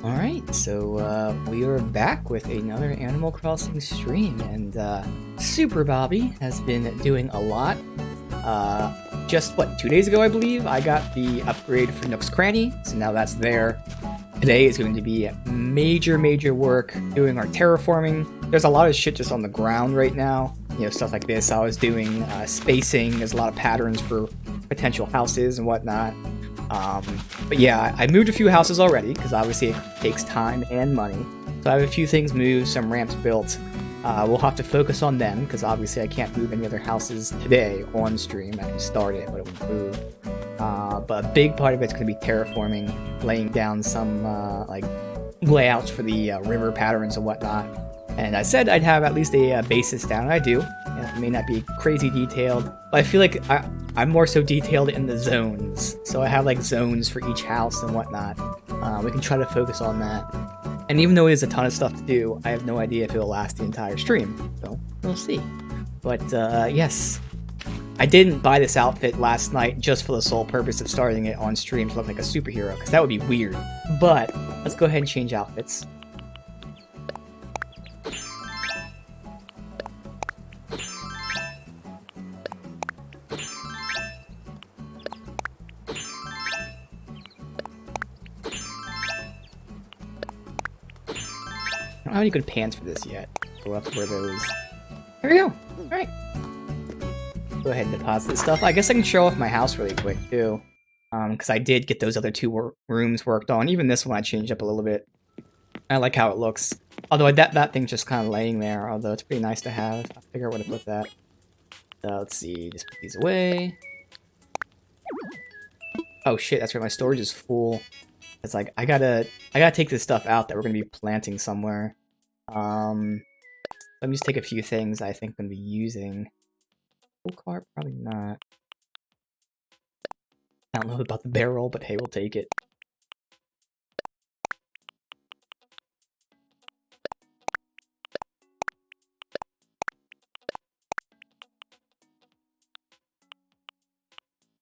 Alright, so we are back with another Animal Crossing stream, and Super Bobby has been doing a lot. Just, 2 days ago, I believe, I got the upgrade for Nook's Cranny, so now that's there. Today is going to be major work doing our terraforming. There's a lot of shit just on the ground right now, stuff like this. I was doing spacing, there's a lot of patterns for potential houses and whatnot. But yeah, I moved a few houses already, because obviously it takes time and money. So I have a few things moved, some ramps built. We'll have to focus on them, because obviously I can't move any other houses today on stream. I can start it, but it won't move. But a big part of it's going to be terraforming, laying down some layouts for the river patterns and whatnot. And I said I'd have at least a basis down, and I do. It may not be crazy detailed, but I feel like I'm more so detailed in the zones. So I have zones for each house and whatnot. We can try to focus on that. And even though it is a ton of stuff to do, I have no idea if it'll last the entire stream. So we'll see. But yes, I didn't buy this outfit last night just for the sole purpose of starting it on stream to look like a superhero, because that would be weird. But let's go ahead and change outfits. I don't have any good pants for this yet. We'll have to wear those. There we go. Alright. Go ahead and deposit this stuff. I guess I can show off my house really quick, too. Because I did get those other two rooms worked on. Even this one I changed up a little bit. I like how it looks. Although that thing's just kind of laying there. Although it's pretty nice to have. I'll figure out where to put that. Let's see. Just put these away. Oh shit, that's right. My storage is full. It's like, I gotta take this stuff out that we're going to be planting somewhere. Let me just take a few things I think I'm going to be using. Full cart? Probably not. I don't know about the barrel, but hey, we'll take it.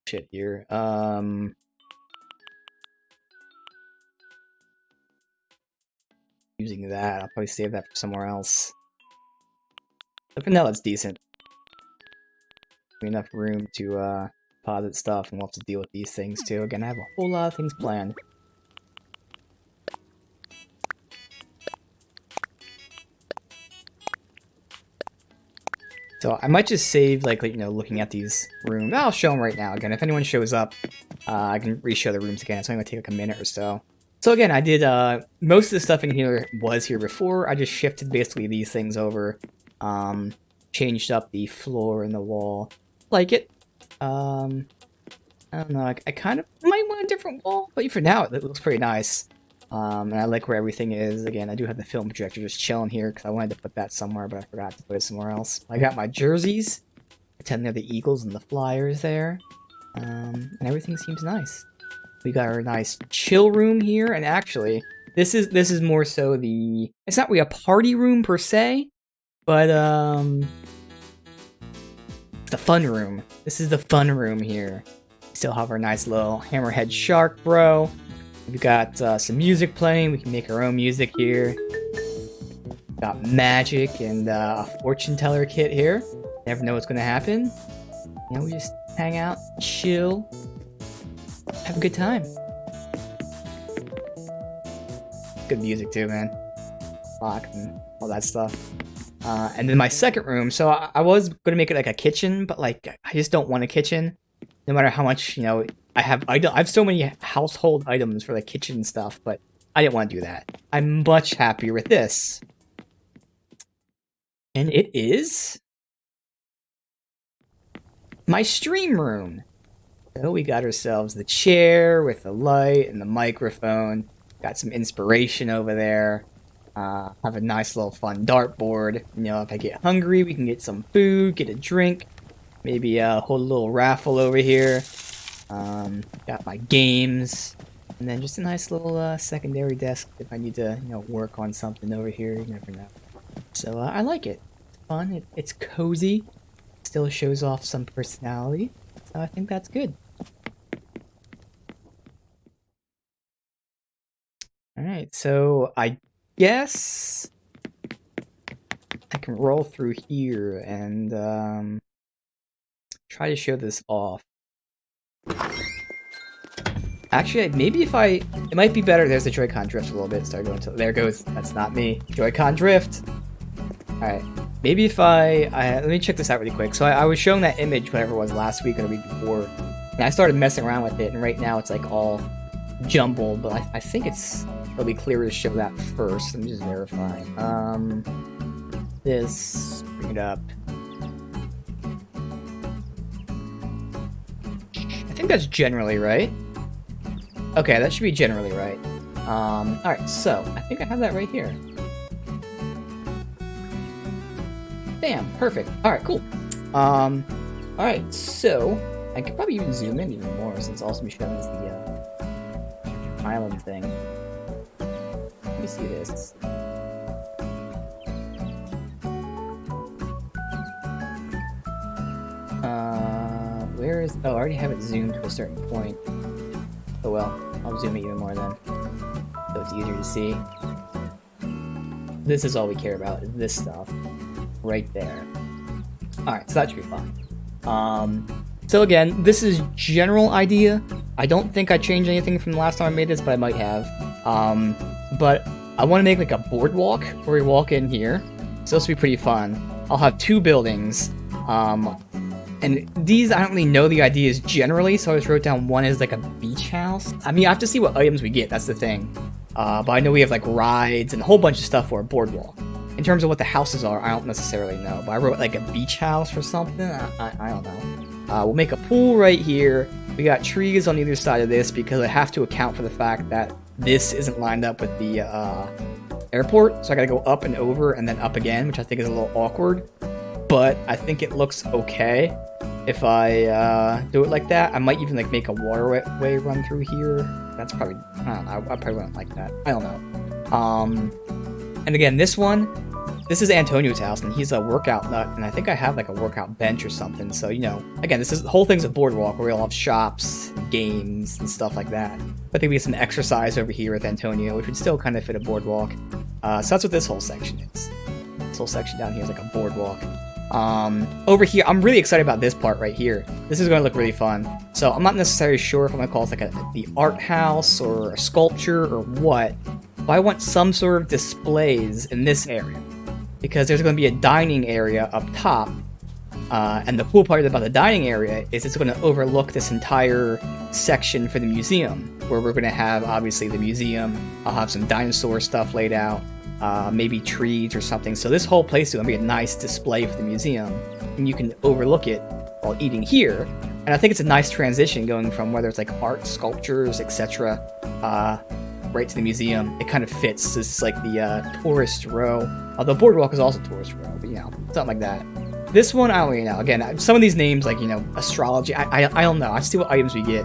Shit here. Using that, I'll probably save that for somewhere else. But for now, that's decent. Enough room to deposit stuff, and we'll have to deal with these things too. Again, I have a whole lot of things planned. So I might just save, looking at these rooms. I'll show them right now. Again, if anyone shows up, I can re-show the rooms again. It's only going to take a minute or so. So again, I did, most of the stuff in here was here before. I just shifted basically these things over. Changed up the floor and the wall. Like it. I don't know, I kind of might want a different wall, but for now it looks pretty nice. And I like where everything is. Again, I do have the film projector just chilling here because I wanted to put that somewhere, but I forgot to put it somewhere else. I got my jerseys. Pretend they're the Eagles and the Flyers there. And everything seems nice. We got our nice chill room here, and actually, this is more so it's not really a party room per se, but the fun room. This is the fun room here. Still have our nice little hammerhead shark, bro. We've got some music playing. We can make our own music here. Got magic and a fortune teller kit here. Never know what's gonna happen. We just hang out, chill, have a good time. Good music too, man. Lock and all that stuff. And then my second room, so I was gonna make it like a kitchen, but I just don't want a kitchen. No matter how much, I have so many household items for the kitchen stuff, but I didn't want to do that. I'm much happier with this. And it is my stream room. So we got ourselves the chair with the light and the microphone. Got some inspiration over there. Have a nice little fun dartboard. If I get hungry, we can get some food, get a drink. Maybe hold a little raffle over here. Got my games. And then just a nice little secondary desk if I need to, work on something over here. You never know. So I like it. It's fun. It's cozy. Still shows off some personality. So I think that's good. Alright, so I guess I can roll through here and try to show this off. Actually, maybe if it might be better. There's the Joy-Con drift a little bit. Start going to, there goes, that's not me. Joy-Con drift. Alright, maybe if let me check this out really quick. So I was showing that image, whatever it was, last week or the week before, and I started messing around with it, and right now it's like all jumbled, but I think it'll be clearer to show that first. Let me just verify. This, bring it up. I think that's generally right. Okay, that should be generally right. Alright, so I think I have that right here. Bam, perfect. Alright, cool. Alright, so I could probably even zoom in even more since it's also showing us the island thing. Let me see this. Where is... Oh, I already have it zoomed to a certain point. Oh well, I'll zoom it even more then, so it's easier to see. This is all we care about, is this stuff. Right there. Alright, so that should be fine. So again, this is general idea. I don't think I changed anything from the last time I made this, but I might have. But I want to make like a boardwalk where we walk in here. So this will be pretty fun. I'll have 2 buildings. And these, I don't really know the ideas generally, so I just wrote down one is like a beach house. I mean, I have to see what items we get, that's the thing. But I know we have like rides and a whole bunch of stuff for a boardwalk. In terms of what the houses are, I don't necessarily know. But I wrote like a beach house or something, I don't know. We'll make a pool right here. We got trees on either side of this because I have to account for the fact that this isn't lined up with the airport. So I gotta go up and over and then up again, which I think is a little awkward. But I think it looks okay if I do it like that. I might even like make a waterway run through here. That's probably, I don't know, I probably wouldn't like that. I don't know. And again, this is Antonio's house, and he's a workout nut, and I think I have like a workout bench or something. So, you know, again, the whole thing's a boardwalk where we all have shops, games, and stuff like that. I think we get some exercise over here with Antonio, which would still kind of fit a boardwalk. So that's what this whole section is. This whole section down here is like a boardwalk. Over here, I'm really excited about this part right here. This is going to look really fun. So I'm not necessarily sure if I'm going to call it like the art house or a sculpture or what, but I want some sort of displays in this area because there's going to be a dining area up top. And the cool part about the dining area is it's going to overlook this entire section for the museum, where we're going to have, obviously, the museum. I'll have some dinosaur stuff laid out. Maybe trees or something. So this whole place is going to be a nice display for the museum, and you can overlook it while eating here. And I think it's a nice transition going from whether it's like art, sculptures, etc., right to the museum. It kind of fits. This is like the tourist row. Although boardwalk is also tourist row, but you know, something like that. This one, I don't really know. Again, some of these names, like, you know, astrology, I don't know. I see what items we get.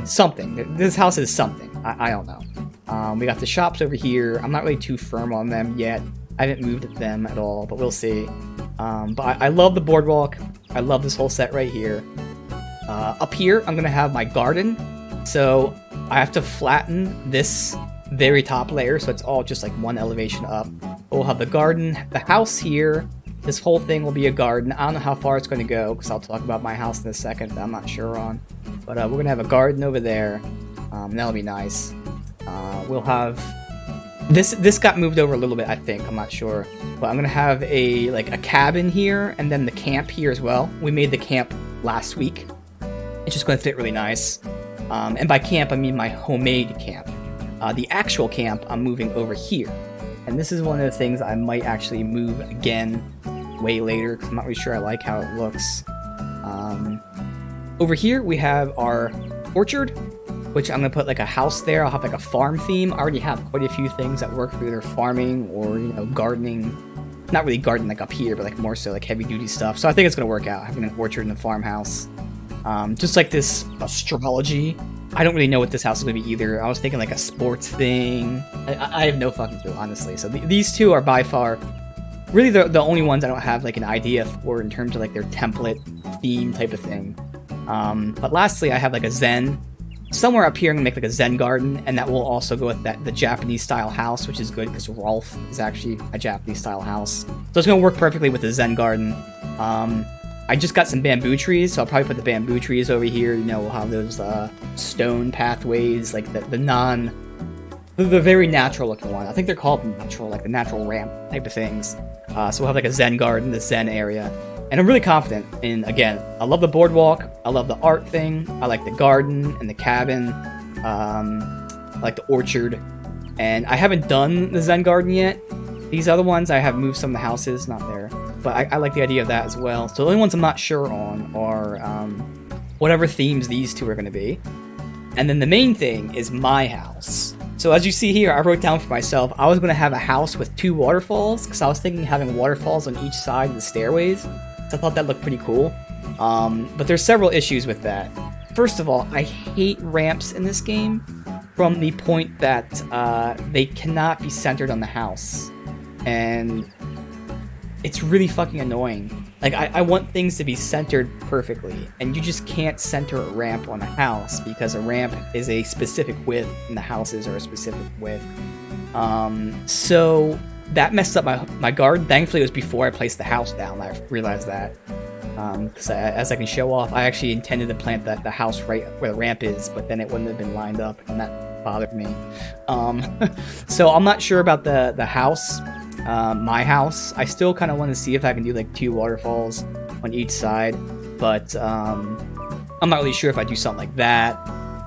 Something. This house is something. I don't know. We got the shops over here. I'm not really too firm on them yet. I haven't moved them at all, but we'll see. But I love the boardwalk. I love this whole set right here. Up here, I'm going to have my garden. So I have to flatten this very top layer, so it's all just like one elevation up. We'll have the garden, the house here. This whole thing will be a garden. I don't know how far it's going to go, because I'll talk about my house in a second that I'm not sure on. But we're going to have a garden over there. That'll be nice. We'll have... This got moved over a little bit, I think. I'm not sure. But I'm going to have a cabin here, and then the camp here as well. We made the camp last week. It's just going to fit really nice. And by camp, I mean my homemade camp. The actual camp, I'm moving over here. And this is one of the things I might actually move again way later, because I'm not really sure I like how it looks. Over here, we have our orchard, which I'm going to put like a house there. I'll have like a farm theme. I already have quite a few things that work for either farming or, you know, gardening. Not really gardening like up here, but like more so like heavy duty stuff. So I think it's going to work out, having an orchard and a farmhouse. Just like this astrology. I don't really know what this house is going to be either. I was thinking like a sports thing. I have no fucking clue, honestly. So these two are by far really the only ones I don't have like an idea for in terms of like their template theme type of thing. But lastly, I have like a Zen somewhere up here I'm gonna make like a Zen garden, and that will also go with the Japanese style house, which is good because Rolf is actually a Japanese style house. So it's gonna work perfectly with the Zen garden. I just got some bamboo trees, so I'll probably put the bamboo trees over here. You know, we'll have those stone pathways, like the very natural looking one. I think they're called natural, like the natural ramp type of things. So we'll have like a Zen garden, the Zen area. And I'm really confident in, again, I love the boardwalk, I love the art thing, I like the garden and the cabin, I like the orchard, and I haven't done the Zen garden yet. These other ones, I have moved some of the houses, not there, but I like the idea of that as well. So the only ones I'm not sure on are whatever themes these two are going to be. And then the main thing is my house. So as you see here, I wrote down for myself, I was going to have a house with 2 waterfalls, because I was thinking having waterfalls on each side of the stairways. So I thought that looked pretty cool. But there's several issues with that. First of all, I hate ramps in this game from the point that they cannot be centered on the house. And it's really fucking annoying. Like, I want things to be centered perfectly, and you just can't center a ramp on a house because a ramp is a specific width and the houses are a specific width. So that messed up my garden. Thankfully, it was before I placed the house down. I realized that. Because as I can show off, I actually intended to plant the house right where the ramp is, but then it wouldn't have been lined up, and that bothered me. So I'm not sure about the house. My house, I still kind of want to see if I can do like 2 waterfalls on each side, but I'm not really sure if I do something like that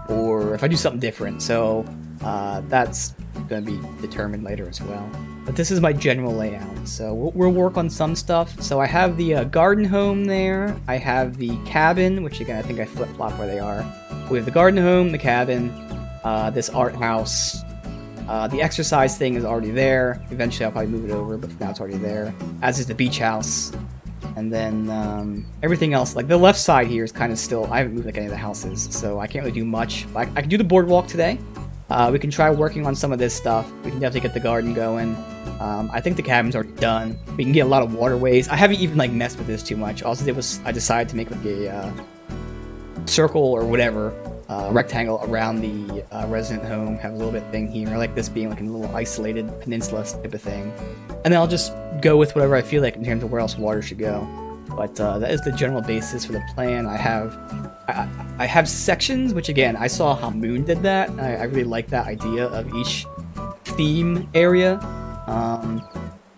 or if I do something different, so that's going to be determined later as well. But this is my general layout, so we'll work on some stuff. So I have the garden home there, I have the cabin, which again I think I flip-flop where they are. We have the garden home, the cabin, this art house. The exercise thing is already there. Eventually I'll probably move it over, but for now it's already there. As is the beach house. And then everything else, like the left side here is kind of still, I haven't moved like any of the houses, so I can't really do much. But I can do the boardwalk today. We can try working on some of this stuff. We can definitely get the garden going. I think the cabin's already done. We can get a lot of waterways. I haven't even like messed with this too much. All I did was I decided to make like a circle or whatever. Rectangle around the resident home, have a little bit thing here. I like this being like a little isolated peninsula type of thing. And then I'll just go with whatever I feel like in terms of where else water should go. But that is the general basis for the plan. I have sections, which again, I saw how Moon did that. I really like that idea of each theme area.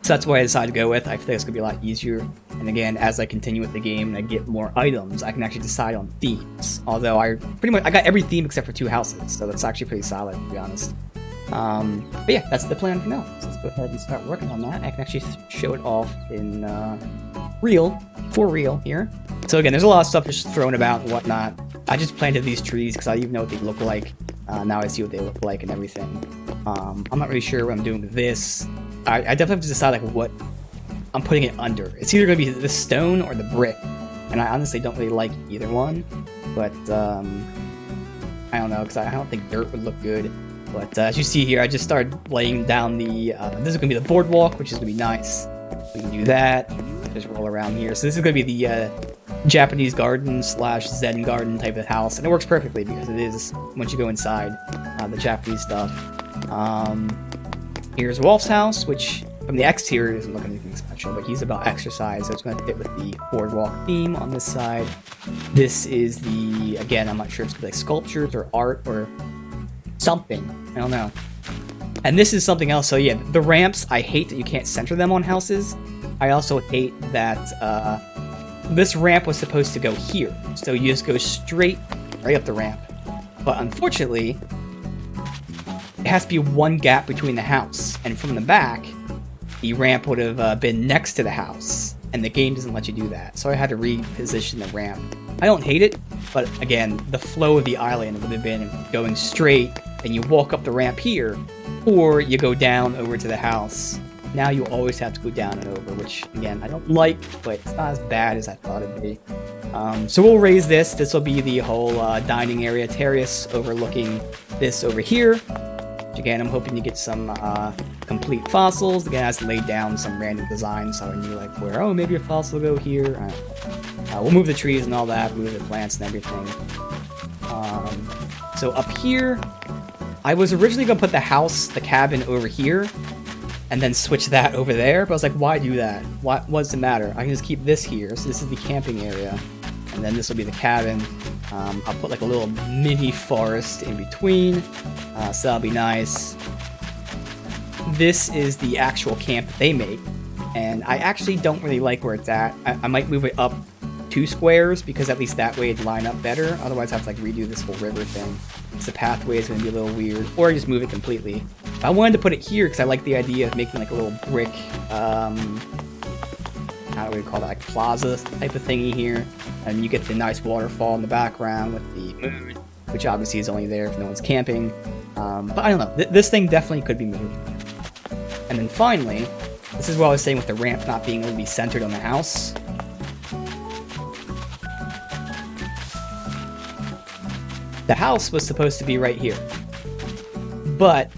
So that's what I decided to go with. I feel like it's going to be a lot easier. And again, as I continue with the game and I get more items, I can actually decide on themes. Although I got every theme except for 2 houses, so that's actually pretty solid, to be honest. But yeah, that's the plan for now. So let's go ahead and start working on that. I can actually show it off in for real here. So again, there's a lot of stuff just thrown about and whatnot. I just planted these trees because I didn't even know what they look like. Now I see what they look like and everything. I'm not really sure what I'm doing with this. I definitely have to decide like what I'm putting it under. It's either going to be the stone or the brick, and I honestly don't really like either one. But I don't know, because I don't think dirt would look good. But as you see here, I just started laying down the. This is going to be the boardwalk, which is going to be nice. We can do that. Just roll around here. So this is going to be the Japanese garden / Zen garden type of house, and it works perfectly because it is once you go inside the Japanese stuff. Here's Wolf's house, which from the exterior doesn't look anything special, but he's about exercise, so it's going to fit with the boardwalk theme on this side. This is the, again, I'm not sure if it's going to be like sculptures or art or something. I don't know. And this is something else. So yeah, the ramps, I hate that you can't center them on houses. I also hate that this ramp was supposed to go here. So you just go straight right up the ramp. But unfortunately, it has to be one gap between the house, and from the back, the ramp would have been next to the house, and the game doesn't let you do that, so I had to reposition the ramp. I don't hate it, but again, the flow of the island would have been going straight, and you walk up the ramp here, or you go down over to the house. Now you always have to go down and over, which, again, I don't like, but it's not as bad as I thought it'd be. So we'll raise this. This will be the whole dining area terrace overlooking this over here. Again, I'm hoping to get some complete fossils. Again, I just laid down some random designs so I knew like where, oh, maybe a fossil will go here. We'll move the trees and all that, move the plants and everything. So So up here, I was originally gonna put the house, the cabin over here, and then switch that over there, but I was like, why do that? What's the matter? I can just keep this here, so this is the camping area, and then this will be the cabin. I'll put like a little mini forest in between, so that'll be nice. This is the actual camp that they make, and I actually don't really like where it's at. I might move it up 2 squares, because at least that way it'd line up better. Otherwise I have to like redo this whole river thing. So the pathway is going to be a little weird, or just move it completely. I wanted to put it here because I like the idea of making like a little brick, how do we call that, like plaza type of thingy here. And you get the nice waterfall in the background with the moon, which obviously is only there if no one's camping. But I don't know, this thing definitely could be moved. And then finally, this is what I was saying with the ramp not being able to be centered on the house. The house was supposed to be right here, but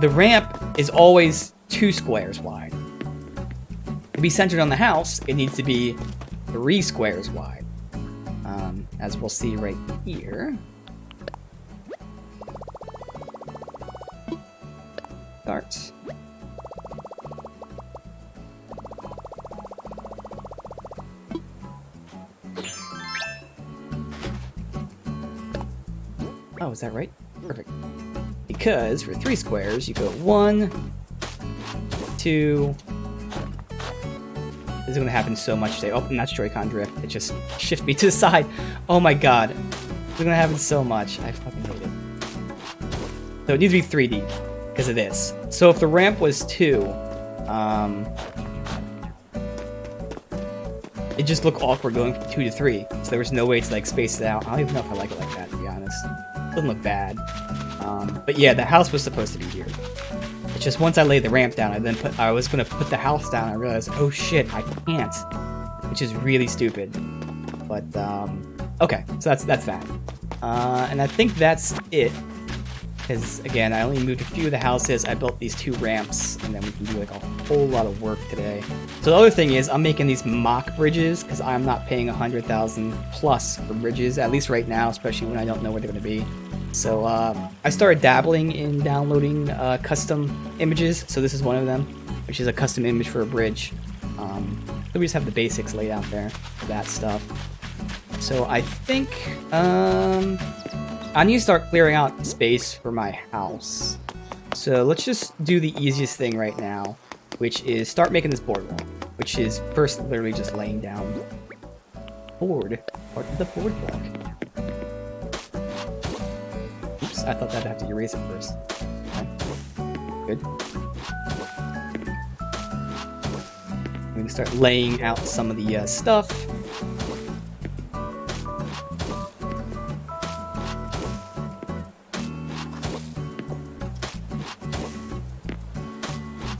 the ramp is always 2 squares wide. To be centered on the house, it needs to be 3 squares wide, as we'll see right here. Starts. Oh, is that right? Perfect. Because for 3 squares, you go 1, 2. This is going to happen so much today. Oh, not Joy-Con drift. It just shifted me to the side. Oh my god. This is going to happen so much. I fucking hate it. So it needs to be 3D because of this. So if the ramp was 2, it just looked awkward going from 2 to 3. So there was no way to like space it out. I don't even know if I like it like that, to be honest. It doesn't look bad. But yeah, the house was supposed to be here. It's just once I laid the ramp down, I was gonna put the house down, I realized, oh shit, I can't. Which is really stupid. But, okay, so that's that. And I think that's it. Because, again, I only moved a few of the houses, I built these 2 ramps, and then we can do like a whole lot of work today. So the other thing is, I'm making these mock bridges, because I'm not paying 100,000 plus for bridges, at least right now, especially when I don't know where they're going to be. So I started dabbling in downloading custom images, so this is one of them, which is a custom image for a bridge. So we just have the basics laid out there for that stuff. So I think I need to start clearing out space for my house. So let's just do the easiest thing right now, which is start making this boardwalk, which is first literally just laying down part of the boardwalk. Oops, I thought I'd have to erase it first. Okay. Good. We can start laying out some of the stuff.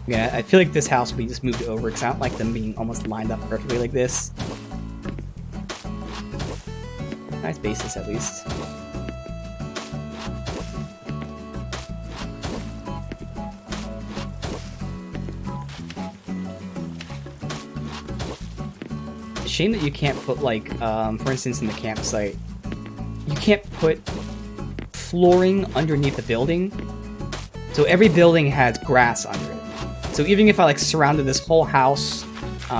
Yeah, I feel like this house will be just moved over because I don't like them being almost lined up perfectly like this. Nice basis, at least. Shame that you can't put, like, for instance, in the campsite, you can't put flooring underneath the building. So every building has grass under it. So even if I like surrounded this whole house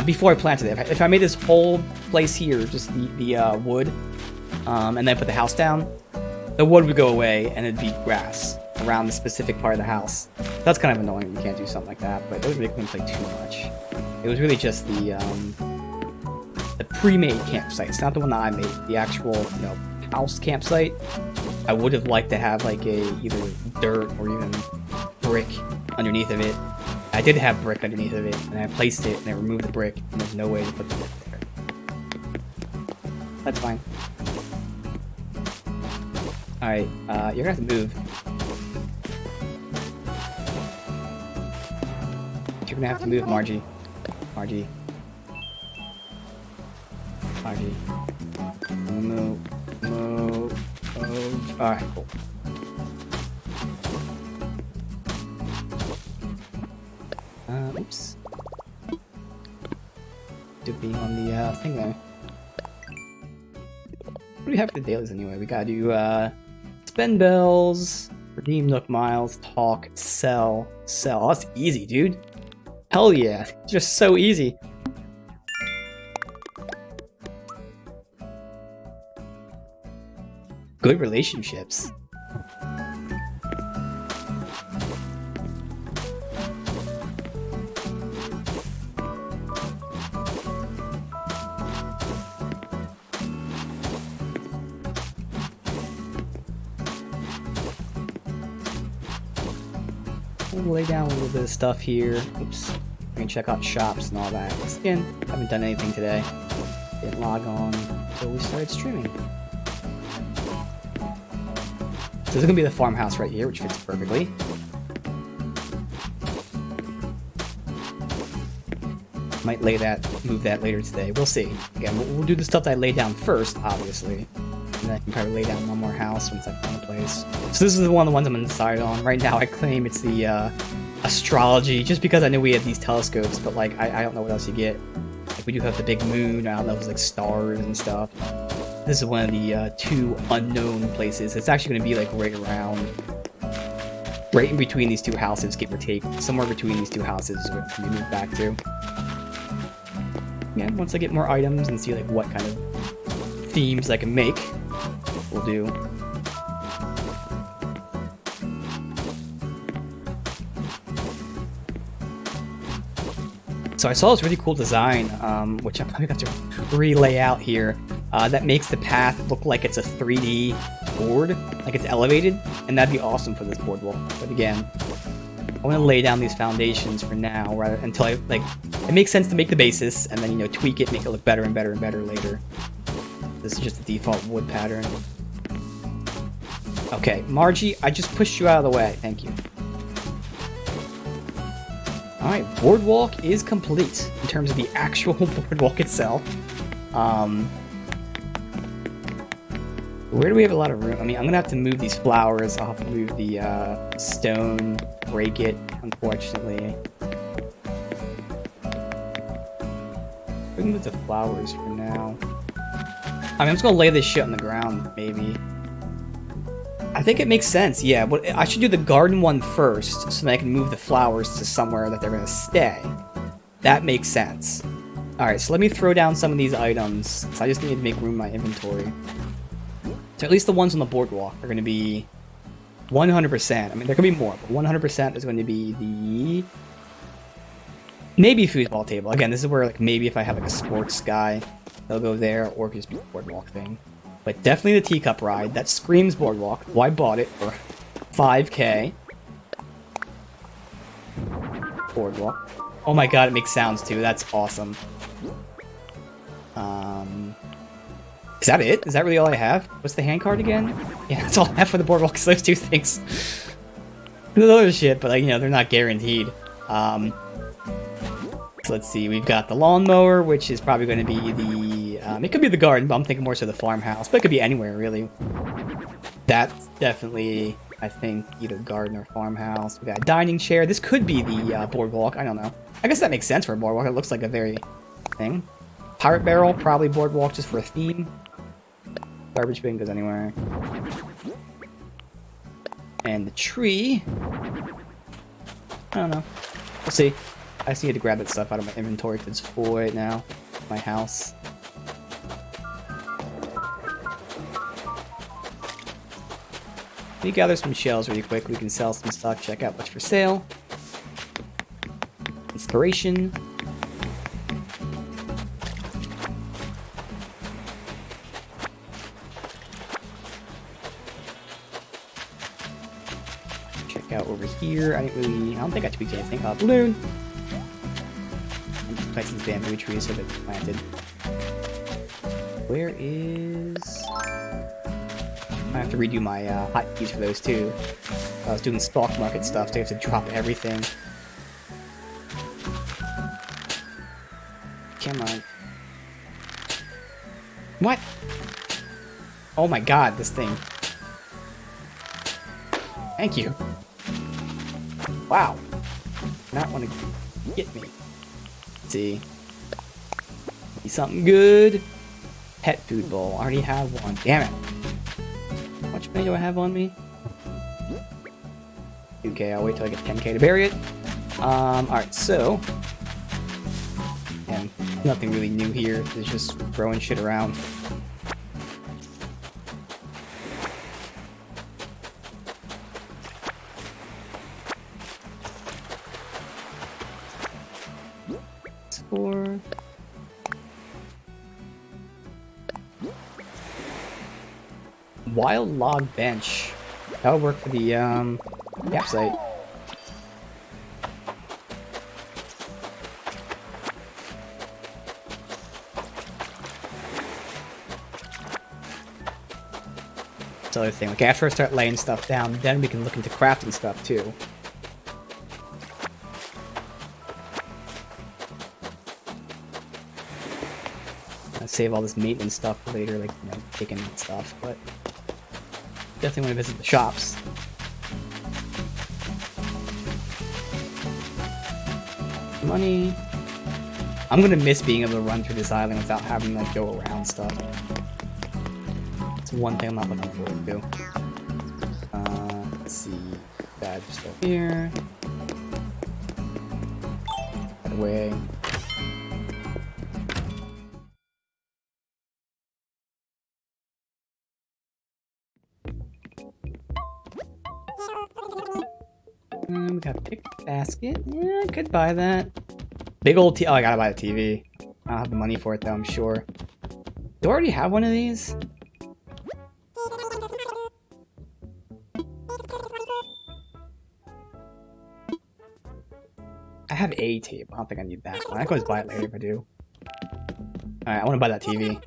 before I planted it, if I made this whole place here just the wood, and then put the house down, the wood would go away and it'd be grass around the specific part of the house. That's kind of annoying. You can't do something like that, but it doesn't make me play too much. It was really just the pre-made campsite. It's not the one that I made. The actual, house campsite. I would have liked to have like either dirt or even brick underneath of it. I did have brick underneath of it, and I placed it, and I removed the brick, and there's no way to put the brick there. That's fine. Alright, you're gonna have to move. You're gonna have to move, Margie. Margie. Move. Alright, cool. Oops. To being on the thing there. What do we have for the dailies anyway? We gotta do spend bells, redeem Nook miles, talk, sell. Oh, that's easy, dude. Hell yeah, just so easy. Good relationships. We'll lay down a little bit of stuff here. Oops. We can check out shops and all that. Again, haven't done anything today. Didn't log on until we started streaming. So this is gonna be the farmhouse right here, which fits perfectly. Might move that later today. We'll see. Again, we'll do the stuff that I laid down first, obviously. And then I can probably lay down one more house once I find a place. So this is one of the ones I'm gonna decide on. Right now I claim it's the astrology, just because I know we have these telescopes, but like I don't know what else you get. Like we do have the big moon, I don't know if it's like stars and stuff. This is one of the two unknown places. It's actually gonna be like right in between these two houses, give or take. Somewhere between these two houses is what we move back to. Yeah, once I get more items and see like what kind of themes I can make, we'll do. So I saw this really cool design, which I'm probably going to have to relay out here, that makes the path look like it's a 3D board, like it's elevated, and that'd be awesome for this boardwalk. But again, I want to lay down these foundations for now, rather until it makes sense to make the basis, and then, you know, tweak it, make it look better and better and better later. This is just the default wood pattern. Okay, Margie, I just pushed you out of the way. Thank you. Alright, boardwalk is complete in terms of the actual boardwalk itself. Where do we have a lot of room? I mean, I'm going to have to move these flowers. I'll have to move the stone, break it, unfortunately. We can move the flowers for now. I mean, I'm just going to lay this shit on the ground, maybe. I think it makes sense, yeah. But I should do the garden one first, so that I can move the flowers to somewhere that they're going to stay. That makes sense. Alright, so let me throw down some of these items. So I just need to make room in my inventory. So at least the ones on the boardwalk are going to be 100%. I mean, there could be more, but 100% is going to be the... maybe foosball table. Again, this is where, like, maybe if I have, like, a sports guy, they'll go there, or it could just be a boardwalk thing. But definitely the teacup ride. That screams boardwalk. Well, I bought it for 5K. Boardwalk. Oh my god, it makes sounds too. That's awesome. Is that it? Is that really all I have? What's the handcart again? Yeah, that's all I have for the boardwalk, so those two things. There's other shit, but, like, you know, they're not guaranteed. So let's see, we've got the lawnmower, which is probably going to be the... it could be the garden, but I'm thinking more so the farmhouse. But it could be anywhere, really. That's definitely, I think, either garden or farmhouse. We got a dining chair. This could be the boardwalk. I don't know. I guess that makes sense for a boardwalk. It looks like a very thing. Pirate barrel, probably boardwalk just for a theme. Garbage bin goes anywhere. And the tree... I don't know. We'll see. I just need to grab that stuff out of my inventory because it's full right now. My house. Let me gather some shells really quick. We can sell some stuff. Check out what's for sale. Inspiration. Check out over here. I don't think I tweaked anything. Balloon. Plant these bamboo trees so they're planted. Where is... I have to redo my hotkeys for those too. I was doing stock market stuff, so I have to drop everything. Come on. What? Oh my god, this thing. Thank you. Wow. Not want to get me. Let's see. Be something good. Pet food bowl. I already have one. Damn it. How much money do I have on me? 2k. I'll wait till I get 10k to bury it. Alright, so. And nothing really new here. It's just throwing shit around. Score. Wild log bench. That would work for the campsite. That's the other thing. Like after I start laying stuff down, then we can look into crafting stuff too. I'll save all this maintenance stuff for later, like picking and stuff, but definitely want to visit the shops. Money. I'm gonna miss being able to run through this island without having to like go around stuff. It's one thing I'm not looking forward to. Let's see. Badge still here. That way. We got a pick basket. Yeah, I could buy that. Big old TV. Oh, I gotta buy the TV. I don't have the money for it though, I'm sure. Do I already have one of these? I have a tape. I don't think I need that one. I can always buy it later if I do. Alright, I want to buy that TV.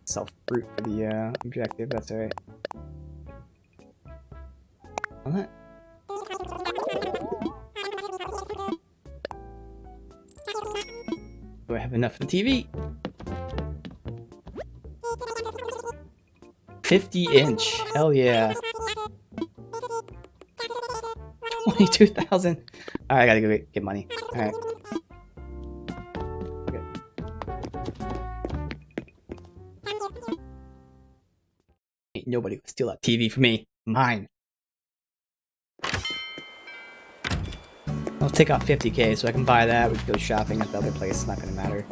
Self-fruit for the objective, that's alright. What? Do I have enough for the TV? 50-inch. Hell yeah. 22,000. Alright, I gotta go get money. Alright. Okay. Ain't nobody will steal that TV from me. Mine. I'll take out 50k so I can buy that. We can go shopping at the other place. It's not gonna matter.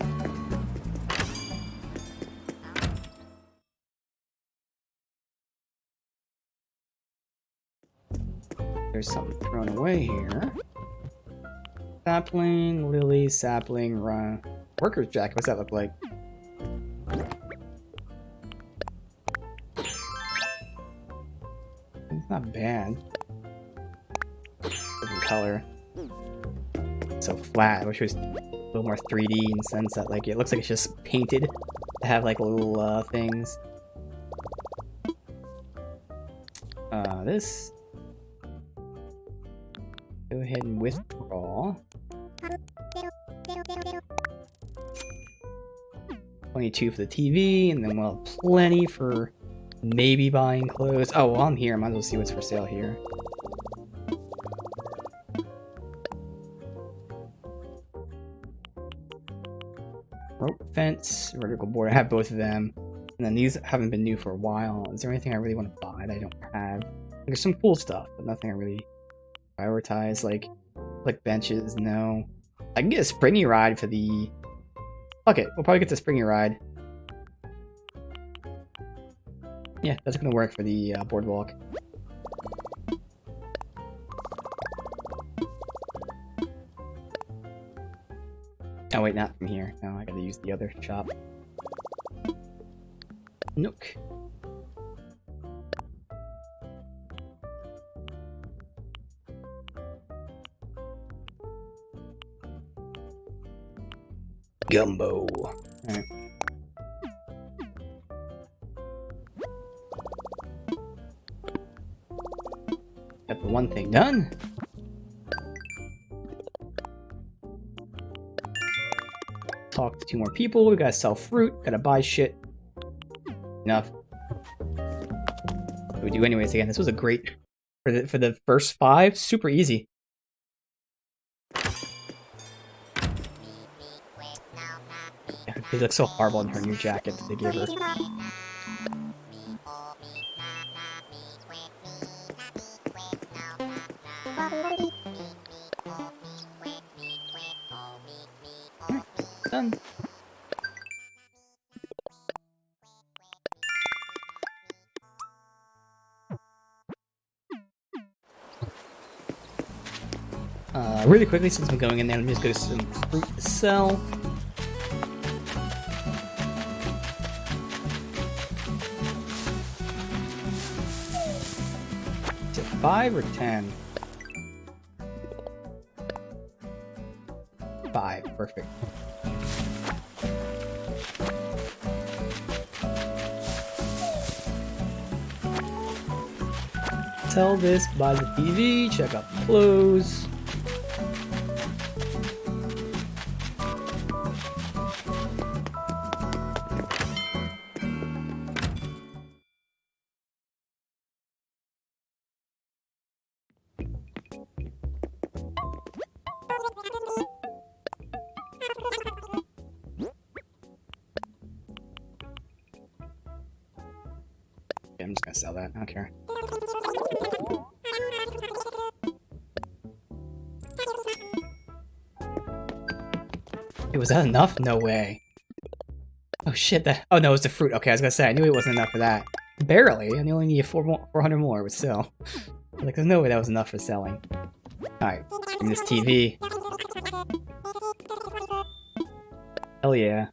There's something thrown away here. Sapling, lily, sapling, run. Worker's jacket. What's that look like? It's not bad. Different color. So flat. I wish it was a little more 3D in the sense that like it looks like it's just painted to have like little things. This. Go ahead and withdraw. 22 for the TV, and then we'll have plenty for maybe buying clothes. Oh, well, I'm here. I might as well see what's for sale here. Rope fence, vertical board. I have both of them. And then these haven't been new for a while. Is there anything I really want to buy that I don't have? There's some cool stuff, but nothing I really prioritize. Like benches, no. I can get a springy ride for the... Fuck it, we'll probably get the springy ride. Yeah, that's gonna work for the boardwalk. Oh wait, not from here. No, I gotta use the other shop. Nook. Gumbo. Alright. Got the one thing done. Talk to 2 more people. We gotta sell fruit. Gotta buy shit. Enough. What do we do anyways? Again, this was a great for the first 5. Super easy. It looks so horrible in her new jacket that they gave her. Done. Really quickly, since I'm going in there, let me just go to some fruit to sell. Is it 5 or 10? 5, perfect. Sell this, buy the TV, check out the clothes. Yeah, I'm just gonna sell that, I don't care. Hey, was that enough? No way. Oh shit, that- oh no, it was the fruit. Okay, I was gonna say, I knew it wasn't enough for that. Barely, and you only need 400 more, but still. Like, there's no way that was enough for selling. Alright, in this TV. Hell yeah.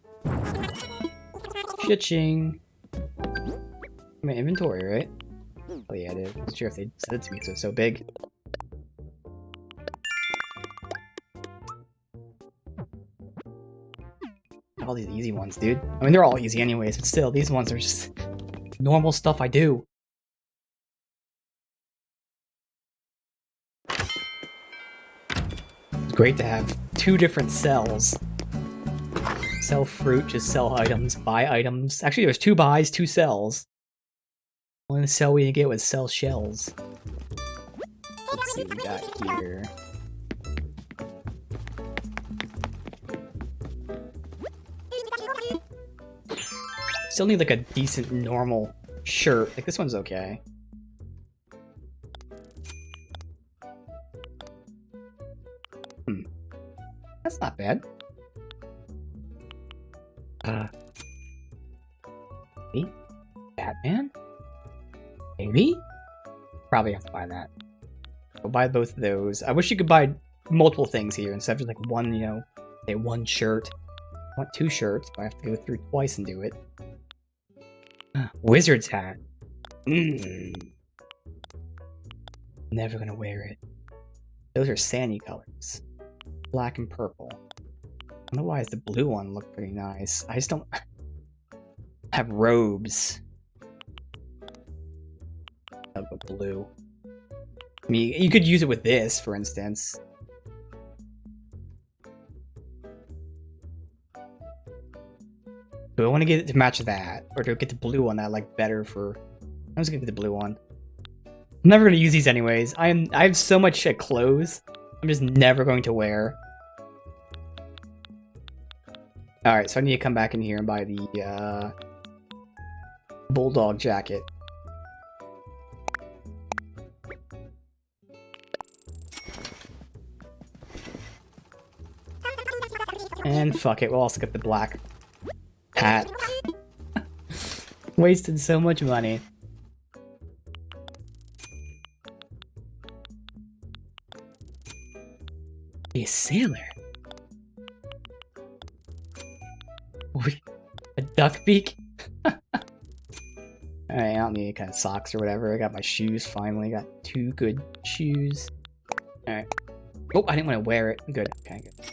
Cha-ching. My inventory, right? Oh yeah, it is. I'm not sure if they said it to me because it was so big. All these easy ones, dude. I mean, they're all easy anyways, but still, these ones are just normal stuff I do. It's great to have 2 different cells. Sell fruit, just sell items, buy items. Actually, there's 2 buys, 2 sells. One sell we didn't get was sell shells. Let's see what we got here. Still need like a decent normal shirt. Like this one's okay. That's not bad. Maybe? Batman? Maybe? Probably have to buy that. I'll buy both of those. I wish you could buy multiple things here instead of just like one, you know, say 1 shirt. I want 2 shirts, but I have to go through twice and do it. Wizard's hat. Never gonna wear it. Those are sandy colors. Black and purple. Otherwise, the blue one looked pretty nice. I just don't have robes of a blue. I mean, you could use it with this, for instance. Do I want to get it to match that? Or do I get the blue one that I like better for... I'm just gonna get the blue one. I'm never gonna use these anyways. I have so much clothes I'm just never going to wear. Alright, so I need to come back in here and buy the bulldog jacket. And fuck it, we'll also get the black hat. Wasted so much money. Be a sailor. A duck beak? Alright, I don't need any kind of socks or whatever. I got my shoes finally. Got 2 good shoes. Alright. Oh, I didn't want to wear it. Good. Okay, good. I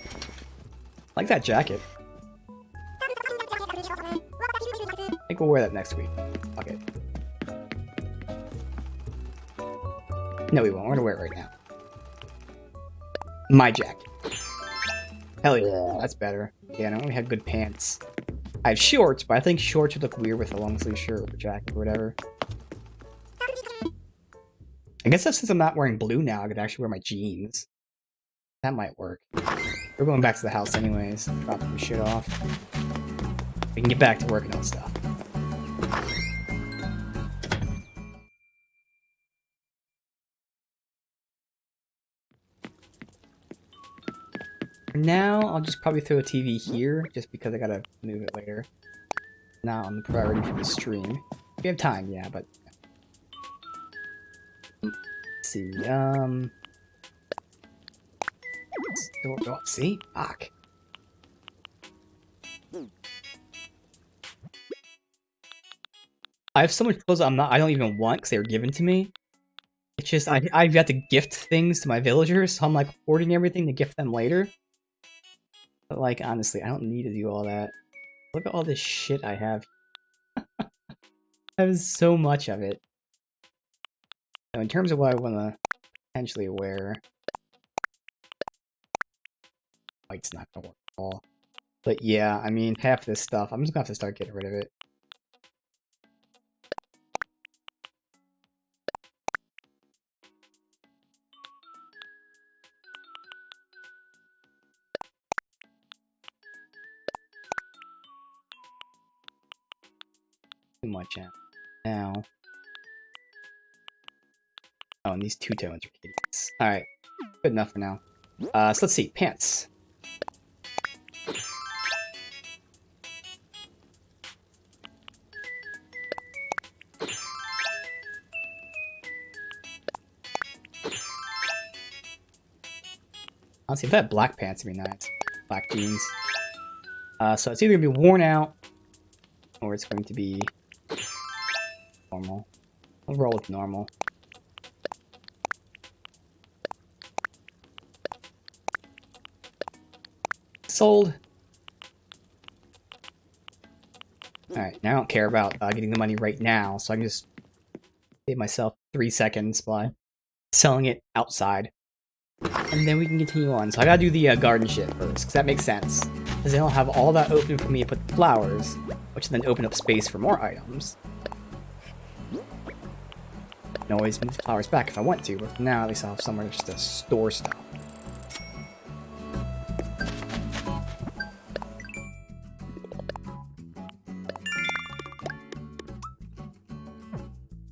like that jacket. I think we'll wear that next week. Okay. No, we won't. We're gonna wear it right now. My jacket. Hell yeah, that's better. Yeah, I don't really have good pants. I have shorts, but I think shorts would look weird with a long sleeve shirt or jacket or whatever. I guess that since I'm not wearing blue now, I could actually wear my jeans. That might work. We're going back to the house anyways. Dropping the shit off. We can get back to working on stuff. For now, I'll just probably throw a TV here, just because I gotta move it later. Not on the priority for the stream. We have time, yeah, but... Let's see, see? Fuck. I have so much clothes I don't even want because they were given to me. It's just, I've got to gift things to my villagers, so I'm like hoarding everything to gift them later. But like, honestly, I don't need to do all that. Look at all this shit I have. I have so much of it. So in terms of what I want to potentially wear... White's not gonna work at all. But yeah, I mean, half this stuff, I'm just gonna have to start getting rid of it. Too much out. Now. Oh, and these two-tones are hideous. Alright, good enough for now. So let's see, pants. Honestly, if I had black pants, it'd be nice. Black jeans. So it's either gonna be worn out, or it's going to be normal. We'll roll with normal. Sold. Alright, now I don't care about getting the money right now, so I can just save myself 3 seconds by selling it outside. And then we can continue on. So I gotta do the garden shit first, because that makes sense. Because then I'll have all that open for me to put the flowers, which will then open up space for more items. I can always move the flowers back if I want to, but for now at least I'll have somewhere just to store stuff.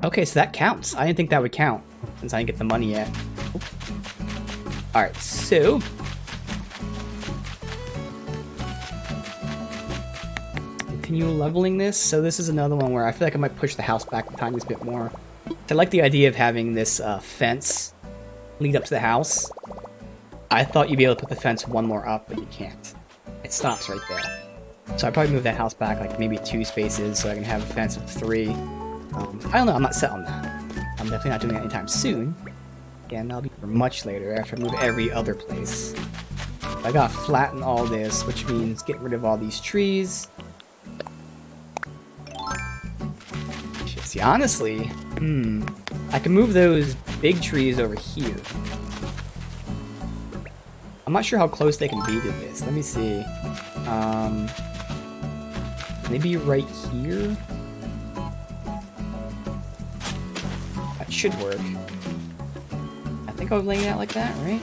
Okay, so that counts. I didn't think that would count, since I didn't get the money yet. Alright, so... continue leveling this. So this is another one where I feel like I might push the house back a tiny bit more. I like the idea of having this fence lead up to the house. I thought you'd be able to put the fence one more up, but you can't. It stops right there. So I'd probably move that house back like maybe 2 spaces so I can have a fence of 3. I don't know, I'm not set on that. I'm definitely not doing that anytime soon. Again, that'll be for much later after I move every other place. I gotta flatten all this, which means get rid of all these trees. Shit, see, honestly, I can move those big trees over here. I'm not sure how close they can be to this. Let me see. Maybe right here? That should work. I think I was laying it out like that, right?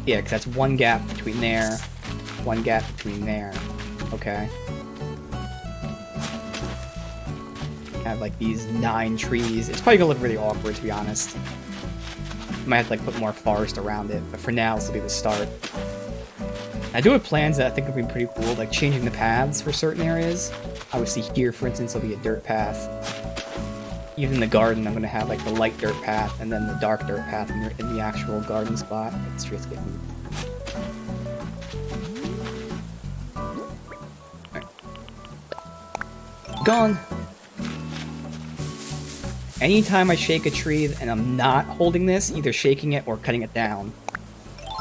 Yeah, because that's one gap between there, one gap between there. Okay. I have like these 9 trees. It's probably gonna look really awkward, to be honest. Might have to like put more forest around it, but for now, this will be the start. I do have plans that I think would be pretty cool, like changing the paths for certain areas. Obviously here, for instance, will be a dirt path. Even in the garden, I'm going to have like the light dirt path and then the dark dirt path in the actual garden spot. The streets get moved. Right. Gone. Anytime I shake a tree and I'm not holding this, either shaking it or cutting it down,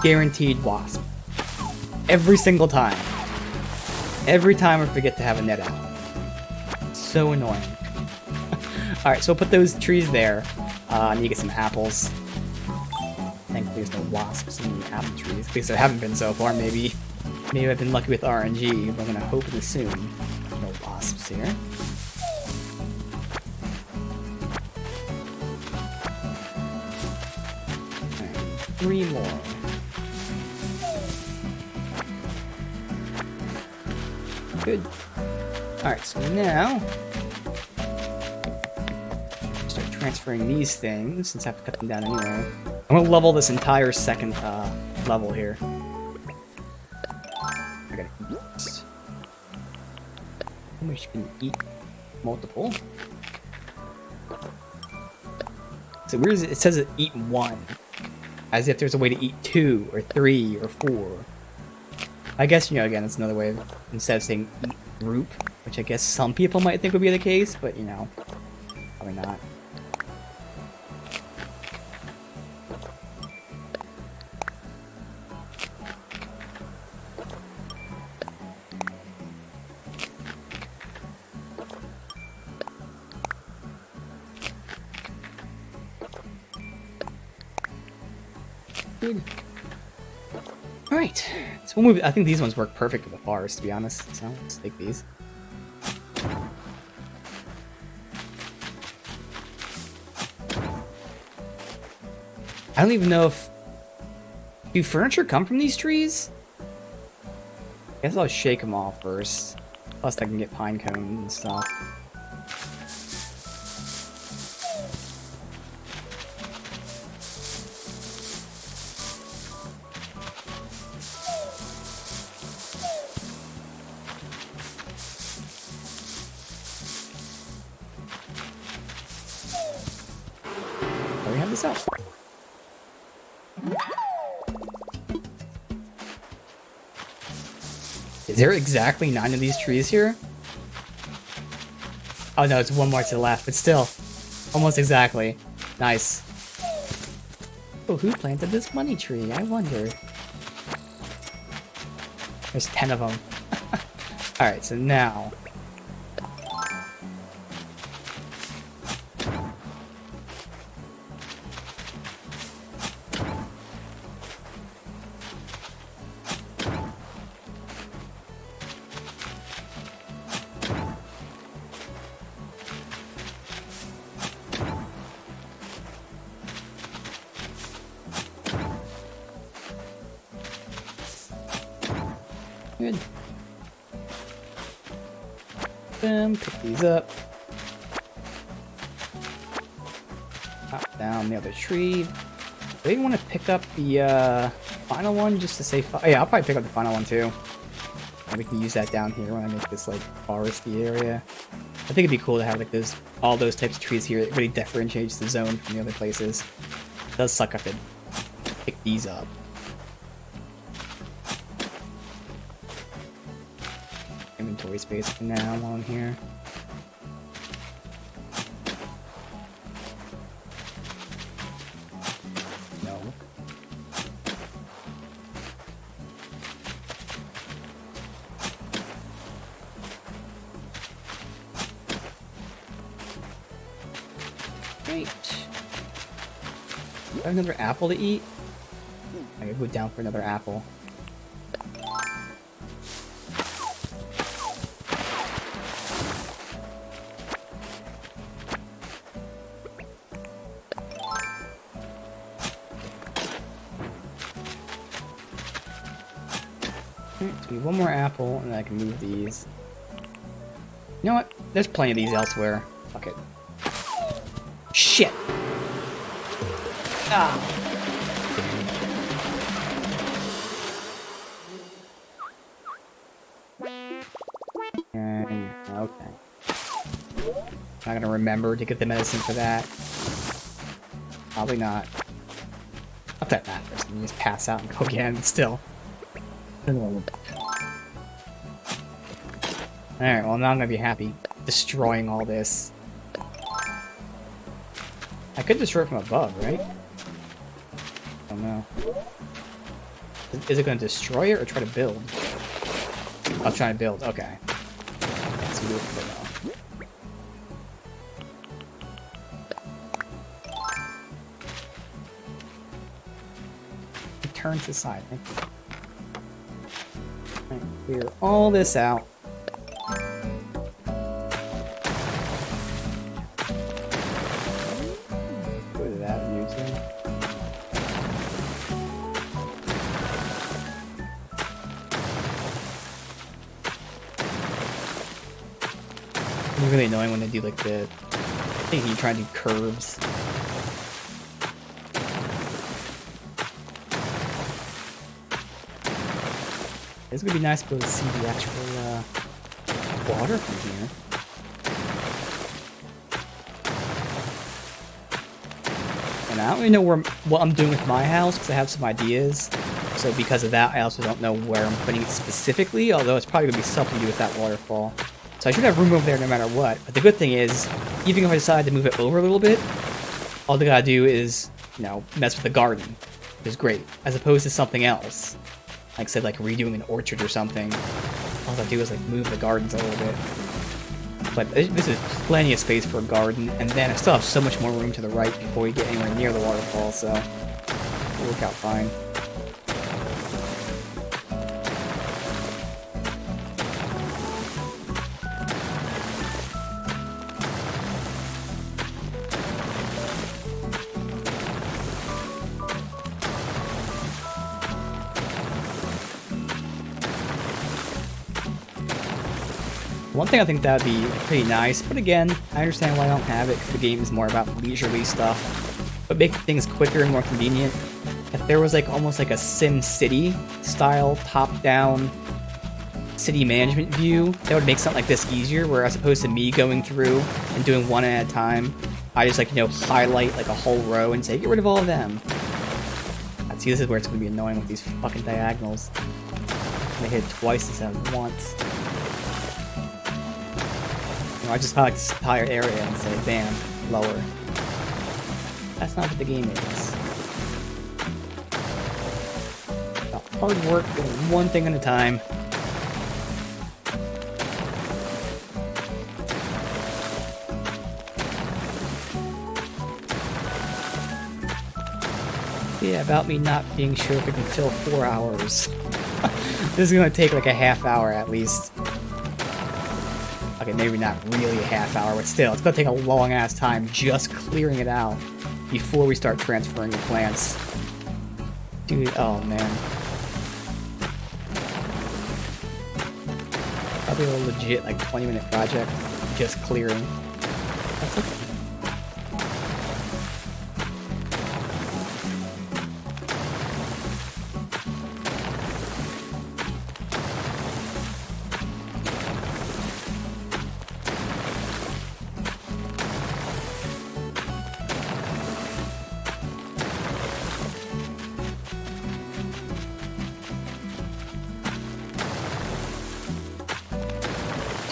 guaranteed wasp. Every single time. Every time I forget to have a net out. So annoying. Alright, so we'll put those trees there. I need to get some apples. Thankfully there's no wasps in the apple trees. At least there haven't been so far, maybe. Maybe I've been lucky with RNG, but I'm gonna hope to soon. No wasps here. And 3 more. Good. Alright, so now start transferring these things since I have to cut them down anyway. I'm gonna level this entire second level here. I gotta eat this. How much can you eat? Multiple. So where is it? It says eat 1. As if there's a way to eat 2 or 3 or 4. I guess, you know, again, it's another way of, instead of saying eat group, which I guess some people might think would be the case, but, you know, probably not. Good. Alright, so we'll move. I think these ones work perfect with the forest, to be honest, so let's take these. I don't even know if... Do furniture come from these trees? I guess I'll shake them all first. Plus I can get pine cones and stuff. Let me have this out. Is there exactly 9 of these trees here? Oh no, it's one more to the left, but still. Almost exactly. Nice. Oh, who planted this money tree? I wonder. There's 10 of them. Alright, so now... Good. Pick these up. Pop down the other tree. Do you want to pick up the final one just to say? Oh, yeah, I'll probably pick up the final one too. And we can use that down here when I make this like foresty area. I think it'd be cool to have like those all those types of trees here. It really differentiates the zone from the other places. It does suck if I pick these up. Inventory space for now while I'm here. No. Great. Another apple to eat? I gotta go down for another apple. One more apple, and then I can move these. You know what? There's plenty of these elsewhere. Fuck it. Shit! Ah! Okay. Not gonna remember to get the medicine for that. Probably not. Not that matters. I can just pass out and go again, but still. Alright, well now I'm gonna be happy destroying all this. I could destroy it from above, right? I don't know. Is it gonna destroy it or try to build? I'll try to build, okay. Let's do it for now. Turn to the side, right? Right, clear all this out. Go to that view too. It's really annoying when they do like the thing you try to do curves. It's gonna be nice to be able to see the actual water from here. And I don't really know what I'm doing with my house because I have some ideas. So because of that, I also don't know where I'm putting it specifically, although it's probably gonna be something to do with that waterfall. So I should have room over there no matter what. But the good thing is, even if I decide to move it over a little bit, all they gotta do is, you know, mess with the garden, which is great, as opposed to something else. Like I said, like redoing an orchard or something. All I do is like move the gardens a little bit. But this is plenty of space for a garden, and then I still have so much more room to the right before we get anywhere near the waterfall, so it'll work out fine. One thing I think that would be pretty nice, but again, I understand why I don't have it, because the game is more about leisurely stuff, but making things quicker and more convenient. If there was like almost like a Sim City style top-down city management view, that would make something like this easier, where as opposed to me going through and doing one at a time, I just like, you know, highlight like a whole row and say, get rid of all of them. See, this is where it's going to be annoying with these fucking diagonals. They hit twice instead of once. I just highlight this entire area and say, bam, lower. That's not what the game is. About hard work, doing one thing at a time. Yeah, about me not being sure if I can fill 4 hours. This is gonna take like a half hour at least. Okay, maybe not really a half hour, but still, it's gonna take a long ass time just clearing it out before we start transferring the plants. Dude, oh man. Probably a legit like 20-minute project, just clearing. That's okay.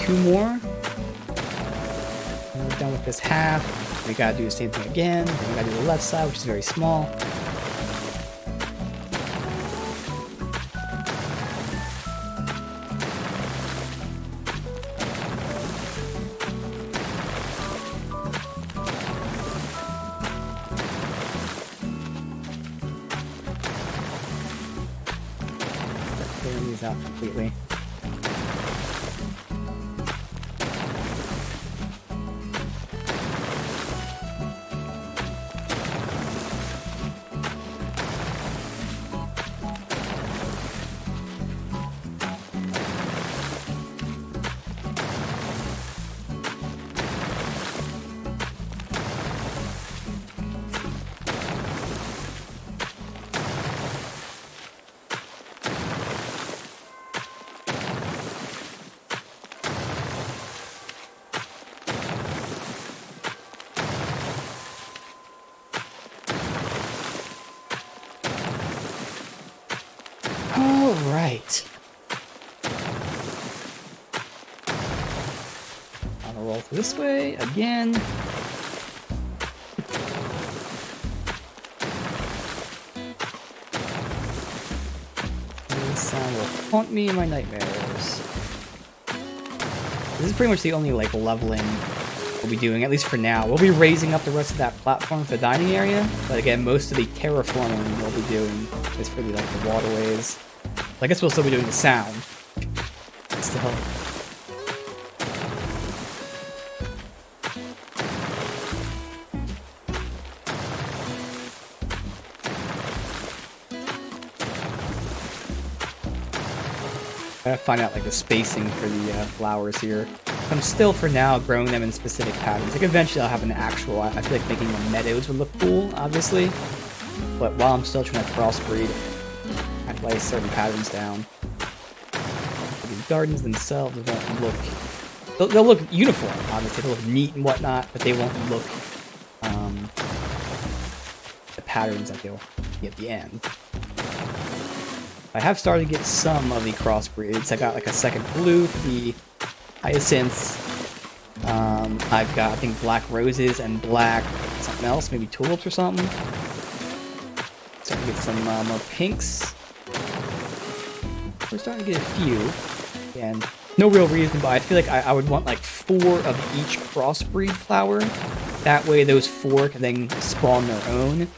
2 more. And we're done with this half. We gotta do the same thing again. Then we gotta do the left side, which is very small. Start clearing these out completely. Alright. I'll roll this way again. This sound will haunt me in my nightmares. This is pretty much the only like leveling we'll be doing, at least for now. We'll be raising up the rest of that platform for the dining area, but again, most of the terraforming we'll be doing is for the, like, the waterways. I guess we'll still be doing the sound. Still. I gotta find out like the spacing for the flowers here. I'm still, for now, growing them in specific patterns. Like, eventually I'll have an actual... I feel like making the meadows would look cool, obviously. But while I'm still trying to crossbreed, I lay certain patterns down. The gardens themselves won't look... They'll look uniform, obviously. They'll look neat and whatnot, but they won't look... the patterns that they'll be at the end. I have started to get some of the crossbreeds. I got like a second blue for the hyacinths. I've got, I think, black roses and black something else, maybe tulips or something. Starting to get some more pinks. We're starting to get a few. Again, no real reason, but I feel like I would want like 4 of each crossbreed flower. That way those 4 can then spawn their own.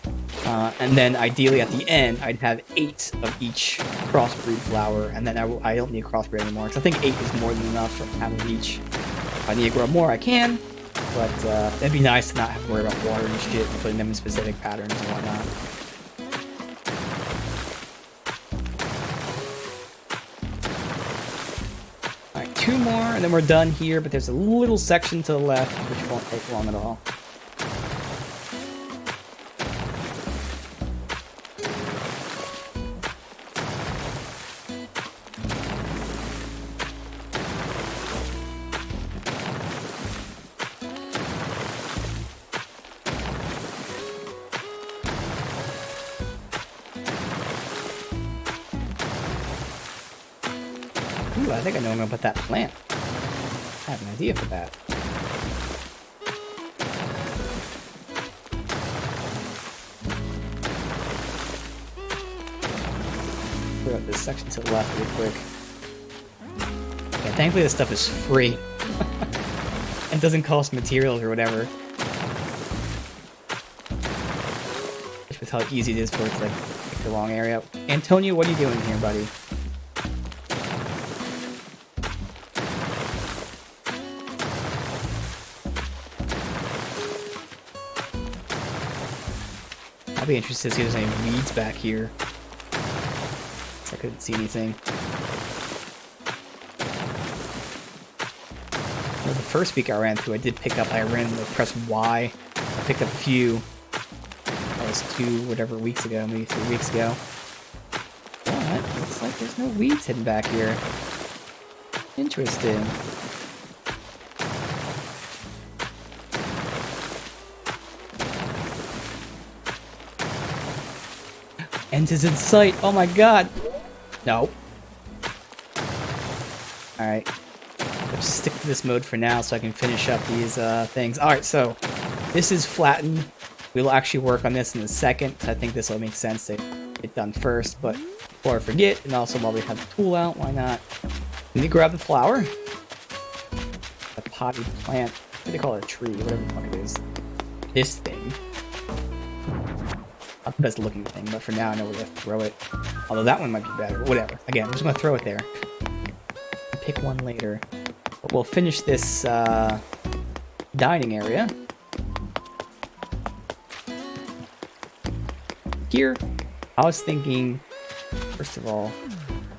And then ideally at the end, I'd have 8 of each crossbreed flower, and then I don't need a crossbreed anymore, because I think 8 is more than enough for having each. If I need to grow more, I can, but it'd be nice to not have to worry about water and shit and putting them in specific patterns and whatnot. Alright, 2 more, and then we're done here, but there's a little section to the left, which won't take long at all. Ooh, I think I know I'm gonna put that plant. I have an idea for that. Clear up this section to the left really quick. Yeah, thankfully this stuff is free. It doesn't cost materials or whatever. Just with how easy it is for it to like pick the wrong area. Antonio, what are you doing here, buddy? I'll be interested to see if there's any weeds back here. I couldn't see anything. Well, the first week I ran through, I did pick up, I pressed Y. I picked up a few. That was 2 whatever weeks ago, maybe 3 weeks ago. But looks like there's no weeds hidden back here. Interesting. End is in sight. Oh my god. No. Alright. Let's just stick to this mode for now so I can finish up these things. Alright, so this is flattened. We'll actually work on this in a second, because I think this will make sense to get done first. But before I forget, and also while we have the tool out, why not? Let me grab the flower. A potted plant. What do they call it? A tree, whatever the fuck it is. This thing. Not the best looking thing, but for now I know where to throw it. Although that one might be better. Whatever. Again, I'm just gonna throw it there. Pick one later. But we'll finish this dining area. Here, I was thinking, first of all,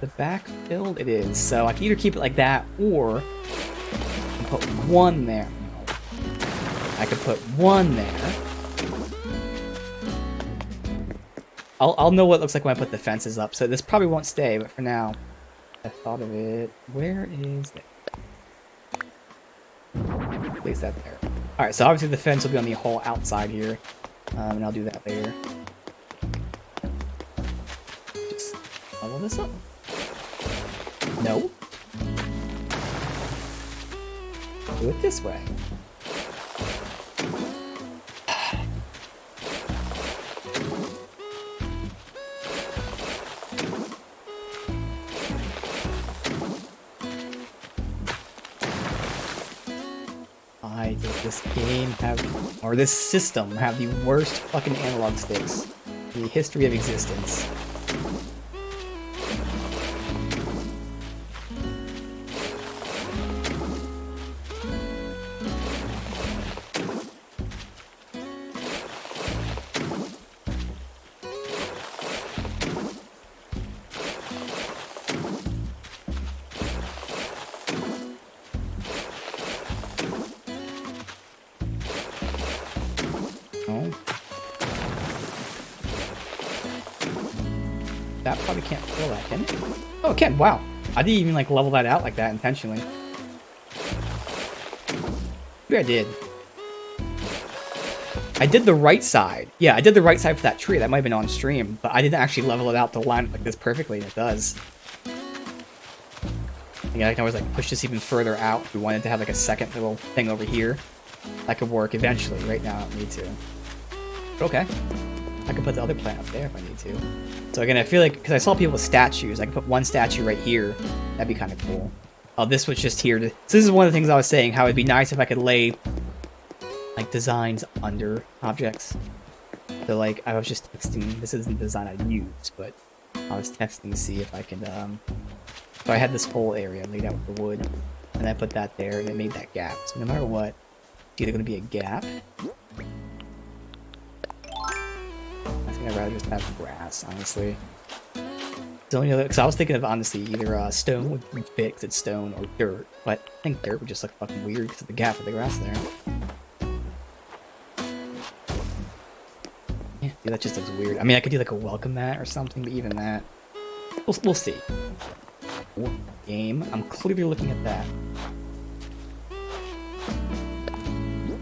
the back filled? It is. So I can either keep it like that, or I can put one there. I could put one there. I'll know what it looks like when I put the fences up, so this probably won't stay, but for now, I thought of it. Where is it? Place that there. Alright, so obviously the fence will be on the whole outside here, and I'll do that later. Just level this up. No. Do it this way. Why does this game have, or this system have the worst fucking analog sticks in the history of existence? that probably can't fill that, can it? Oh, it can. Wow. I didn't even like level that out like that intentionally. Maybe I did. I did the right side. Yeah, I did the right side for that tree. That might have been on stream, but I didn't actually level it out to line up like this perfectly, and it does. Yeah, I can always like push this even further out if we wanted to have like a second little thing over here. That could work eventually. Right now, I don't need to. But okay. I can put the other plant up there if I need to. So again, I feel like, because I saw people with statues, I can put one statue right here. That'd be kind of cool. Oh, this was just here to... So this is one of the things I was saying, how it'd be nice if I could lay like designs under objects. So like I was just testing, this isn't the design I use, but I was testing to see if I could so I had this whole area laid out with the wood, and I put that there and it made that gap. So no matter what, it's either going to be a gap. I think I'd rather just have grass, honestly. The only other, because I was thinking of honestly either stone would fit because it's stone, or dirt, but I think dirt would just look fucking weird because of the gap of the grass there. Yeah, dude, that just looks weird. I mean, I could do like a welcome mat or something, but even that, we'll see. Game, I'm clearly looking at that.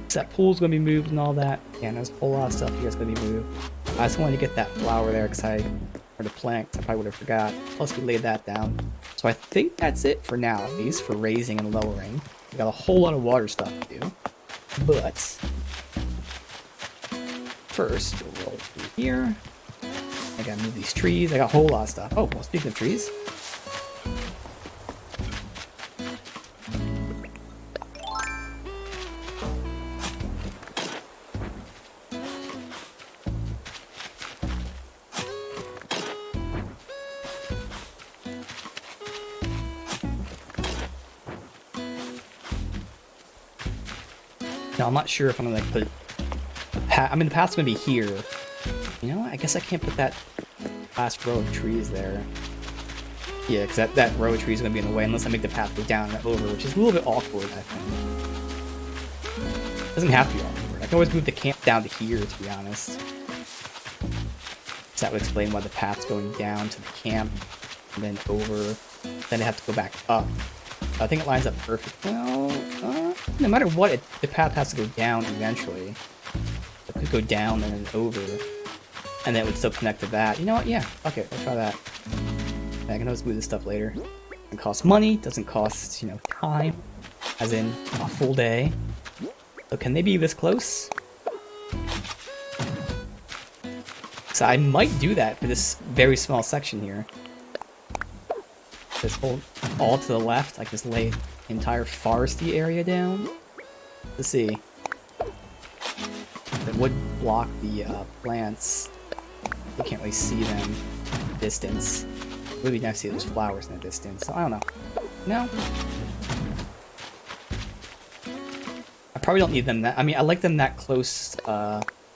So that pool's gonna be moved and all that. Yeah, and there's a whole lot of stuff here that's gonna be moved. I just wanted to get that flower there because or the plant, I probably would have forgot. Plus we laid that down. So I think that's it for now, at least for raising and lowering. We got a whole lot of water stuff to do. But first, we'll roll through here. I gotta move these trees. I got a whole lot of stuff. Oh, well, speaking of trees. Now, I'm not sure if I'm gonna like put the path. I mean, the path's gonna be here. You know what? I guess I can't put that last row of trees there. Yeah, because that row of trees is gonna be in the way unless I make the path go down and over, which is a little bit awkward, I think. It doesn't have to be awkward. I can always move the camp down to here, to be honest. So that would explain why the path's going down to the camp and then over. Then I have to go back up. I think it lines up perfect. Well, no matter what, the path has to go down eventually. It could go down and then over, and then it would still connect to that. You know what? Yeah, okay, I'll try that. I can always move this stuff later. It doesn't cost money, doesn't cost, you know, time, as in a full day. So can they be this close? So I might do that for this very small section here. This whole, all to the left, like just lay the entire foresty area down. Let's see. It would block the plants. You can't really see them in the distance. It would be nice to see those flowers in the distance. So I don't know. No. I probably don't need them that. I mean, I like them that close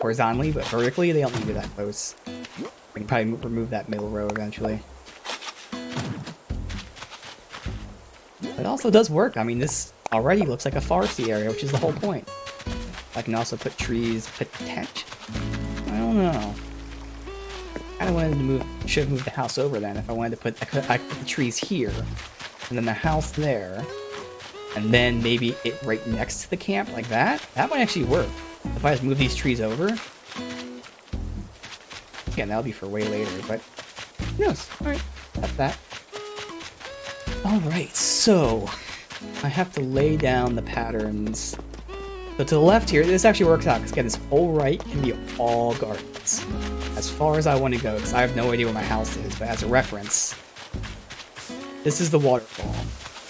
horizontally, but vertically they don't need to be that close. I can probably remove that middle row eventually. It also does work. I mean, this already looks like a foresty area, which is the whole point. I can also put trees, potential. I don't know. I kind of wanted to move, should have moved the house over then. If I wanted to put, I could put the trees here, and then the house there, and then maybe it right next to the camp like that. That might actually work. If I just move these trees over. Again, that'll be for way later, but who knows? All right, that's that. Alright, so I have to lay down the patterns. So to the left here, this actually works out, because again, this whole right can be all gardens. As far as I want to go, because I have no idea where my house is, but as a reference, this is the waterfall.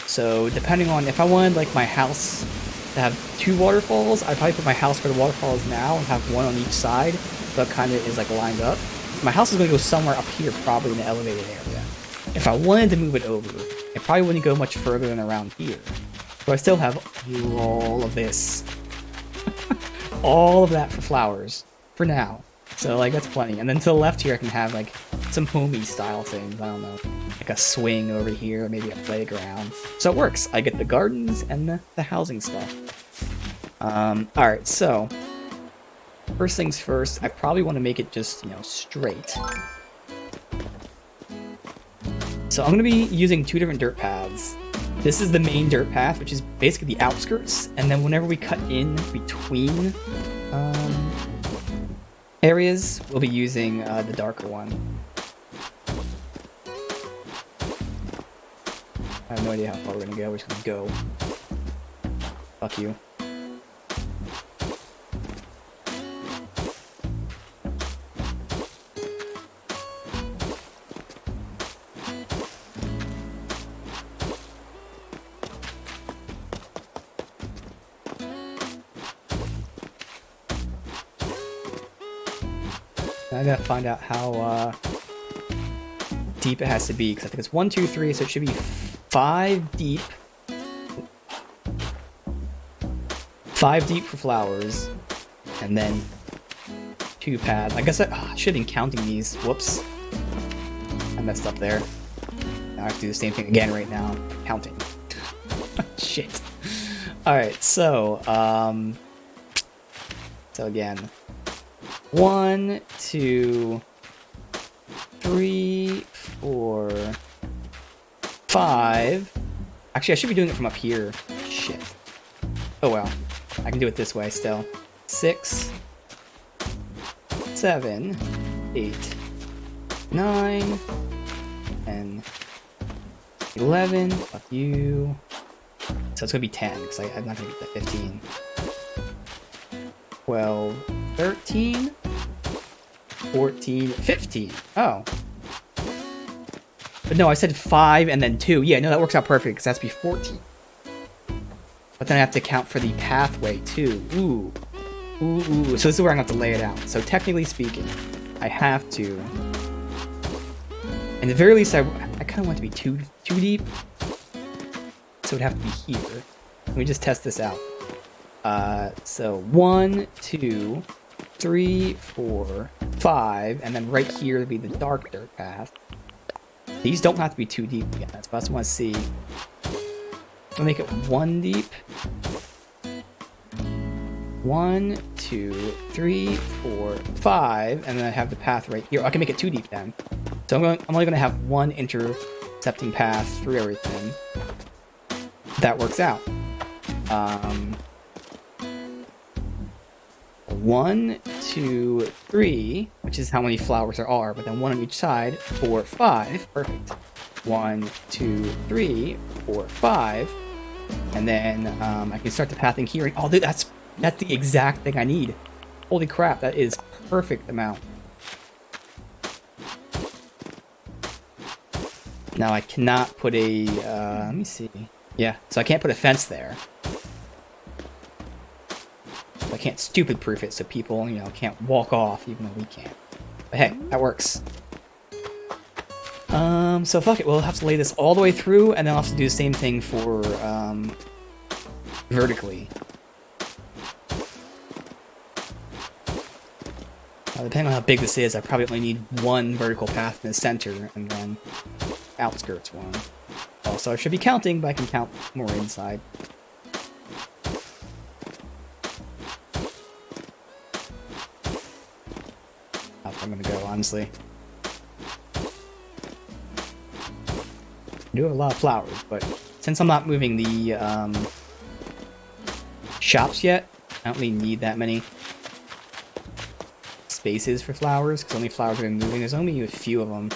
So depending on, if I wanted like my house to have two waterfalls, I'd probably put my house where the waterfall is now and have one on each side, so it kind of is like lined up. My house is going to go somewhere up here, probably in the elevated area. If I wanted to move it over, it probably wouldn't go much further than around here. So I still have all of this. All of that for flowers. For now. So, like, that's plenty. And then to the left here, I can have, like, some homey style things. I don't know. Like a swing over here, maybe a playground. So it works. I get the gardens and the housing stuff. Alright, so. First things first, I probably want to make it just, you know, straight. So I'm going to be using 2 different dirt paths. This is the main dirt path, which is basically the outskirts, and then whenever we cut in between areas, we'll be using the darker one. I have no idea how far we're gonna go. We're just gonna go. Fuck you. I gotta find out how deep it has to be, because I think it's 1, 2, 3, so it should be 5 deep. 5 deep for flowers, and then 2 paths. I guess I should have been counting these. Whoops. I messed up there. Now I have to do the same thing again right now. Counting. Shit. Alright, so again. 1, 2, 3, 4, 5. Actually, I should be doing it from up here. Shit. Oh well. I can do it this way still. 6, 7, 8, 9, 10, 11. Fuck you. So it's gonna be 10, because I'm not gonna get that 15. 12, 13, 14, 15. Oh. But no, I said 5 and then 2. Yeah, no, that works out perfect, because that's be 14. But then I have to account for the pathway, too. Ooh. Ooh, ooh. So this is where I'm going to have to lay it out. So technically speaking, I have to... In the very least, I kind of want it to be too deep. So it'd have to be here. Let me just test this out. So 1, 2, 3, 4, 5, and then right here would be the dark dirt path. These don't have to be too deep again. That's what I just want to see. I'll make it 1 deep. 1, 2, 3, 4, 5, and then I have the path right here. I can make it 2 deep then. So I'm only going to have 1 intercepting path through everything. That works out. 1, 2, 3, which is how many flowers there are, but then 1 on each side. 4, 5. Perfect. 1, 2, 3, 4, 5. And then I can start the pathing here. Oh, that's the exact thing I need. Holy crap, that is perfect amount. Now I cannot put a, let me see. Yeah, so I can't put a fence there. I can't stupid proof it so people, can't walk off even though we can't. But hey, that works. So fuck it, we'll have to lay this all the way through, and then I'll have to do the same thing for, vertically. Depending on how big this is, I probably only need 1 vertical path in the center, and then outskirts 1. Also, I should be counting, but I can count more inside. I'm gonna go, honestly. I do have a lot of flowers, but since I'm not moving the shops yet, I don't really need that many spaces for flowers, because only flowers are moving. There's only a few of them.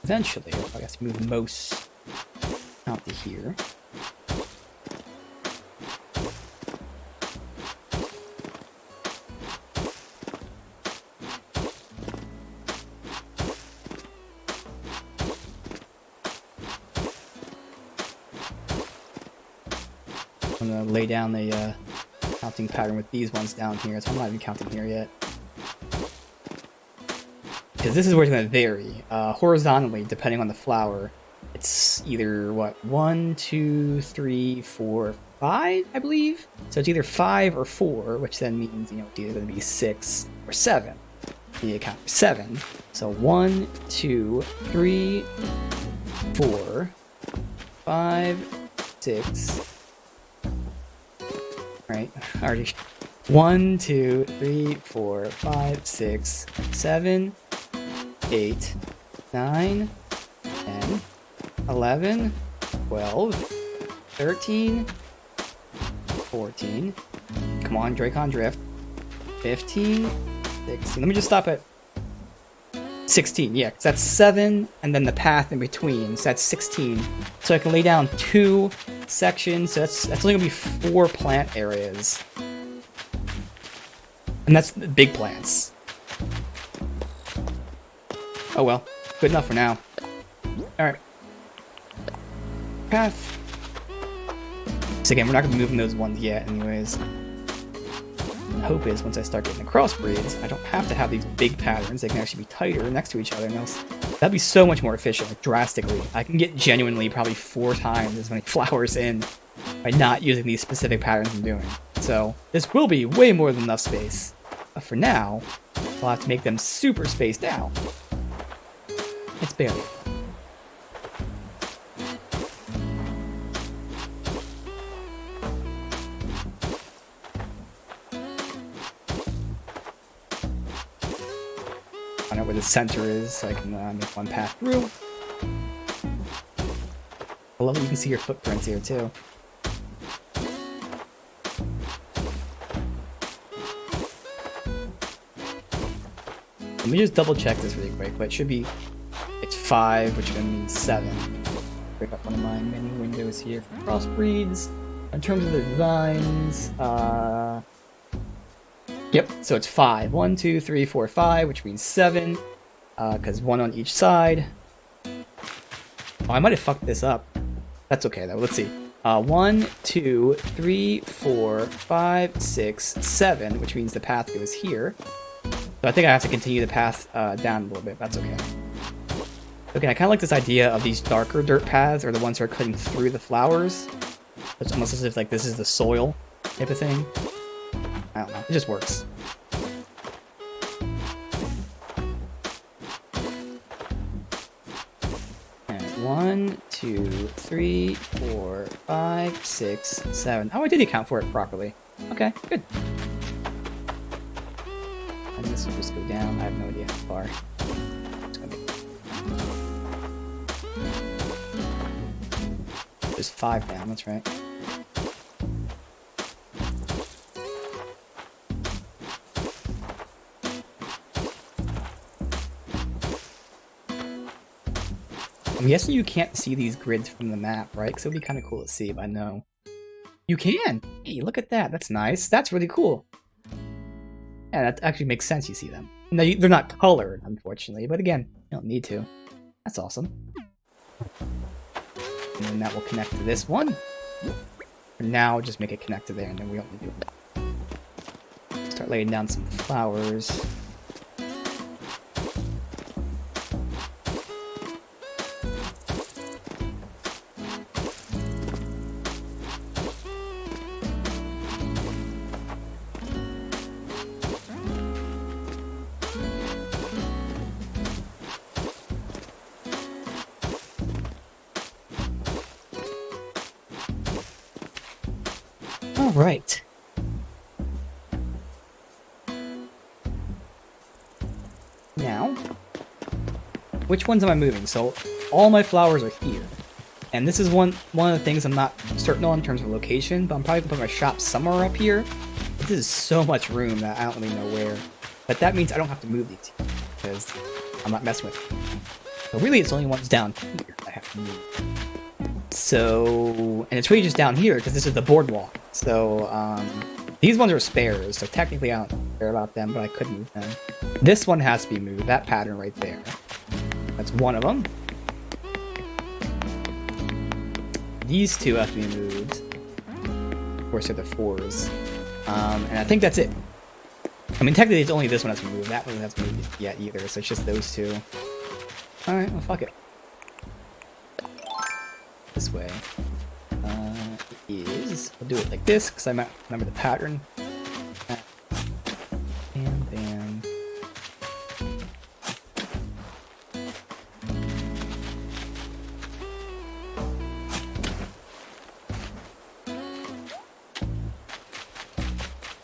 Eventually, I guess move most out to here. I'm gonna lay down the counting pattern with these ones down here, so I'm not even counting here yet. Because this is where it's going to vary. Horizontally, depending on the flower, it's either, 1, 2, 3, 4, 5, I believe? So it's either 5 or 4, which then means, it's either going to be 6 or 7. You need to count 7. So 1, 2, 3, 4, 5, 6... Right, already. 1, 2, 3, 4, 5, 6, 7, 8, 9, 10, 11, 12, 13, 14. Come on, Dracon Drift. 15, 16. Let me just stop at 16. Yeah, because that's 7, and then the path in between. So that's 16. So I can lay down 2 sections. So that's only gonna be 4 plant areas, and that's the big plants. Oh well, good enough for now. All right. Path. So again, we're not gonna be moving those ones yet, anyways. The hope is once I start getting the crossbreeds, I don't have to have these big patterns. They can actually be tighter next to each other, and that'd be so much more efficient, like drastically. I can get genuinely probably 4 times as many flowers in by not using these specific patterns I'm doing. So this will be way more than enough space. But for now, I'll have to make them super spaced out. It's barely. Find out where the center is so I can make one path through. I love that you can see your footprints here too. Let me just double check this really quick, but it should be, it's 5, which then means 7. Break up one of my many windows here for crossbreeds. In terms of the designs, yep, so it's 5. 1, 2, 3, 4, 5, which means 7, because 1 on each side. Oh, I might have fucked this up. That's okay though, let's see. 1, 2, 3, 4, 5, 6, 7, which means the path goes here. So I think I have to continue the path down a little bit, that's okay. Okay, I kind of like this idea of these darker dirt paths, or the ones that are cutting through the flowers. It's almost as if like this is the soil type of thing. I don't know, it just works. And 1, 2, 3, 4, 5, 6, 7. Oh, I did account for it properly. Okay, good. And this will just go down. I have no idea how far. It's gonna be... There's 5 down, that's right. I'm guessing you can't see these grids from the map, right? Because it would be kind of cool to see, but no. You can! Hey, look at that. That's nice. That's really cool. Yeah, that actually makes sense you see them. No, they're not colored, unfortunately, but again, you don't need to. That's awesome. And then that will connect to this one. For now, just make it connect to there, and then we don't need to do it. Start laying down some flowers. Right. Now, which ones am I moving? So all my flowers are here. And this is one of the things I'm not certain on in terms of location, but I'm probably gonna put my shop somewhere up here. This is so much room that I don't really know where. But that means I don't have to move these because I'm not messing with them. So really it's only ones down here I have to move. So, and it's really just down here because this is the boardwalk. So, these ones are spares, so technically I don't care about them, but I could move them. This one has to be moved, that pattern right there. That's one of them. These 2 have to be moved. Of course, they're the 4s. And I think that's it. I mean, technically it's only this one has to be moved. That one hasn't moved yet either, so it's just those 2. Alright, well, fuck it. This way is, I'll do it like this because I might remember the pattern. And then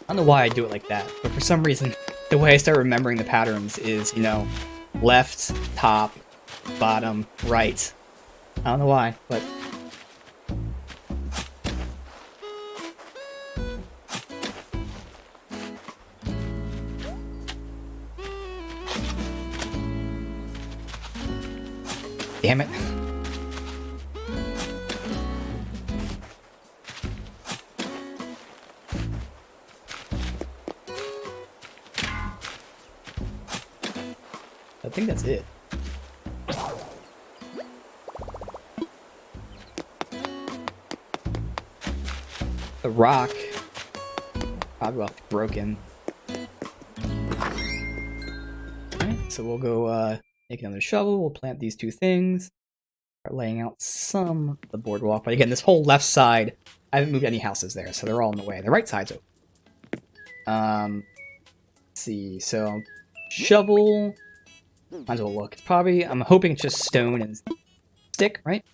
I don't know why I do it like that, but for some reason the way I start remembering the patterns is, you know, left, top, bottom right. I don't know why, but... Damn it. I think that's it. The rock probably left broken. Alright, so we'll go make another shovel. We'll plant these two things. Start laying out some of the boardwalk. But again, this whole left side, I haven't moved any houses there, so they're all in the way. The right side's open. Let's see. So shovel. Might as well look. It's probably, I'm hoping it's just stone and stick, right?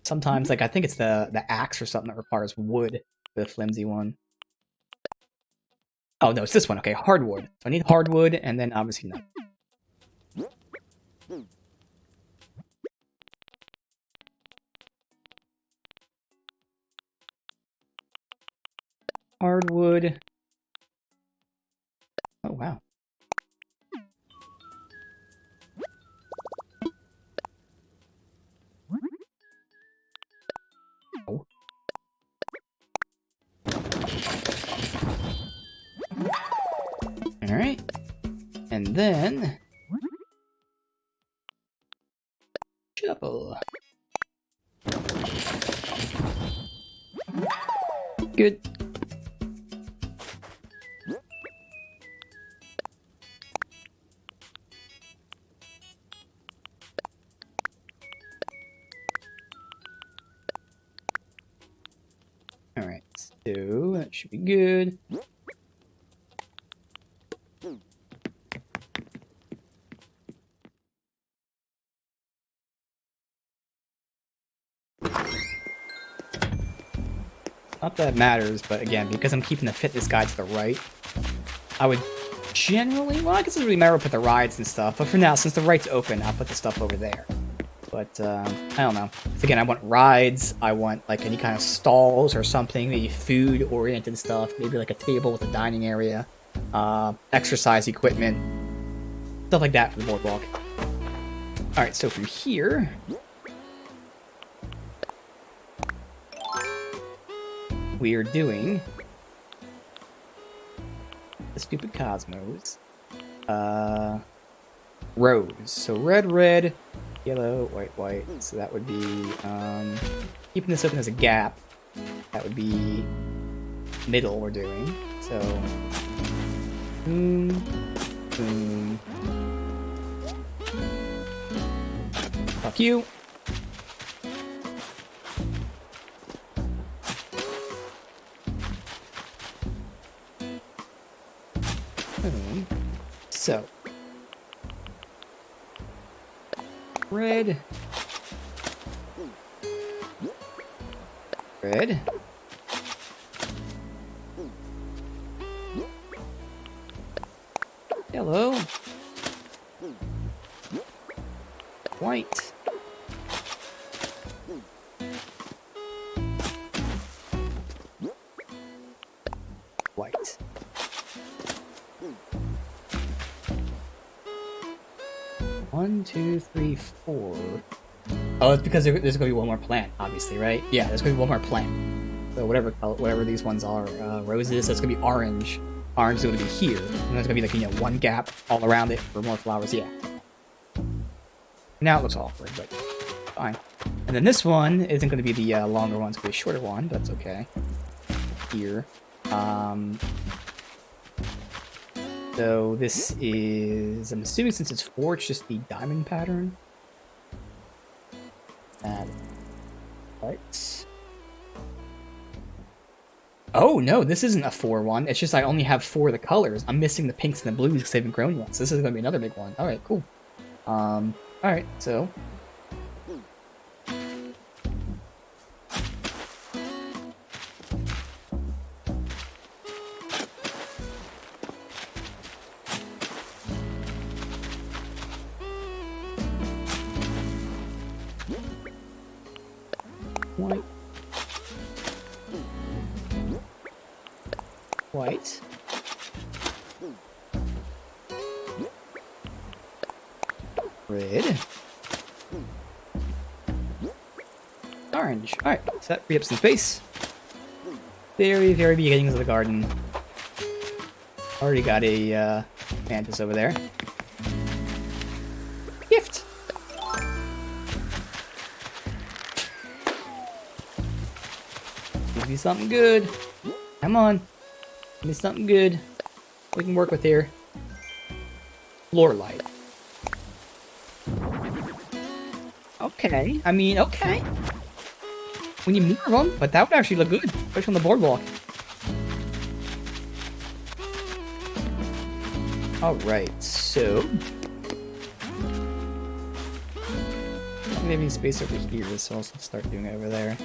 Sometimes, like, I think it's the axe or something that requires wood, the flimsy one. Oh, no, it's this one. Okay, hardwood. So I need hardwood, and then obviously no. Hardwood. Oh, wow. Oh. Alright. And then... shovel. Good. Alright, so that should be good. Not that it matters, but again, because I'm keeping the fitness guide to the right, I would generally, well, I guess it doesn't really matter to put the rides and stuff, but for now, since the right's open, I'll put the stuff over there. But, I don't know. Again, I want rides, I want, like, any kind of stalls or something, maybe food-oriented stuff, maybe like a table with a dining area, exercise equipment, stuff like that for the boardwalk. Alright, so from here... we are doing the stupid cosmos. Rows. So red, red, yellow, white, white. So that would be keeping this open as a gap. That would be middle we're doing. So boom, boom. Fuck you. So, red, red, yellow, white, white. One, two, three, four. Oh, it's because there's going to be one more plant, obviously, right? Yeah, there's going to be one more plant. So whatever color, whatever these ones are, roses, that's going to be orange. Orange is going to be here. And there's going to be like, you know, one gap all around it for more flowers, yeah. Now it looks awkward, but fine. And then this one isn't going to be the longer one, it's going to be a shorter one, but that's okay. Here. So this is, I'm assuming since it's 4, it's just the diamond pattern. Right. Oh no, this isn't a 4 one. It's just I only have 4 of the colors. I'm missing the pinks and the blues because they haven't grown yet. So this is going to be another big one. All right, cool. All right, so. White. White. Red. Orange. Alright, so that freed up some space. Very, very beginnings of the garden. Already got a mantis over there. Gift! Give me something good. Come on. Give me something good we can work with here. Floor light. Okay. I mean, okay. When you move them, but that would actually look good, especially on the boardwalk. Alright, so... I don't have any space over here, so I'll start doing it over there.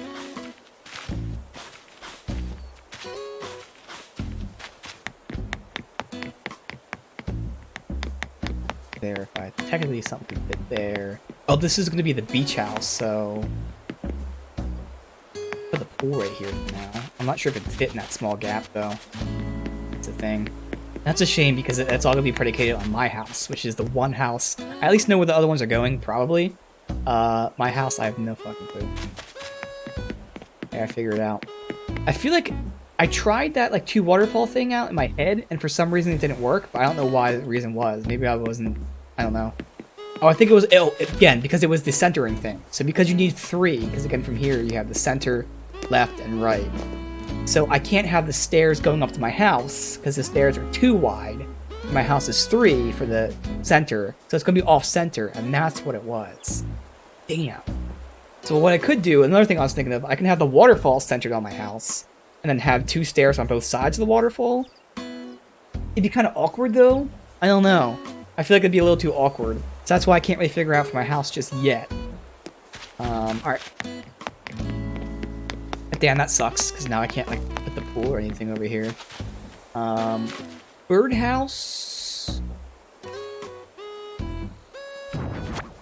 Verify. Technically something could fit there. Oh, this is going to be the beach house, so... Put the pool right here now. I'm not sure if it'd fit in that small gap, though. It's a thing. That's a shame, because it's all going to be predicated on my house, which is the one house... I at least know where the other ones are going, probably. My house, I have no fucking clue. Yeah, I figure it out. I feel like I tried that, like, 2 waterfall thing out in my head, and for some reason it didn't work, but I don't know why the reason was. Maybe I wasn't... I don't know. Oh, I think it was... Oh, again, because it was the centering thing. So because you need 3, because again, from here, you have the center, left, and right. So I can't have the stairs going up to my house, because the stairs are too wide. My house is 3 for the center, so it's going to be off-center, and that's what it was. Damn. So what I could do, another thing I was thinking of, I can have the waterfall centered on my house, and then have 2 stairs on both sides of the waterfall. It'd be kind of awkward, though. I don't know. I feel like it'd be a little too awkward. So that's why I can't really figure out for my house just yet. Alright. Damn, that sucks, because now I can't, like, put the pool or anything over here. Birdhouse?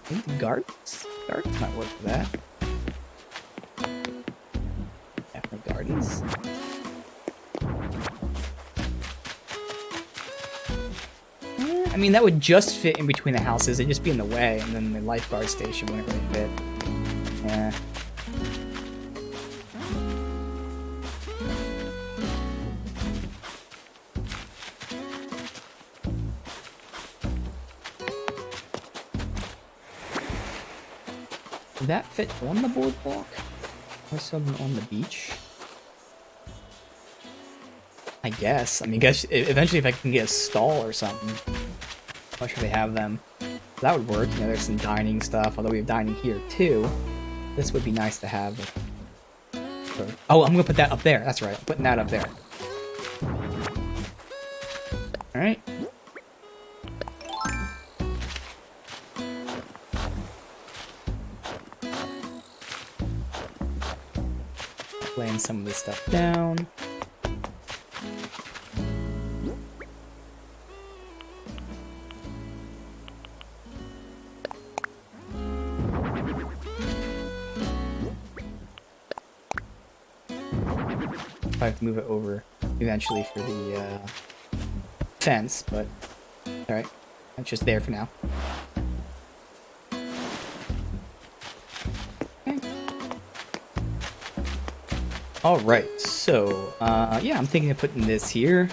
Maybe gardens? Gardens might work for that. Definitely gardens. I mean, that would just fit in between the houses. It'd just be in the way, and then the lifeguard station wouldn't really fit. Yeah. Would that fit on the boardwalk? Or something on the beach? I guess. I mean, eventually if I can get a stall or something. I'm not sure they have them. That would work. You know, there's some dining stuff, although we have dining here too. This would be nice to have. Oh, I'm gonna put that up there. That's right. I'm putting that up there. Alright. Laying some of this stuff down. I have to move it over eventually for the fence, but alright, it's just there for now. Okay. Alright, so yeah, I'm thinking of putting this here.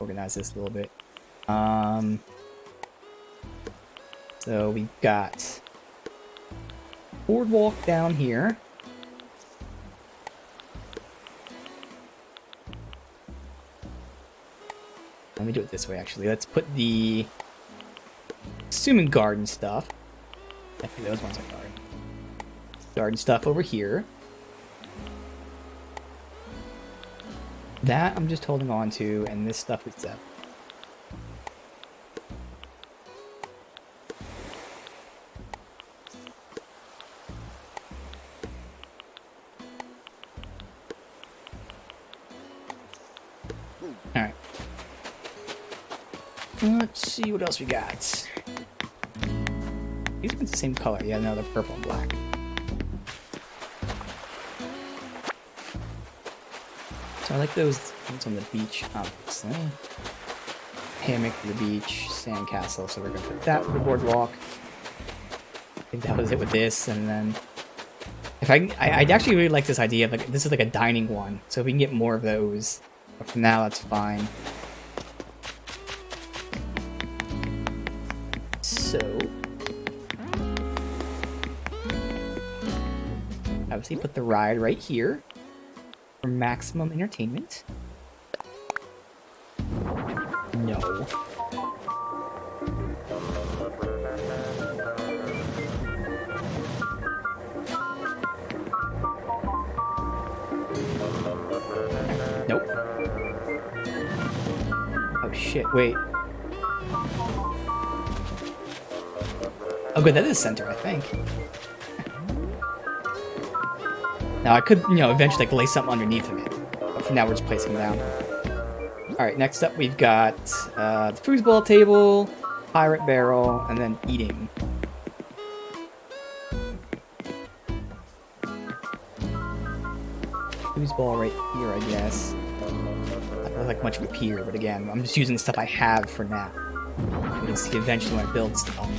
Organize this a little bit. So we got boardwalk down here. Let me do it this way, actually. Let's put the... Assuming garden stuff. Definitely those ones are garden. Garden stuff over here. That I'm just holding on to, and this stuff is up. Alright. Let's see what else we got. These are the same color. Yeah, no, they're purple and black. So I like those things on the beach, obviously. Hammock for the beach, sandcastle, so we're gonna put that for the boardwalk. I think that was it with this, and then if I'd actually really like this idea of like this is like a dining one, so if we can get more of those, but for now that's fine. So obviously put the ride right here for maximum entertainment. No. Nope. Oh shit, wait. Oh good, that is center, I think. Now I could, eventually like lay something underneath of it. But for now we're just placing them down. Alright, next up we've got the foosball table, pirate barrel, and then eating. Foosball right here, I guess. I don't like much of a pier, but again, I'm just using the stuff I have for now. You'll see eventually when I build stuff.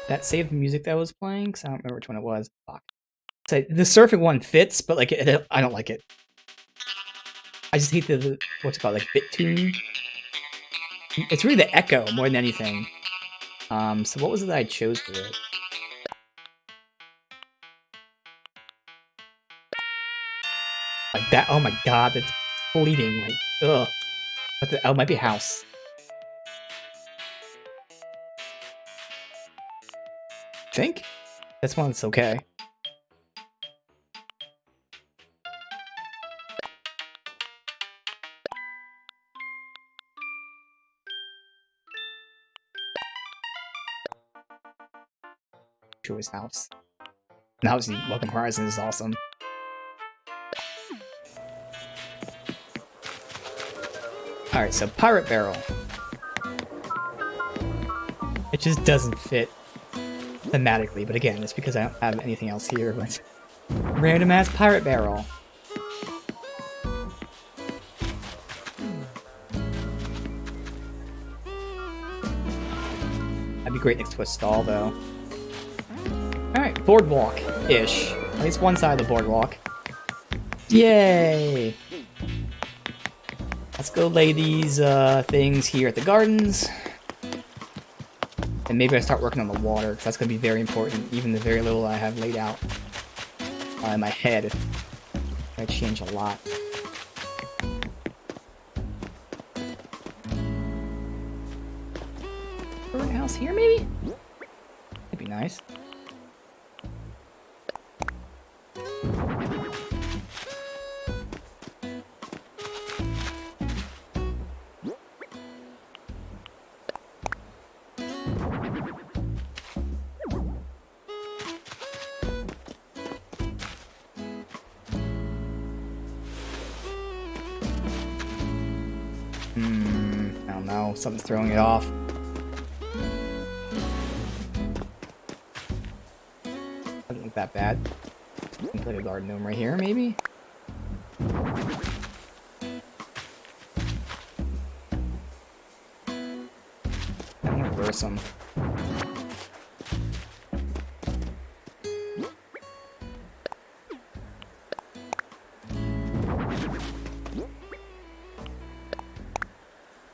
That saved the music that was playing, because I don't remember which one it was. Fuck. So the surfing one fits, but like I don't like it. I just hate the what's it called, like bit tune. It's really the echo more than anything. So what was it that I chose for it? Like that. Oh my god, that's bleeding. Like ugh. Oh, it might be house. Think this one's okay. Choice house. And obviously, Welcome Horizon is awesome. Alright, so Pirate Barrel. It just doesn't fit thematically, but again, it's because I don't have anything else here. But random ass Pirate Barrel. That'd be great next to a stall, though. Alright, boardwalk-ish. At least one side of the boardwalk. Yay! Let's go lay these things here at the gardens. And maybe I start working on the water, because that's going to be very important, even the very little I have laid out in my head. I change a lot. Birdhouse here, maybe? That'd be nice. I don't know. Something's throwing it off. Doesn't look that bad. Put a garden gnome right here, maybe? I'm gonna burst some.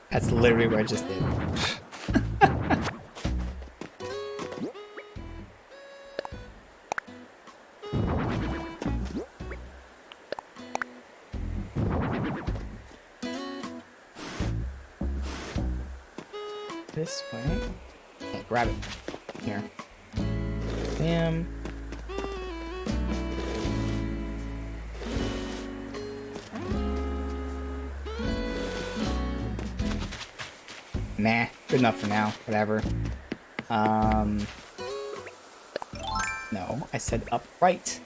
That's literally what I just did. This way. Okay, grab it. Here. Bam. Nah, good enough for now. Whatever. No, I said upright.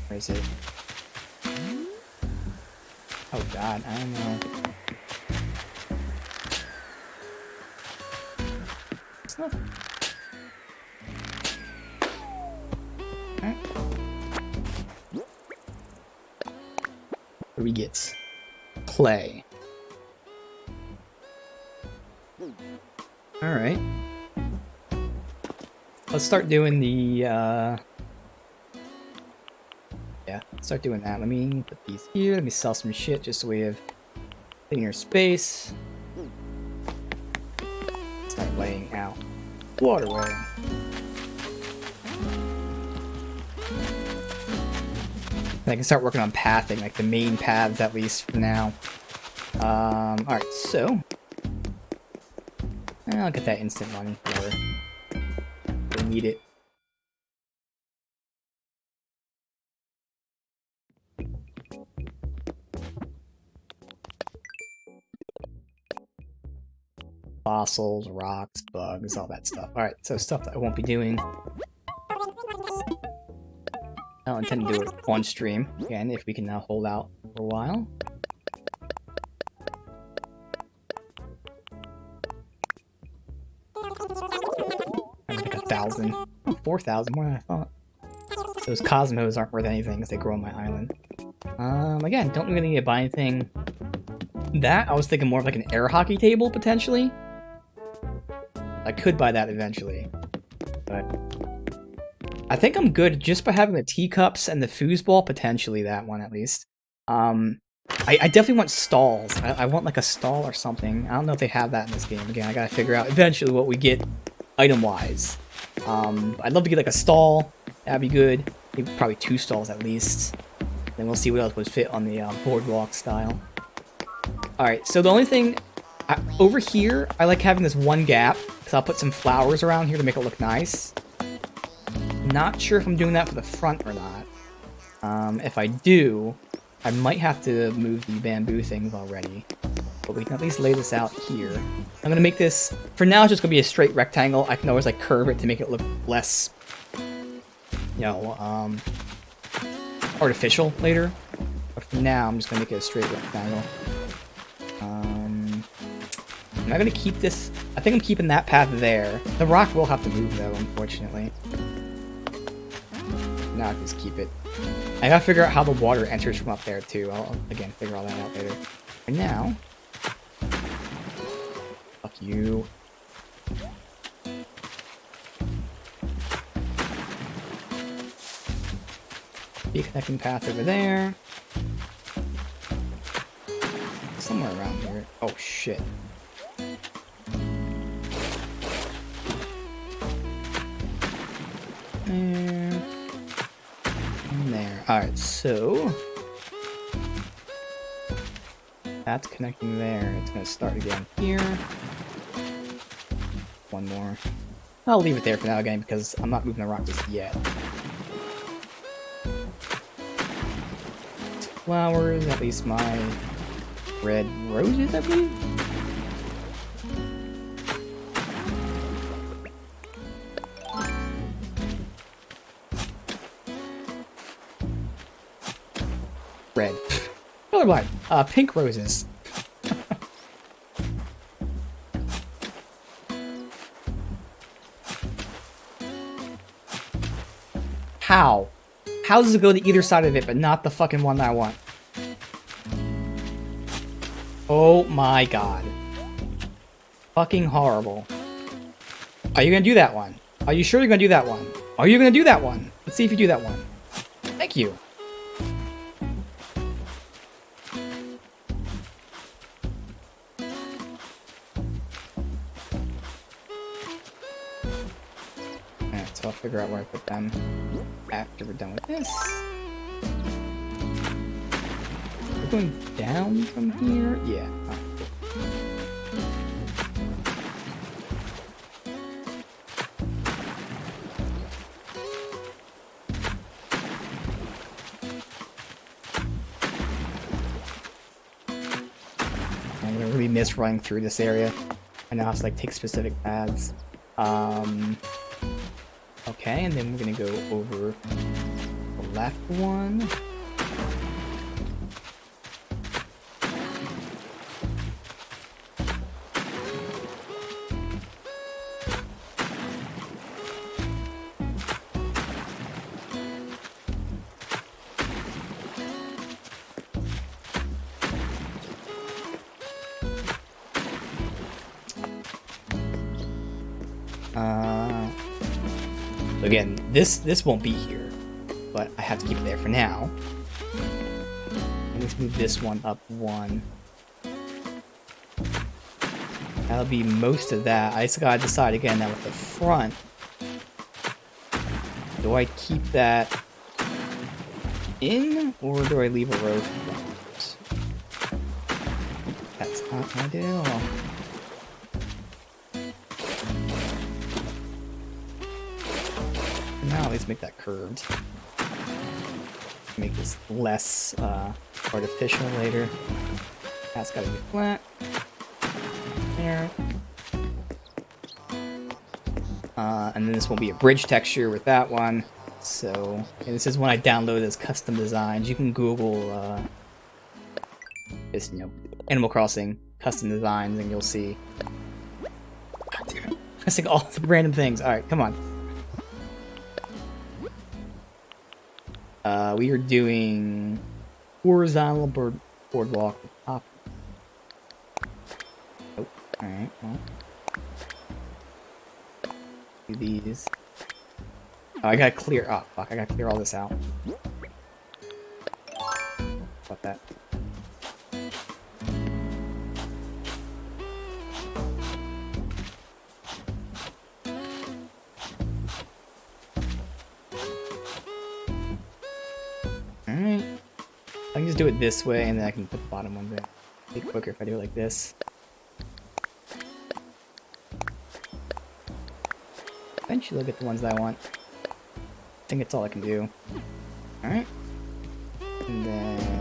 Where is it? Oh god, I don't know. It's nothing. Alright. What do we get? Clay. Alright. Let's start doing the, yeah, start doing that. Let me put these here. Let me sell some shit just so we have cleaner space. Start laying out waterway. I can start working on pathing, like the main paths at least for now. Alright, so I'll get that instant money for we need it. Fossils, rocks, bugs, all that stuff. Alright, so stuff that I won't be doing. I don't intend to do it one stream. Again, if we can now hold out for a while. Like 1,000. 4,000, more than I thought. Those cosmos aren't worth anything because they grow on my island. Again, don't really need to buy anything. That, I was thinking more of like an air hockey table, potentially. I could buy that eventually. But I think I'm good just by having the teacups and the foosball, potentially that one at least. I definitely want stalls. I want like a stall or something. I don't know if they have that in this game. Again, I gotta figure out eventually what we get item-wise. I'd love to get like a stall. That'd be good. Maybe probably 2 stalls at least. Then we'll see what else would fit on the boardwalk style. Alright, so the only thing... over here, I like having this one gap, because I'll put some flowers around here to make it look nice. Not sure if I'm doing that for the front or not. If I do, I might have to move the bamboo things already. But we can at least lay this out here. I'm going to make this... for now, it's just going to be a straight rectangle. I can always like curve it to make it look less... you know, artificial later. But for now, I'm just going to make it a straight rectangle. Am I going to keep this? I think I'm keeping that path there. The rock will have to move, though, unfortunately. Now I can just keep it. I gotta figure out how the water enters from up there, too. I'll, again, figure all that out later. For now... fuck you. Be a connecting path over there. Somewhere around here. Oh, shit. And there. Alright, so that's connecting there. It's gonna start again here. One more. I'll leave it there for now again because I'm not moving the rock just yet. Flowers, at least my red roses, I believe. Red. Colorblind. Pink roses. How? How does it go to either side of it, but not the fucking one that I want? Oh my god. Fucking horrible. Are you gonna do that one? Are you sure you're gonna do that one? Are you gonna do that one? Let's see if you do that one. Thank you. Alright, so I'll figure out where I put them after we're done with this. We're going down from here? Yeah. miss running through this area. I know how to like take specific paths. Okay, and then we're gonna go over the left one. Again, this won't be here, but I have to keep it there for now. And let's move this one up one. That'll be most of that. I just gotta decide again now with the front. Do I keep that in, or do I leave a row for flowers? That's not my deal. Now let's make that curved. Make this less artificial later. That's gotta be flat. There. And then this won't be a bridge texture with that one. So, and this is one I downloaded as custom designs. You can Google this, Animal Crossing custom designs, and you'll see. God damn it. I think all the random things. All right, come on. We are doing horizontal boardwalk up. Oh, alright, well. Do these. Oh, I gotta clear. Oh, fuck, I gotta clear all this out. Fuck that. Alright. I can just do it this way, and then I can put the bottom one there. It'd be quicker if I do it like this. Eventually I'll get the ones that I want. I think that's all I can do. Alright. And then...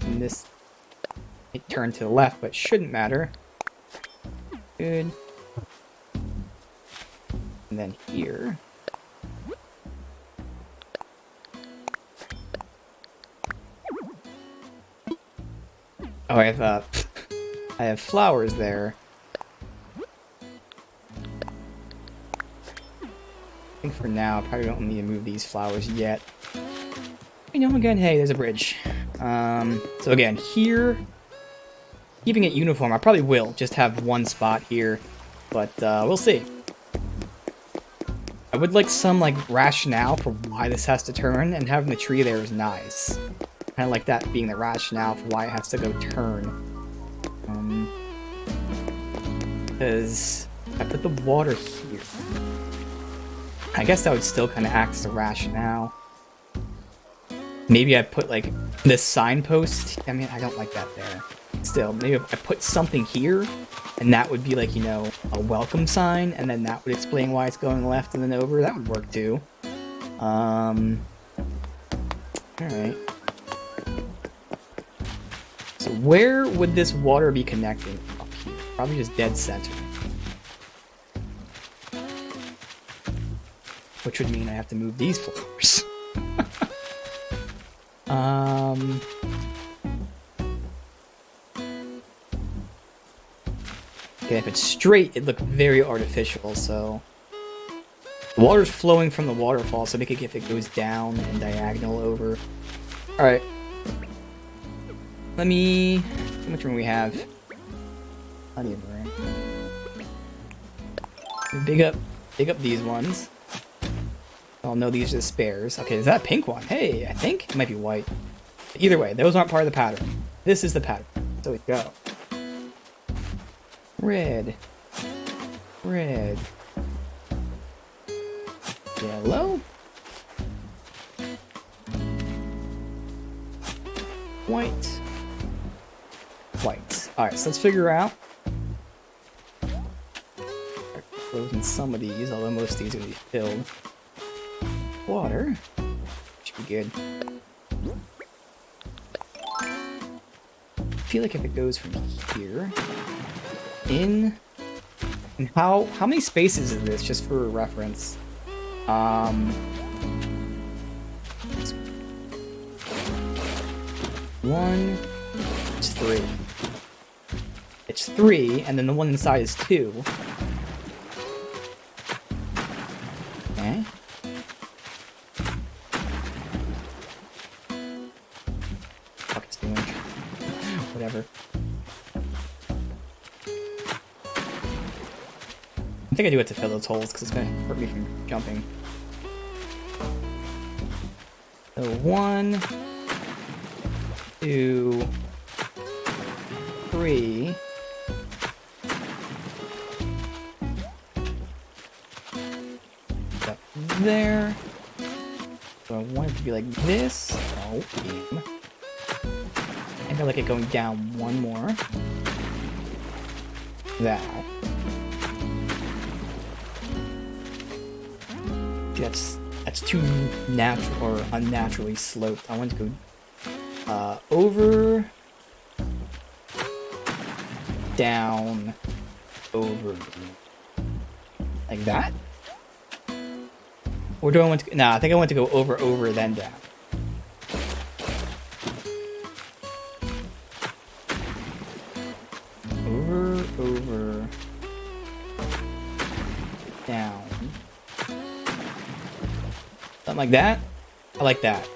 and this... It turned to the left, but shouldn't matter. Good. And then here. Oh, I have flowers there. I think for now, I probably don't need to move these flowers yet. Again, hey, there's a bridge. So again, here, keeping it uniform, I probably will just have one spot here, but we'll see. I would like some rationale for why this has to turn, and having the tree there is nice. Kind of like that being the rationale for why it has to go turn. Because I put the water here. I guess that would still kind of act as a rationale. Maybe I put this signpost. I mean, I don't like that there. Still, maybe I put something here, and that would be a welcome sign, and then that would explain why it's going left and then over. That would work too. Alright. So where would this water be connecting? Up here. Probably just dead center. Which would mean I have to move these flowers. Okay, if it's straight, it'd look very artificial, so... The water's flowing from the waterfall, so make it if it goes down and diagonal over. Alright. Let me... How much room we have? Plenty of room. Dig up these ones. Oh no, these are the spares. Okay, is that a pink one? Hey, I think it might be white. Either way, those aren't part of the pattern. This is the pattern. So we go. Red. Red. Yellow. White. White. Alright, so let's figure out. Closing some of these, although most of these are going to be filled. Water. Should be good. I feel like if it goes from here in, and how many spaces is this, just for reference? It's 1, it's 3. It's 3, and then the one inside is 2. Okay. Fuck, it's doing. Whatever. I think I do it to fill those holes because it's gonna hurt me from jumping. So 1, 2, 3. Up there. So I want it to be like this. Oh, damn. I feel like it going down one more. That. That's too natural or unnaturally sloped. I want to go over, down, over, like that. Or do I want to? Nah, I think I want to go over, then down. Over, down. Something like that. I like that.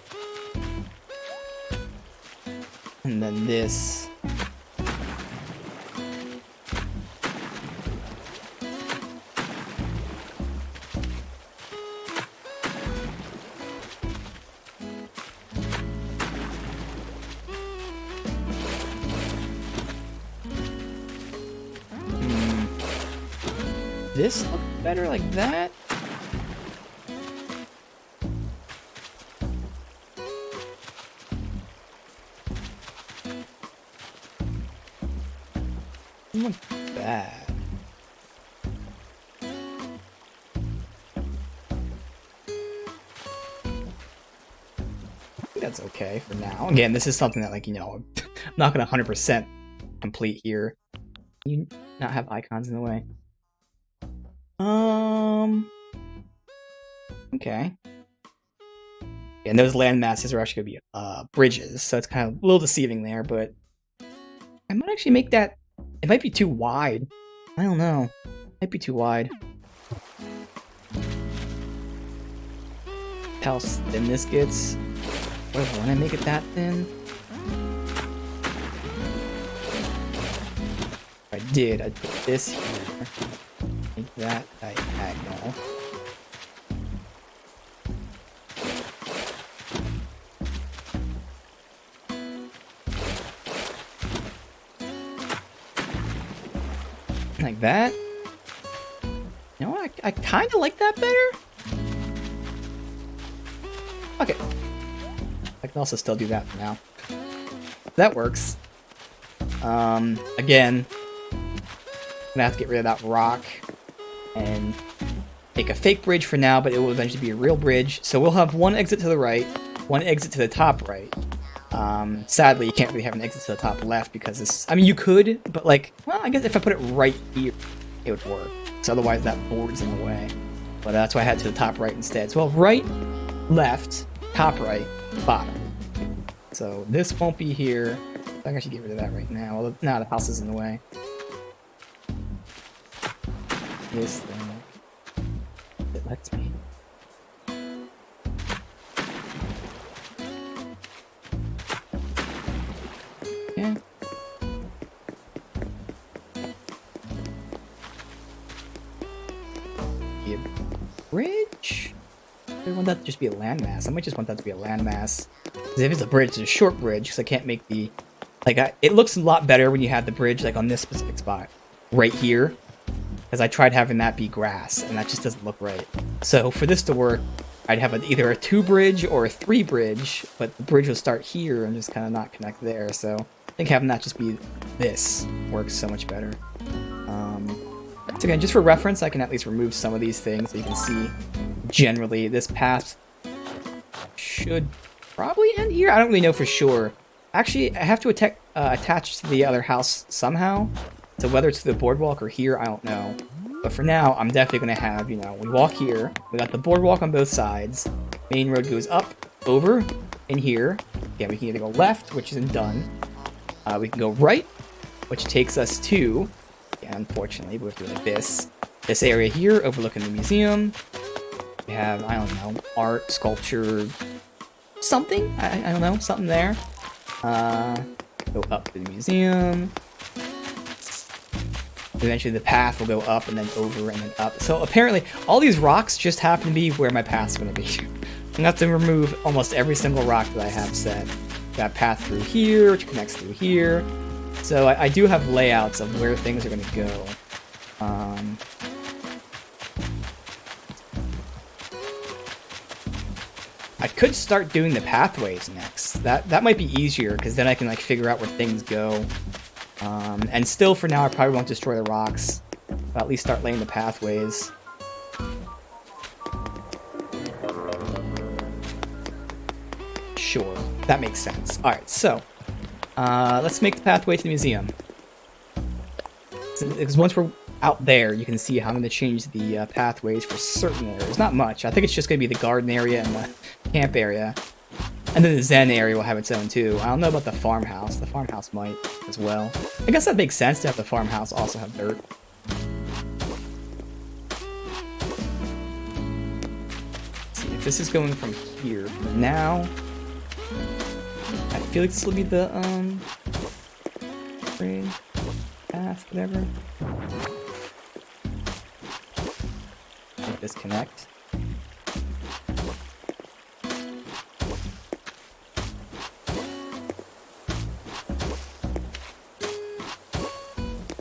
And then this. This look better like that? Not bad. I think that's okay for now. Again, this is something that, like, you know, I'm not gonna 100% complete here. You not have icons in the way. Okay. And those land masses are actually gonna be bridges, so it's kind of a little deceiving there, but I might actually make that. It might be too wide. I don't know. It might be too wide. How thin this gets. What if I want to make it that thin? If I did, I'd put this here. Make that diagonal. Like that. You know what? I kind of like that better. Okay. I can also still do that for now. That works. Again, I'm gonna have to get rid of that rock and make a fake bridge for now, but it will eventually be a real bridge. So we'll have one exit to the right, one exit to the top right. Sadly, you can't really have an exit to the top left because this. I mean, you could, but like, well, I guess if I put it right here, it would work. So otherwise, that board's in the way. But that's why I had to the top right instead. So, well, right, left, top right, bottom. So this won't be here. I can actually get rid of that right now. Well, now the house is in the way. This thing. It lets me. Yeah. Be a bridge? I want that to just be a landmass. I might just want that to be a landmass. Because if it's a bridge, it's a short bridge, because I can't make the... Like, it looks a lot better when you have the bridge, like, on this specific spot. Right here. Because I tried having that be grass, and that just doesn't look right. So, for this to work, I'd have either a 2 bridge or a 3 bridge, but the bridge will start here and just kind of not connect there, so... I think having that just be this works so much better. So again, just for reference, I can at least remove some of these things so you can see generally this path should probably end here. I don't really know for sure. Actually, I have to attach to the other house somehow. So whether it's to the boardwalk or here, I don't know. But for now, I'm definitely going to have, you know, we walk here. We got the boardwalk on both sides. Main road goes up, over, in here. Yeah, we can either go left, which isn't done. We can go right, which takes us to, yeah, unfortunately, we have to do like this area here, overlooking the museum. We have, I don't know, art, sculpture, something? I don't know, something there. Go up to the museum. Eventually the path will go up and then over and then up. So apparently, all these rocks just happen to be where my path's going to be. I'm going to have to remove almost every single rock that I have set. Got a path through here, which connects through here. So I do have layouts of where things are going to go. I could start doing the pathways next. That might be easier, because then I can like figure out where things go. And still, for now, I probably won't destroy the rocks. But at least start laying the pathways. Sure, that makes sense. Alright, so let's make the pathway to the museum. Because once we're out there, you can see how I'm going to change the pathways for certain areas. Not much. I think it's just going to be the garden area and the camp area. And then the Zen area will have its own too. I don't know about the farmhouse. The farmhouse might as well. I guess that makes sense to have the farmhouse also have dirt. Let's see if this is going from here. But now, I feel like this will be the train path, whatever. Disconnect.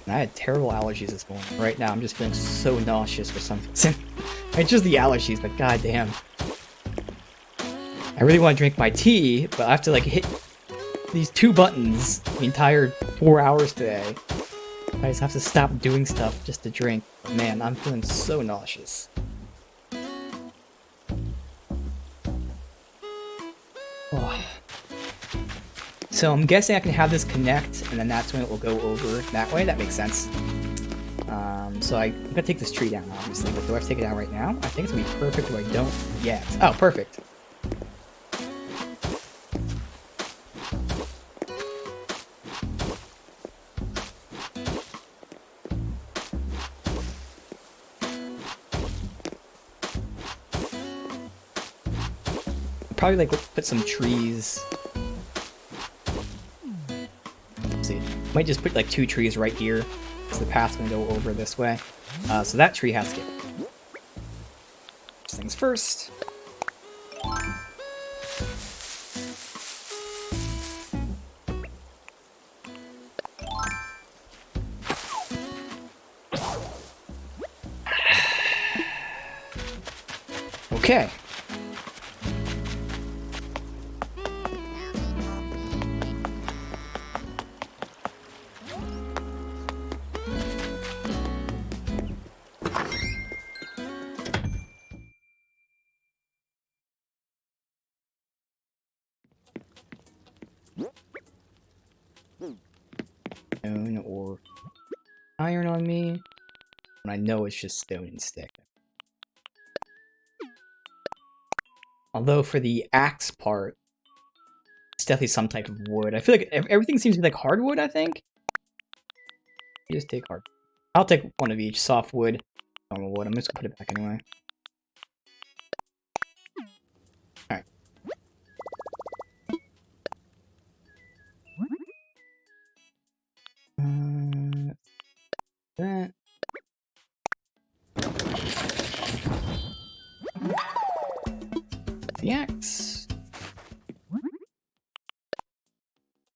I had terrible allergies this morning. Right now, I'm just feeling so nauseous for some reason. It's just the allergies, but goddamn. I really want to drink my tea, but I have to like hit these 2 buttons the entire 4 hours today. I just have to stop doing stuff just to drink. Man, I'm feeling so nauseous. Oh. So I'm guessing I can have this connect, and then that's when it will go over that way. That makes sense. So I'm gonna take this tree down, obviously, but do I have to take it down right now? I think it's gonna be perfect, or I don't yet. Oh, perfect. Probably like put some trees. Let's see, might just put like 2 trees right here, because the path's gonna go over this way. So that tree has to get. First things first. Okay. Stone or iron on me, and I know it's just stone and stick. Although for the axe part, it's definitely some type of wood. I feel like everything seems to be like hardwood, I think. You just take hard. I'll take one of each. Soft wood, normal wood. I'm just gonna put it back anyway. Alright. That. The axe.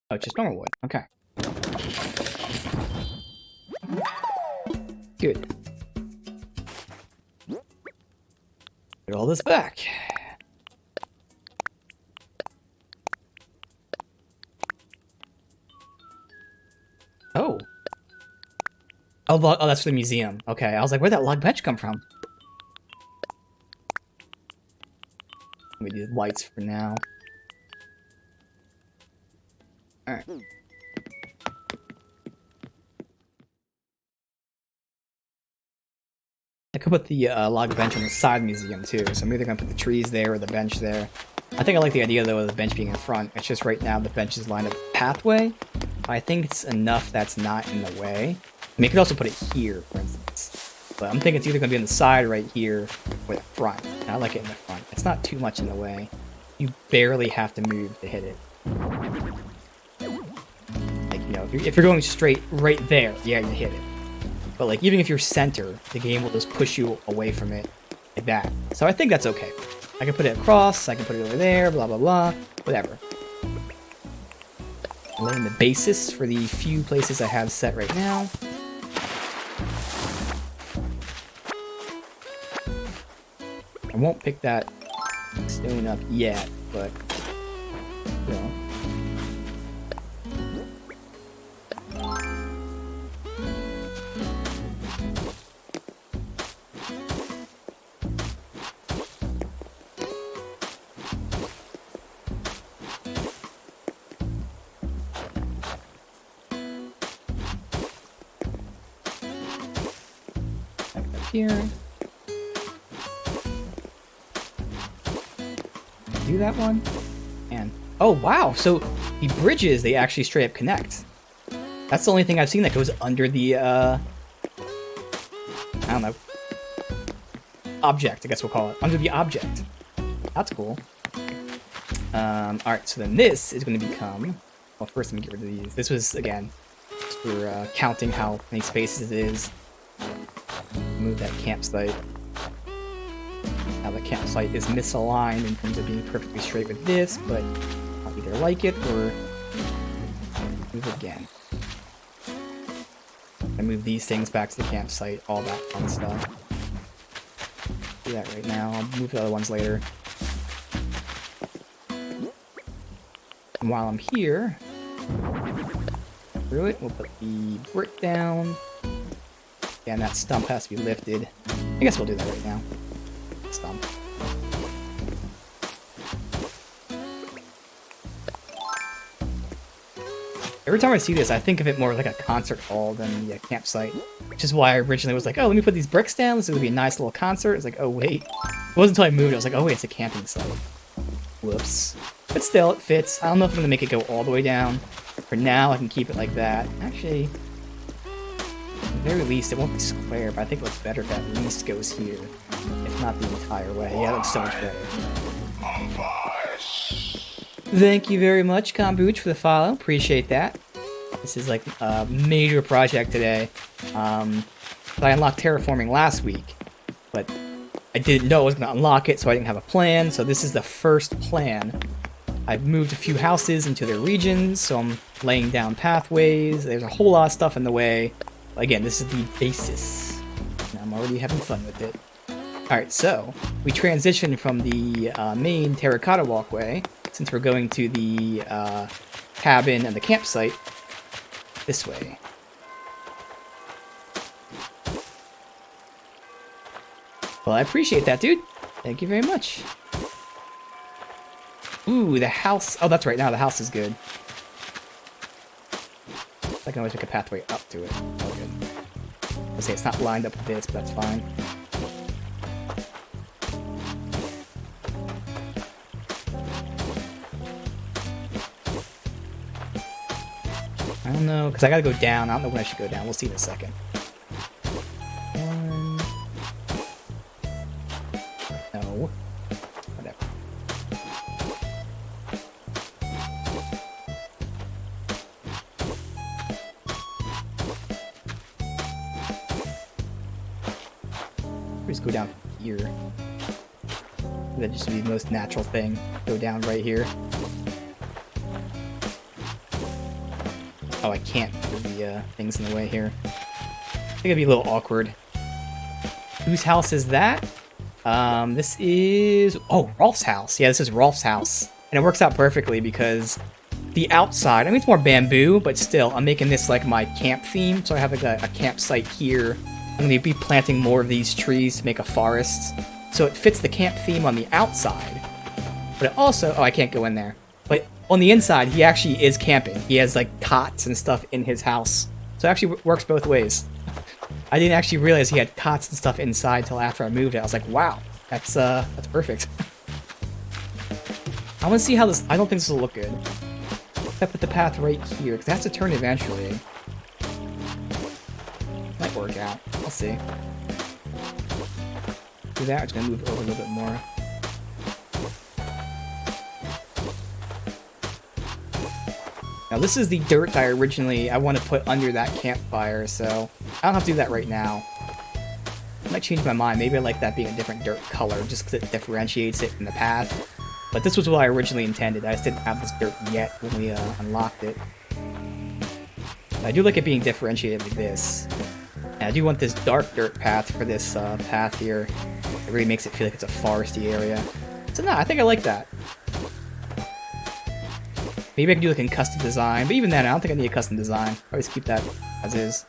Oh, it's just normal wood. Okay. Good. Put all this back. Oh. Oh, that's for the museum. Okay, I was like, where'd that log bench come from? Let me do lights for now. Alright. I could put the log bench on the side museum too, so I'm either gonna put the trees there or the bench there. I think I like the idea though of the bench being in front. It's just right now the bench is lined up with the pathway. I think it's enough that's not in the way. I mean, you could also put it here, for instance. But I'm thinking it's either gonna be on the side right here or the front. And I like it in the front. It's not too much in the way. You barely have to move to hit it. Like, you know, if you're going straight right there, yeah, you hit it. But like, even if you're center, the game will just push you away from it like that. So I think that's okay. I can put it across, I can put it over there, blah, blah, blah, whatever. Laying the basis for the few places I have set right now. I won't pick that stone up yet, but, you know. Here. Do that one. And oh wow, so the bridges, they actually straight up connect. That's the only thing I've seen that goes under the I don't know, object, I guess we'll call it. Under the object. That's cool. Alright, so then this is going to become, well, first let me get rid of these. This was, again, for counting how many spaces it is. Move that campsite. Now the campsite is misaligned in terms of being perfectly straight with this, but I'll either like it or move again. I move these things back to the campsite, all that fun stuff. Do that right now. I'll move the other ones later. And while I'm here, through it, we'll put the brick down. Yeah, and that stump has to be lifted. I guess we'll do that right now. Stump. Every time I see this, I think of it more like a concert hall than the campsite. Which is why I originally was like, oh, let me put these bricks down. This is going to be a nice little concert. It's like, oh, wait. It wasn't until I moved, I was like, oh, wait, it's a camping site. Whoops. But still, it fits. I don't know if I'm going to make it go all the way down. For now, I can keep it like that. Actually, at the very least, it won't be square, but I think it looks better if that at least goes here. If not the entire way. Yeah, that looks so much better. Thank you very much, Kombuch, for the follow. Appreciate that. This is like a major project today. I unlocked terraforming last week, but I didn't know I was going to unlock it, so I didn't have a plan. So this is the first plan. I've moved a few houses into their regions, so I'm laying down pathways. There's a whole lot of stuff in the way. But again, this is the basis. And I'm already having fun with it. Alright, so we transition from the main terracotta walkway, since we're going to the cabin and the campsite, this way. Well, I appreciate that, dude. Thank you very much. Ooh, the house. Oh, that's right. Now the house is good. I can always make a pathway up to it. Oh, good. I'll say it's not lined up with this, but that's fine. I don't know, because I gotta go down. I don't know when I should go down. We'll see in a second. No. Whatever. Just go down here. That'd just be the most natural thing. Go down right here. Oh, I can't put the things in the way here. I think it'd be a little awkward. Whose house is that? This is... Oh, Rolf's house. Yeah, this is Rolf's house. And it works out perfectly because the outside... I mean, it's more bamboo, but still, I'm making this like my camp theme. So I have like a campsite here. I'm going to be planting more of these trees to make a forest. So it fits the camp theme on the outside. But it also, oh, I can't go in there. But on the inside, he actually is camping. He has like cots and stuff in his house. So it actually works both ways. I didn't actually realize he had cots and stuff inside until after I moved it. I was like, wow, that's perfect. I want to see how this, I don't think this will look good. I put the path right here, because it has to turn eventually. Might work out. I'll see. Do that, it's gonna move over a little bit more. Now this is the dirt that I want to put under that campfire, so I don't have to do that right now. I might change my mind. Maybe I like that being a different dirt color, just because it differentiates it from the path. But this was what I originally intended. I just didn't have this dirt yet when we unlocked it. I do like it being differentiated like this. And I do want this dark dirt path for this path here. It really makes it feel like it's a foresty area. So no, I think I like that. Maybe I can do like a custom design, but even then, I don't think I need a custom design. I always keep that as is.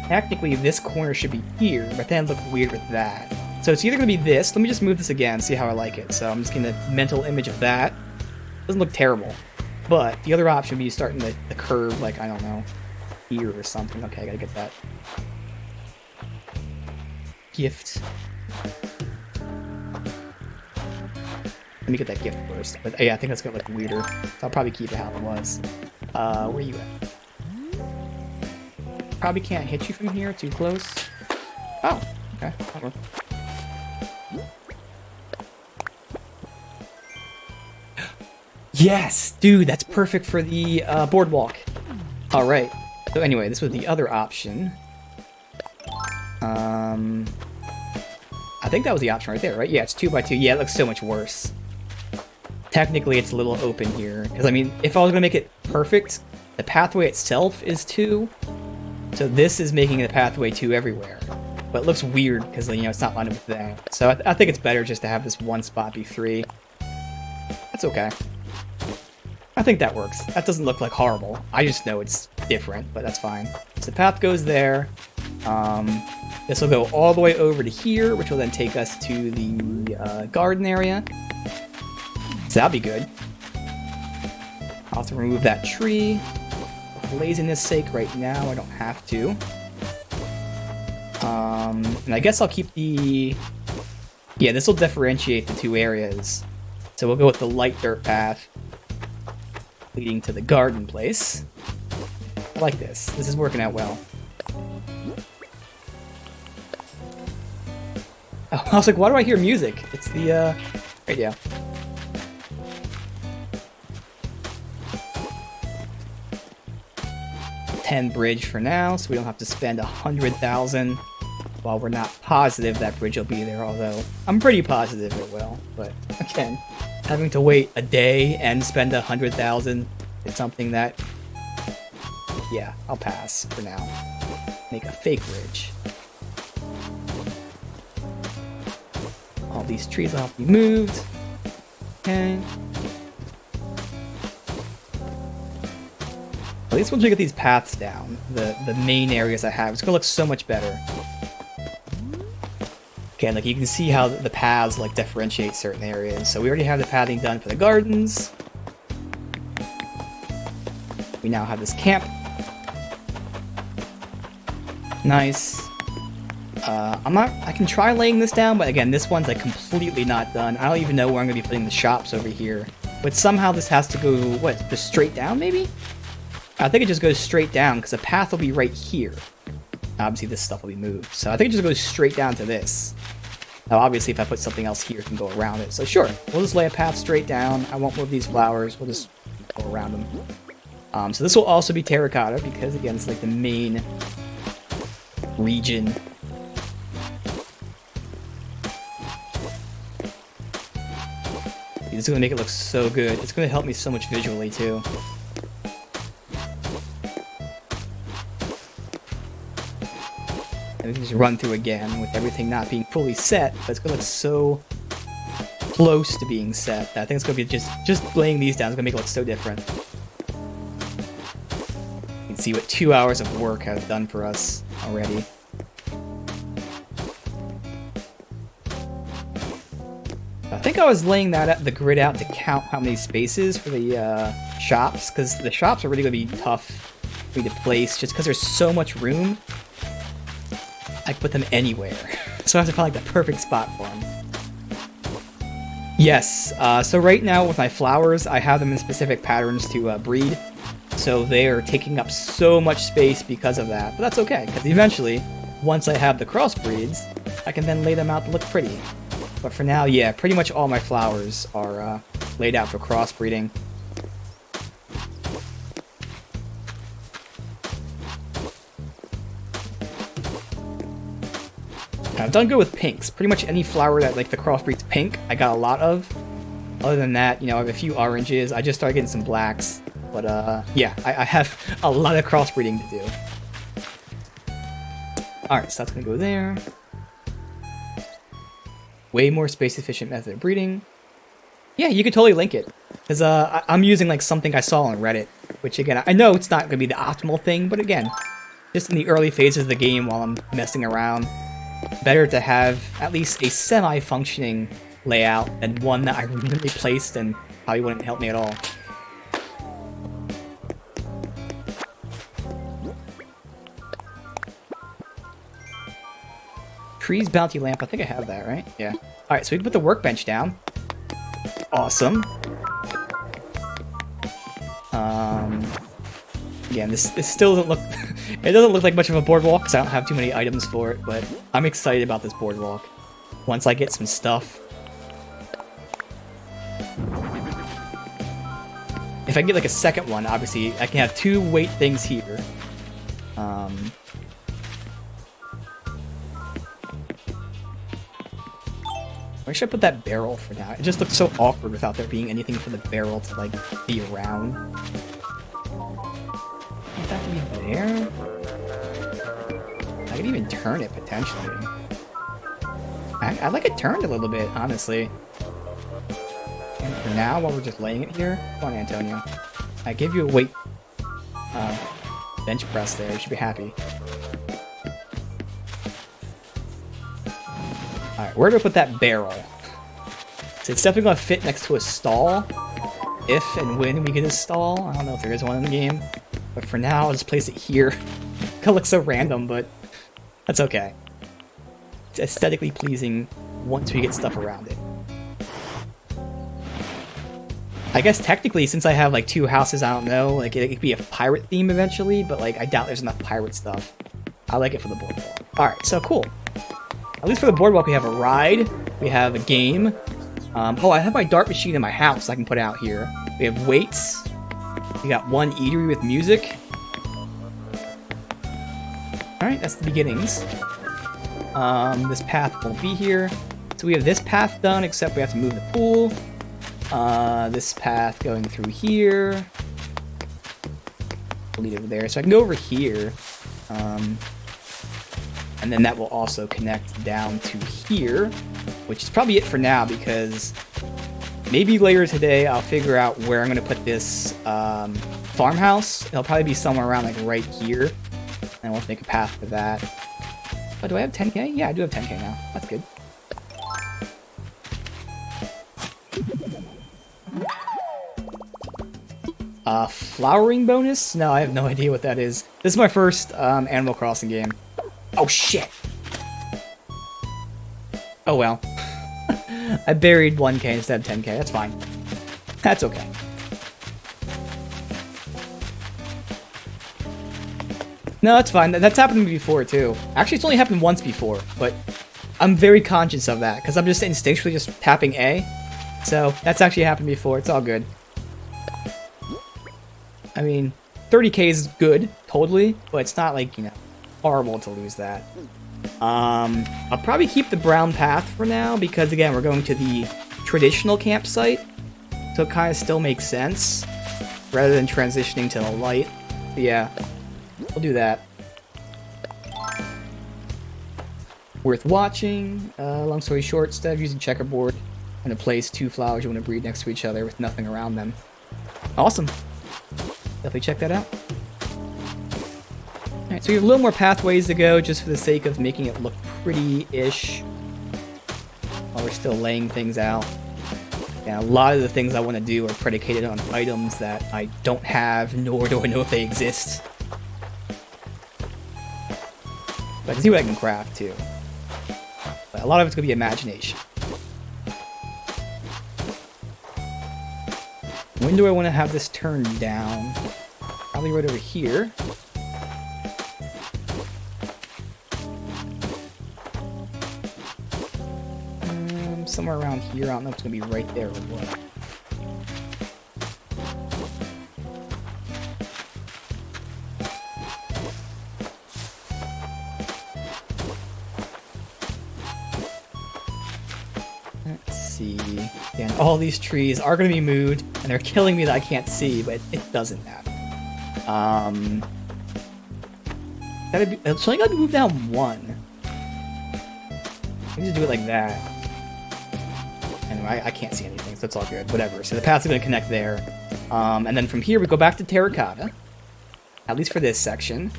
Technically, this corner should be here, but then look weird with that. So it's either gonna be this. Let me just move this again, see how I like it. So I'm just gonna mental image of that. Doesn't look terrible. But the other option would be starting the curve, like, I don't know, here or something. Okay, I gotta get that. Gift. Let me get that gift first. But yeah, I think that's gonna look weirder. So I'll probably keep it how it was. Where you at? Probably can't hit you from here, too close. Oh, okay. That'll work. Yes, dude, that's perfect for the boardwalk. All right. So anyway, this was the other option. I think that was the option right there, right? Yeah, it's 2x2. Yeah, it looks so much worse. Technically, it's a little open here. Because, I mean, if I was going to make it perfect, the pathway itself is 2. So this is making the pathway 2 everywhere. But it looks weird because, you know, it's not lined up with that. So I think it's better just to have this one spot be 3. That's okay. I think that works. That doesn't look like horrible. I just know it's different, but that's fine. So the path goes there. This will go all the way over to here, which will then take us to the garden area. So that'll be good. I'll have to remove that tree. For laziness sake, right now, I don't have to. And I guess I'll keep the... Yeah, this will differentiate the 2 areas. So we'll go with the light dirt path leading to the garden place. I like this. This is working out well. Oh, I was like, why do I hear music? It's the radio. $10 bridge for now, so we don't have to spend 100,000. While we're not positive that bridge will be there, although I'm pretty positive it will. But again, having to wait a day and spend 100,000 is something that, yeah, I'll pass for now. Make a fake bridge. All these trees will have to be moved. Okay. At least once we get these paths down, the main areas I have, it's gonna look so much better. Again, like you can see how the paths like differentiate certain areas. So we already have the pathing done for the gardens. We now have this camp. Nice. I can try laying this down, but again, this one's like completely not done. I don't even know where I'm gonna be putting the shops over here. But somehow this has to go, what, just straight down maybe? I think it just goes straight down because the path will be right here. Obviously this stuff will be moved. So I think it just goes straight down to this. Now obviously if I put something else here, it can go around it. So sure, we'll just lay a path straight down. I won't move these flowers. We'll just go around them. So this will also be terracotta because again, it's like the main region. It's going to make it look so good. It's going to help me so much visually too. We can just run through again with everything not being fully set, but it's gonna look so close to being set that I think it's gonna be just laying these down is gonna make it look so different. crazy what 2 hours of work has done for us already. I think I was laying the grid out to count how many spaces for the shops, because the shops are really going to be tough for me to place, just because there's so much room. I can put them anywhere, so I have to find like the perfect spot for them. Yes, so right now with my flowers, I have them in specific patterns to breed, so they are taking up so much space because of that, but that's okay, because eventually, once I have the crossbreeds, I can then lay them out to look pretty. But for now, yeah, pretty much all my flowers are laid out for crossbreeding. I've done good with pinks. Pretty much any flower that, like, the crossbreed's pink, I got a lot of. Other than that, you know, I have a few oranges. I just started getting some blacks. But, yeah, I have a lot of crossbreeding to do. Alright, so that's gonna go there. Way more space-efficient method of breeding. Yeah, you could totally link it. Because I'm using like something I saw on Reddit. Which again, I know it's not going to be the optimal thing, but again, just in the early phases of the game while I'm messing around, better to have at least a semi-functioning layout than one that I randomly placed and probably wouldn't help me at all. Trees bounty lamp, I think I have that, right? Yeah. Alright, so we can put the workbench down. Awesome. Again, this still doesn't look... it doesn't look like much of a boardwalk, because I don't have too many items for it, but I'm excited about this boardwalk. Once I get some stuff. If I get like a second one, obviously, I can have 2 weight things here. Where should I put that barrel for now? It just looks so awkward without there being anything for the barrel to, like, be around. Want that to be there? I could even turn it, potentially. I'd like it turned a little bit, honestly. And for now, while we're just laying it here... Come on, Antonio. I gave you a weight... bench press there. You should be happy. Alright, where do I put that barrel? So it's definitely going to fit next to a stall. If and when we get a stall. I don't know if there is one in the game. But for now, I'll just place it here. It looks so random, but that's okay. It's aesthetically pleasing once we get stuff around it. I guess technically, since I have like 2 houses, I don't know, like it could be a pirate theme eventually, but like I doubt there's enough pirate stuff. I like it for the boardwalk. Alright, so cool. At least for the boardwalk, we have a ride, we have a game. Oh, I have my dart machine in my house I can put out here. We have weights. We got 1 eatery with music. Alright, that's the beginnings. This path won't be here. So we have this path done, except we have to move the pool. This path going through here. We'll lead over there. So I can go over here. And then that will also connect down to here, which is probably it for now, because maybe later today I'll figure out where I'm going to put this farmhouse. It'll probably be somewhere around like right here, and we'll make a path for that. Oh, do I have 10k? Yeah, I do have 10k now. That's good. Flowering bonus? No, I have no idea what that is. This is my first Animal Crossing game. Oh, shit! Oh, well. I buried 1k instead of 10k. That's fine. That's okay. No, that's fine. That's happened to me before, too. Actually, it's only happened once before, but I'm very conscious of that, because I'm just instinctually just tapping A. So, that's actually happened before. It's all good. I mean, 30k is good, totally, but it's not like, you know, horrible to lose that. I'll probably keep the brown path for now, because again, we're going to the traditional campsite, so it kind of still makes sense, rather than transitioning to the light. But yeah, we'll do that. Worth watching. Long story short, instead of using checkerboard and to place 2 flowers you want to breed next to each other with nothing around them. Awesome. Definitely check that out. Alright, so we have a little more pathways to go just for the sake of making it look pretty-ish while we're still laying things out. Yeah, a lot of the things I want to do are predicated on items that I don't have, nor do I know if they exist. But I can see what I can craft, too. But a lot of it's going to be imagination. When do I want to have this turned down? Probably right over here. Somewhere around here. I don't know if it's going to be right there or what. Let's see. Again, all these trees are going to be moved, and they're killing me that I can't see, but it doesn't matter. It's only got to be moved down one. I can just do it like that. Anyway, I can't see anything, so it's all good. Whatever. So the paths are going to connect there. And then from here, we go back to terracotta. At least for this section.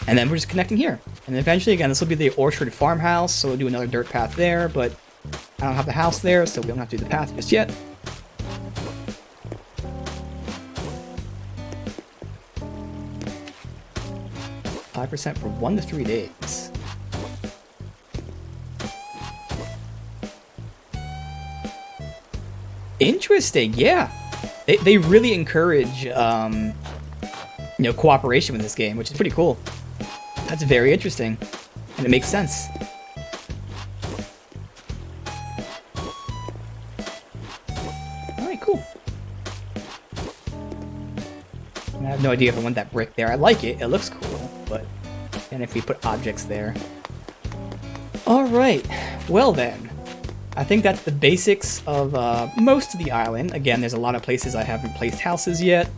And then we're just connecting here. And then eventually, again, this will be the orchard farmhouse, so we'll do another dirt path there, but I don't have the house there, so we don't have to do the path just yet. %5 for 1 to 3 days. Interesting, yeah. They really encourage, cooperation with this game, which is pretty cool. That's very interesting, and it makes sense. All right, cool. I have no idea if I want that brick there. I like it. It looks cool, but and if we put objects there. All right. Well then. I think that's the basics of most of the island. Again, there's a lot of places I haven't placed houses yet.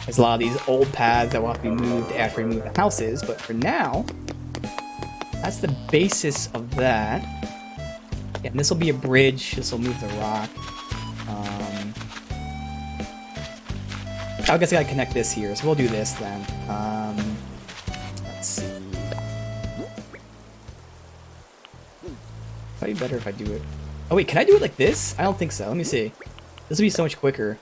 There's a lot of these old paths that will have to be moved after we move the houses, but for now, that's the basis of that. Yeah, and this will be a bridge. This will move the rock. I guess I gotta connect this here, so we'll do this then. Let's see. Probably better if I do it. Oh wait, can I do it like this? I don't think so. Let me see. This will be so much quicker.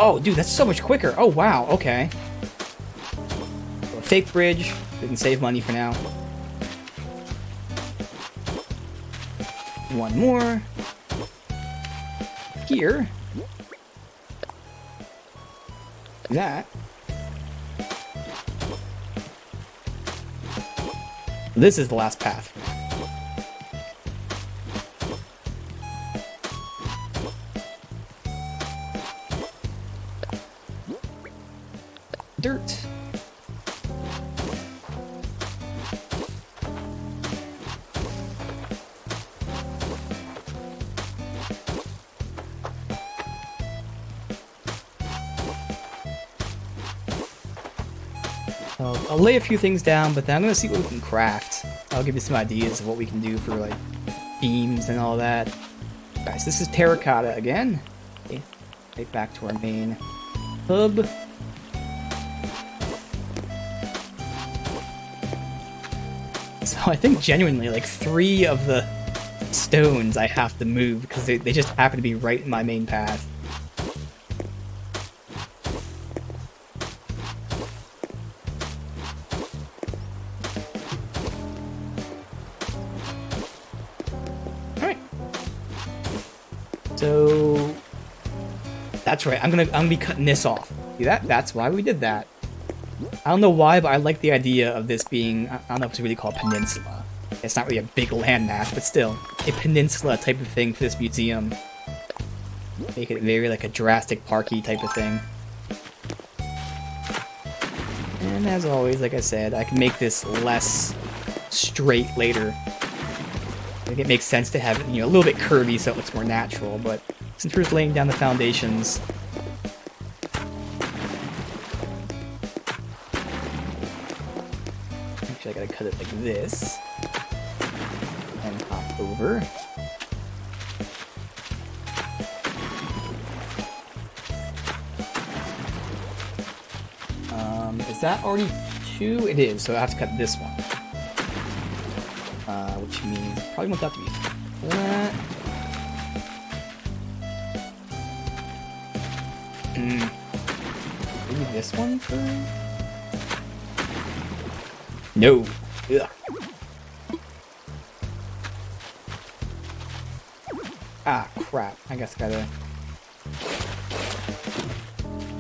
Oh, dude, that's so much quicker. Oh, wow. Okay. So a fake bridge. We can save money for now. One more. Here. That. This is the last path. Dirt. I'll lay a few things down, but then I'm going to see what we can craft. I'll give you some ideas of what we can do for, like, beams and all that. Guys, this is terracotta again. Okay, right back to our main hub. So I think genuinely, like, 3 of the stones I have to move because they just happen to be right in my main path. So that's right. I'm gonna be cutting this off. See that? That's why we did that. I don't know why, but I like the idea of this being, I don't know if it's really called peninsula. It's not really a big landmass, but still a peninsula type of thing for this museum. Make it very like a Jurassic Parky type of thing. And as always, like I said, I can make this less straight later. I think it makes sense to have it, a little bit curvy so it looks more natural, but since we're just laying down the foundations, actually I gotta cut it like this, and hop over. Is that already 2? It is, so I have to cut this one. Which means probably want that to be flat. Maybe this one first? No. Ugh. Ah, crap. I guess I gotta...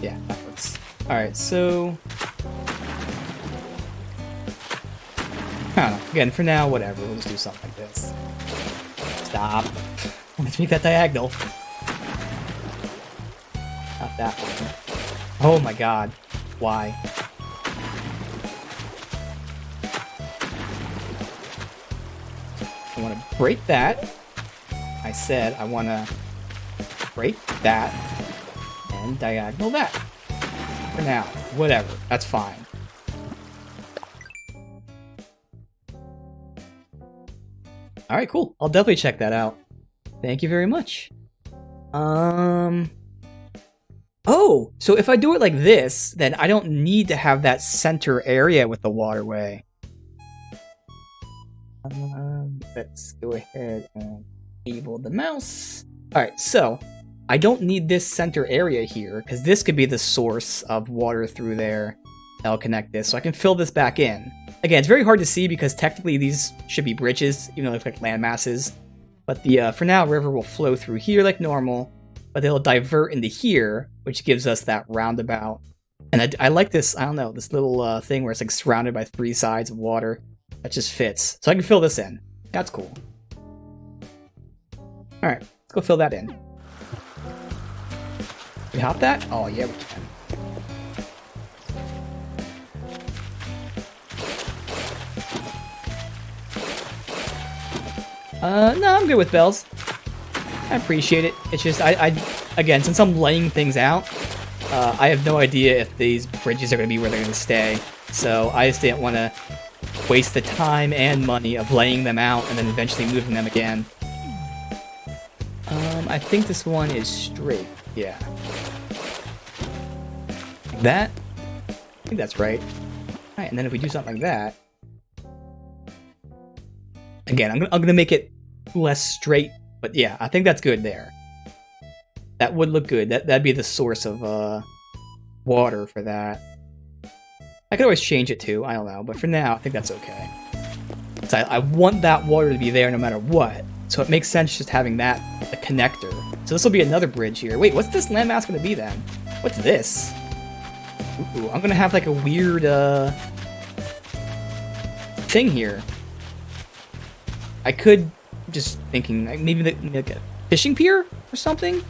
Yeah, that works. Alright, so... I don't know. Again, for now, whatever. We'll just do something like this. Stop. Let's make that diagonal. Not that one. Oh my god. Why? I want to break that. I said I want to break that and diagonal that. For now. Whatever. That's fine. Alright, cool. I'll definitely check that out. Thank you very much. Oh! So if I do it like this, then I don't need to have that center area with the waterway. Let's go ahead and enable the mouse. Alright, so I don't need this center area here, because this could be the source of water through there. I'll connect this, so I can fill this back in. Again, it's very hard to see because technically these should be bridges, even though they look like land masses. But the, for now, river will flow through here like normal, but they'll divert into here, which gives us that roundabout. And I like this, I don't know, this little thing where it's like surrounded by 3 sides of water. That just fits. So I can fill this in. That's cool. Alright, let's go fill that in. Can we hop that? Oh yeah, we can. No, I'm good with bells. I appreciate it. It's just, again, since I'm laying things out, I have no idea if these bridges are going to be where they're going to stay. So I just didn't want to waste the time and money of laying them out and then eventually moving them again. I think this one is straight. Yeah. Like that? I think that's right. Alright, and then if we do something like that... Again, I'm gonna make it less straight, but yeah, I think that's good there. That would look good. That'd be the source of water for that. I could always change it too, I don't know, but for now, I think that's okay. So I want that water to be there no matter what, so it makes sense just having that, the connector. So this will be another bridge here. Wait, what's this landmass gonna be then? What's this? Ooh, I'm gonna have like a weird thing here. I could, just thinking, maybe like a fishing pier or something?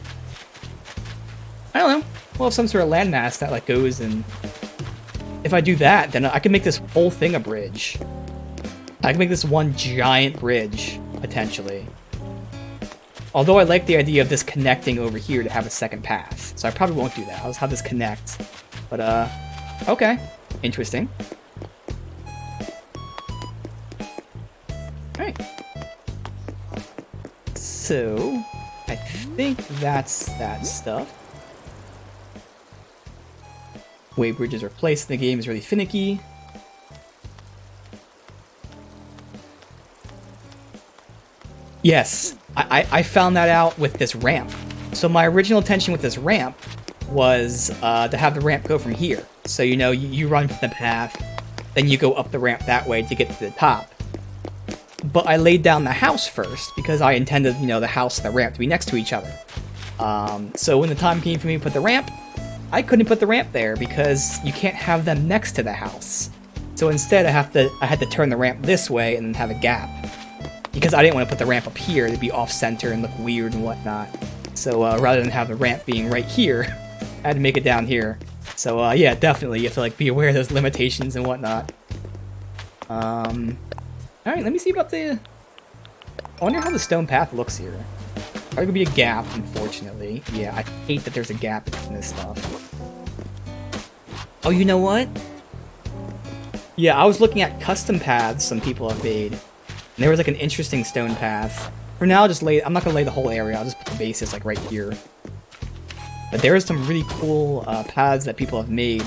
I don't know. We'll have some sort of landmass that like goes and... If I do that, then I can make this whole thing a bridge. I can make this one giant bridge, potentially. Although I like the idea of this connecting over here to have a second path. So I probably won't do that. I'll just have this connect. But, okay. Interesting. Alright. So, I think that's that stuff. Way bridges are placed in the game is really finicky. Yes, I found that out with this ramp. So my original intention with this ramp was to have the ramp go from here. So, you know, you run from the path, then you go up the ramp that way to get to the top. But I laid down the house first, because I intended, you know, the house and the ramp to be next to each other. So when the time came for me to put the ramp, I couldn't put the ramp there, because you can't have them next to the house. So instead, I had to turn the ramp this way and then have a gap. Because I didn't want to put the ramp up here to be off-center and look weird and whatnot. So rather than have the ramp being right here, I had to make it down here. So yeah, definitely, you have to like be aware of those limitations and whatnot. Alright, let me see about the... I wonder how the stone path looks here. Probably gonna be a gap, unfortunately. Yeah, I hate that there's a gap in this stuff. Oh, you know what? Yeah, I was looking at custom paths some people have made. And there was like an interesting stone path. For now, I'm not gonna lay the whole area, I'll just put the basis like right here. But there is some really cool paths that people have made.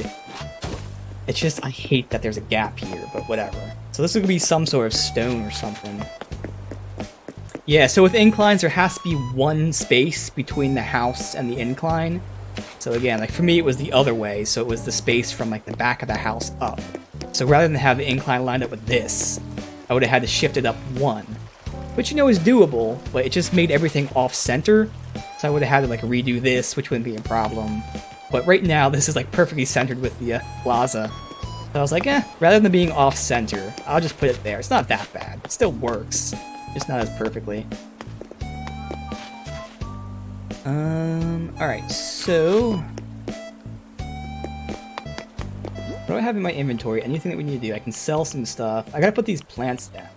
It's just, I hate that there's a gap here, but whatever. So this is gonna be some sort of stone or something. Yeah, so with inclines, there has to be one space between the house and the incline. So again, like for me, it was the other way. So it was the space from like the back of the house up. So rather than have the incline lined up with this, I would have had to shift it up one. Which, you know, is doable, but it just made everything off-center. So I would have had to like redo this, which wouldn't be a problem. But right now, this is like perfectly centered with the plaza. So I was like, rather than being off-center, I'll just put it there. It's not that bad. It still works. Just not as perfectly. Alright, so... What do I have in my inventory? Anything that we need to do? I can sell some stuff. I gotta put these plants down.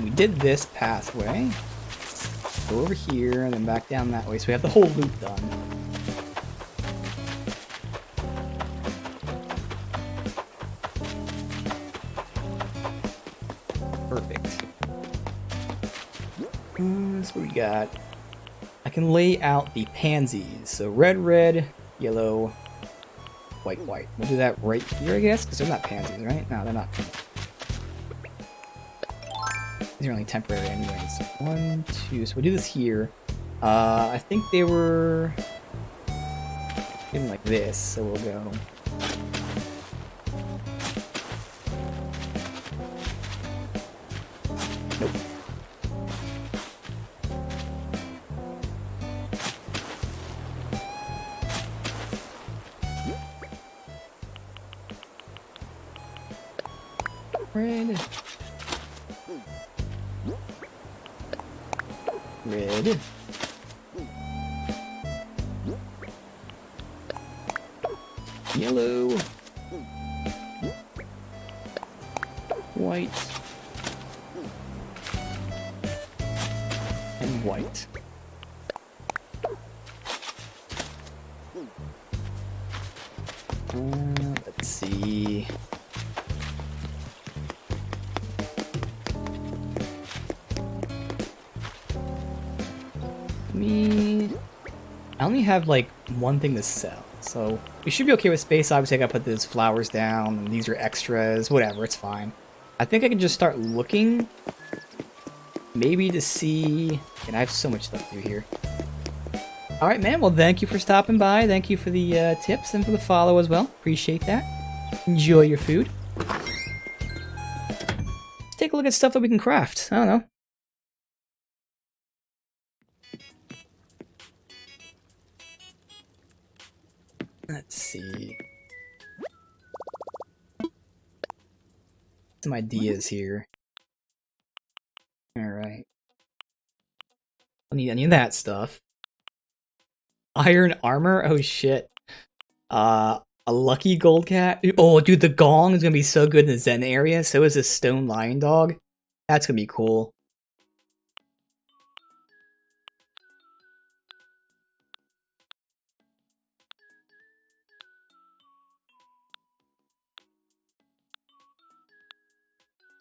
We did this pathway. Go over here, and then back down that way. So we have the whole loop done. Perfect. That's what we got. I can lay out the pansies. So red, red, yellow, white, white. We'll do that right here, I guess, because they're not pansies, right? No, they're not. These are only temporary anyways. 1, 2, so we'll do this here. I think they were even like this, so we'll go. Nope. Red. Red. Yellow. White. And white. Let's see. I only have like one thing to sell, so we should be okay with space. Obviously, I gotta put those flowers down, and these are extras, whatever, it's fine. I think I can just start looking, maybe to see, and I have so much stuff to do here. Alright, man, well, thank you for stopping by. Thank you for the tips and for the follow as well. Appreciate that. Enjoy your food. Let's take a look at stuff that we can craft. I don't know. Let's see. Some ideas here. Alright. Don't need any of that stuff. Iron armor? Oh shit. A lucky gold cat? Oh, dude, the gong is gonna be so good in the Zen area. So is this stone lion dog. That's gonna be cool.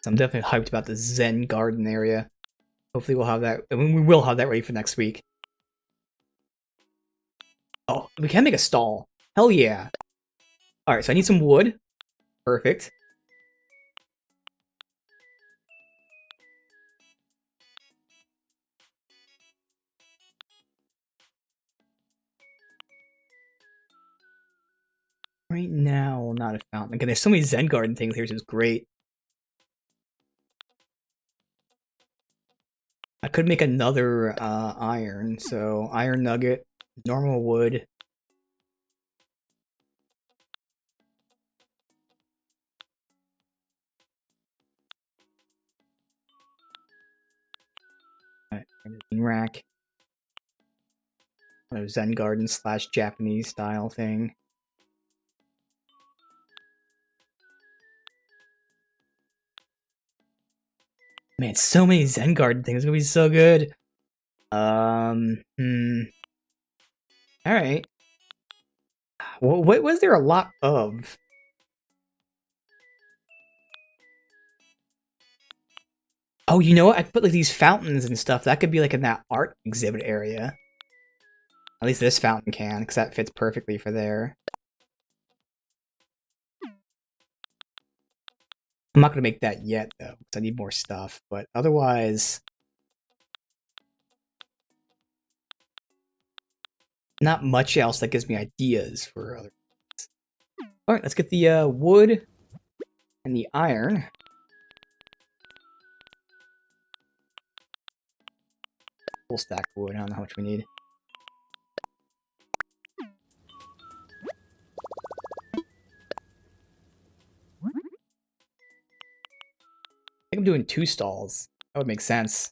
So I'm definitely hyped about the Zen garden area. Hopefully we'll have that. I mean, we will have that ready for next week. Oh, we can make a stall. Hell yeah. Alright, so I need some wood. Perfect. Right now, not a fountain. Again, there's so many Zen garden things here, which is great. I could make another iron, so iron nugget, normal wood. Alright, rack. Another Zen garden slash Japanese style thing. Man, so many Zen garden things. It's gonna be so good. Alright. What was there a lot of? Oh, you know what? I could put like these fountains and stuff. That could be like in that art exhibit area. At least this fountain can, because that fits perfectly for there. I'm not going to make that yet, though, because I need more stuff. But otherwise... not much else that gives me ideas for other things. Alright, let's get the wood and the iron. Full stack of wood, I don't know how much we need. I think I'm doing 2 stalls. That would make sense.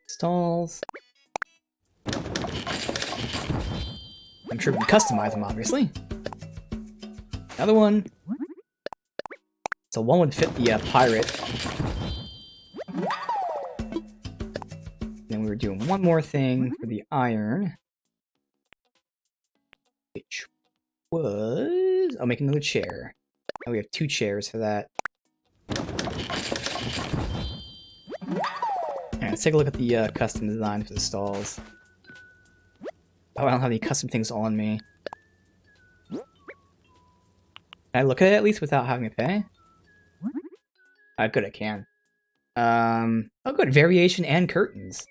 Stalls. I'm sure we can customize them, obviously. Another one. So one would fit the pirate. Then we were doing one more thing for the iron. Which was... I'll make another chair. Now we have 2 chairs for that. Alright, let's take a look at the custom design for the stalls. Oh, I don't have any custom things on me. Can I look at it at least without having to pay? Good, I can. Oh good, variation and curtains.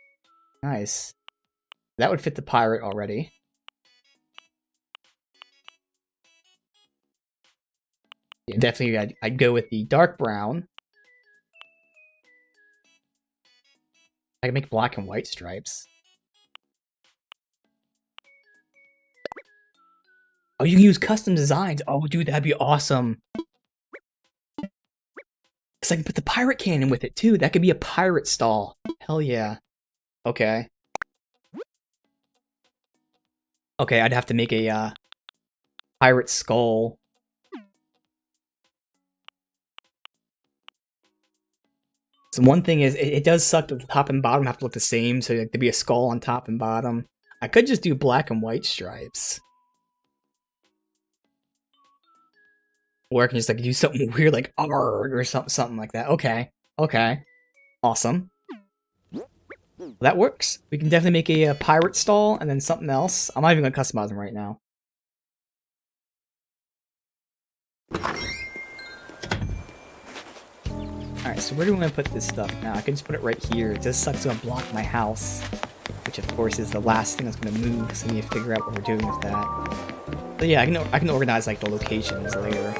Nice. That would fit the pirate already. Yeah, definitely I'd go with the dark brown. I can make black and white stripes. Oh, you can use custom designs. Oh, dude, that'd be awesome. Because I can put the pirate cannon with it, too. That could be a pirate stall. Hell yeah. Okay. Okay, I'd have to make a pirate skull. So one thing is, it does suck that the top and bottom have to look the same, so there'd be a skull on top and bottom. I could just do black and white stripes. Or I can just like do something weird like ARG or something like that. Okay. Okay. Awesome. That works. We can definitely make a pirate stall and then something else. I'm not even going to customize them right now. Alright, so where do we want to put this stuff now? I can just put it right here. It just sucks to block my house. Which of course is the last thing that's going to move, so I need to figure out what we're doing with that. So yeah, I can organize like the locations later.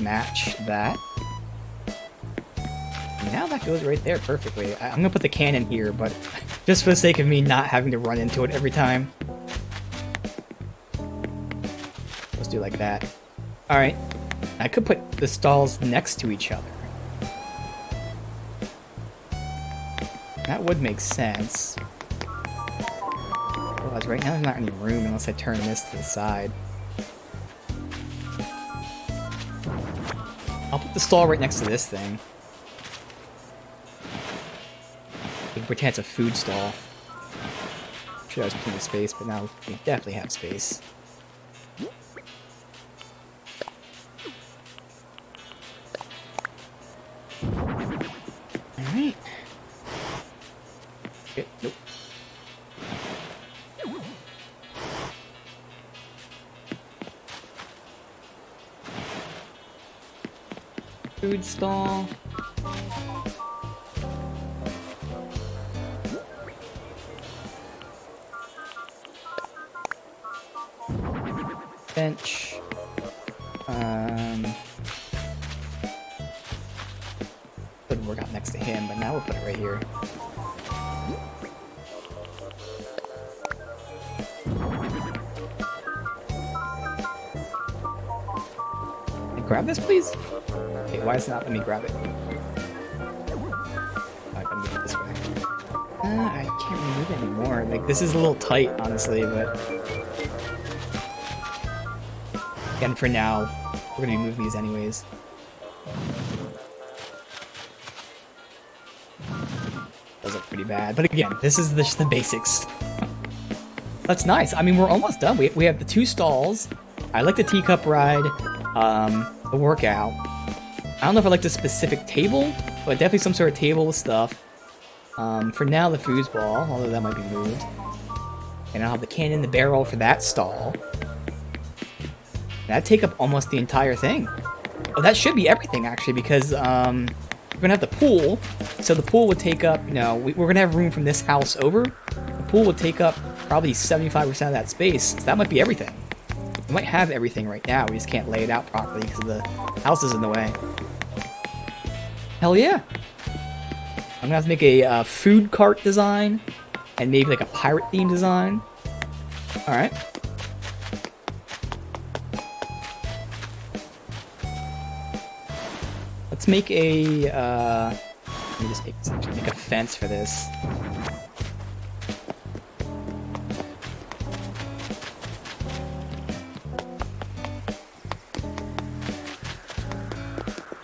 Match that. Now that goes right there perfectly. I'm gonna put the cannon here, but just for the sake of me not having to run into it every time. Let's do like that. Alright. I could put the stalls next to each other. That would make sense. Otherwise, right now there's not any room unless I turn this to the side. I'll put the stall right next to this thing. We can pretend it's a food stall. I'm sure I was plenty of space, but now we definitely have space. Alright. Okay, nope. Food stall. Bench. Couldn't work out next to him, but now we'll put it right here. Grab this, please? Okay, why is it not letting me grab it? I gotta move it this way. I can't really move it anymore. Like, this is a little tight, honestly, but... And for now, we're gonna be moving these anyways. Those look pretty bad, but again, this is just the basics. That's nice. I mean, we're almost done. We have the 2 stalls. I like the teacup ride, the workout. I don't know if I like the specific table, but definitely some sort of table with stuff. For now, the foosball, although that might be moved. And I'll have the cannon, the barrel for that stall. That'd take up almost the entire thing. Oh, that should be everything, actually, because we're gonna have the pool. So the pool would take up, you know, we're gonna have room from this house over. The pool would take up probably 75% of that space. So that might be everything. We might have everything right now. We just can't lay it out properly because the house is in the way. Hell yeah! I'm gonna have to make a food cart design and maybe like a pirate theme design. All right. Let's make a, let me just make a fence for this.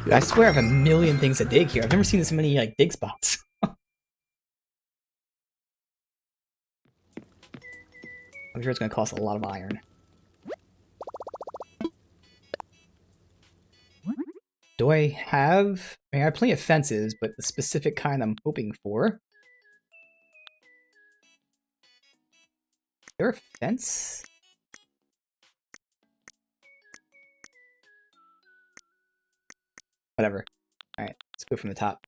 Dude, I swear I have a million things to dig here. I've never seen this many, like, dig spots. I'm sure it's gonna cost a lot of iron. Do I have... I mean, I have plenty of fences, but the specific kind I'm hoping for... Is there a fence? Whatever. Alright, let's go from the top.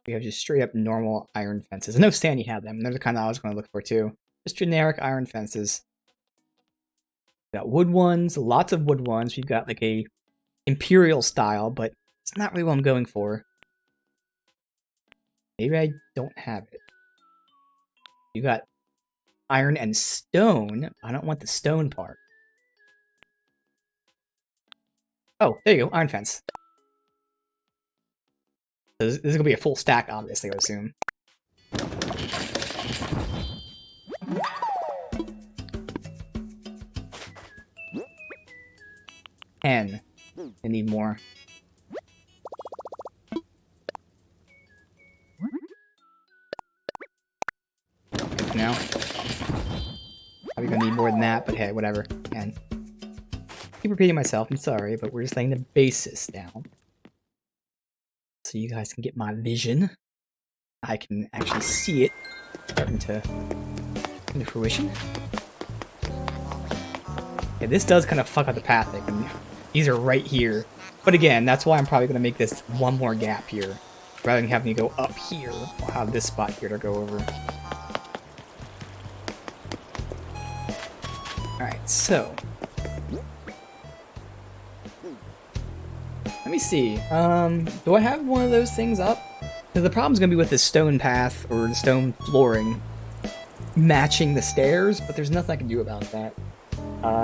We have just straight up normal iron fences. I know Sandy had them. They're the kind I was going to look for too. Just generic iron fences. We got wood ones, lots of wood ones. We've got like a imperial style, but it's not really what I'm going for. Maybe I don't have it. You got iron and stone. I don't want the stone part. Oh, there you go, iron fence. This is gonna be a full stack, obviously, I would assume. I need more. Good now. Probably gonna need more than that, but hey, whatever. And keep repeating myself, I'm sorry, but we're just laying the basis down. So you guys can get my vision. I can actually see it starting to come to fruition. Yeah, this does kind of fuck up the path. I mean, these are right here. But again, that's why I'm probably going to make this one more gap here. Rather than having to go up here, I'll have this spot here to go over. Alright, so... Let me see. Do I have one of those things up? Because the problem's going to be with the stone path, or the stone flooring, matching the stairs, but there's nothing I can do about that.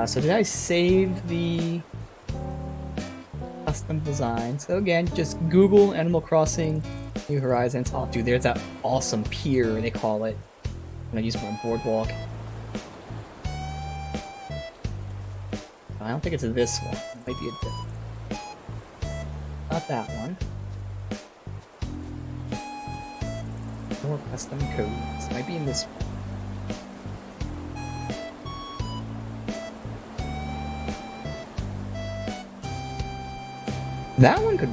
So did I save the custom design? So again, just Google Animal Crossing New Horizons. Oh, dude, there's that awesome pier, they call it. I'm going to use it for a boardwalk. I don't think it's this one. It might be a different. Not that one. More custom codes. Might be in this one. That one could...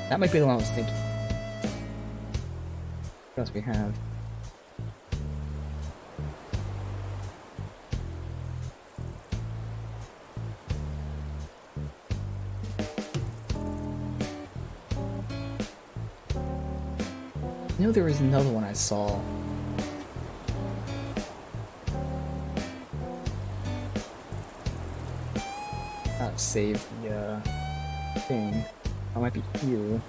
That might be the one I was thinking. What else we have? I know there was another one I saw. I've saved the thing. I might be here.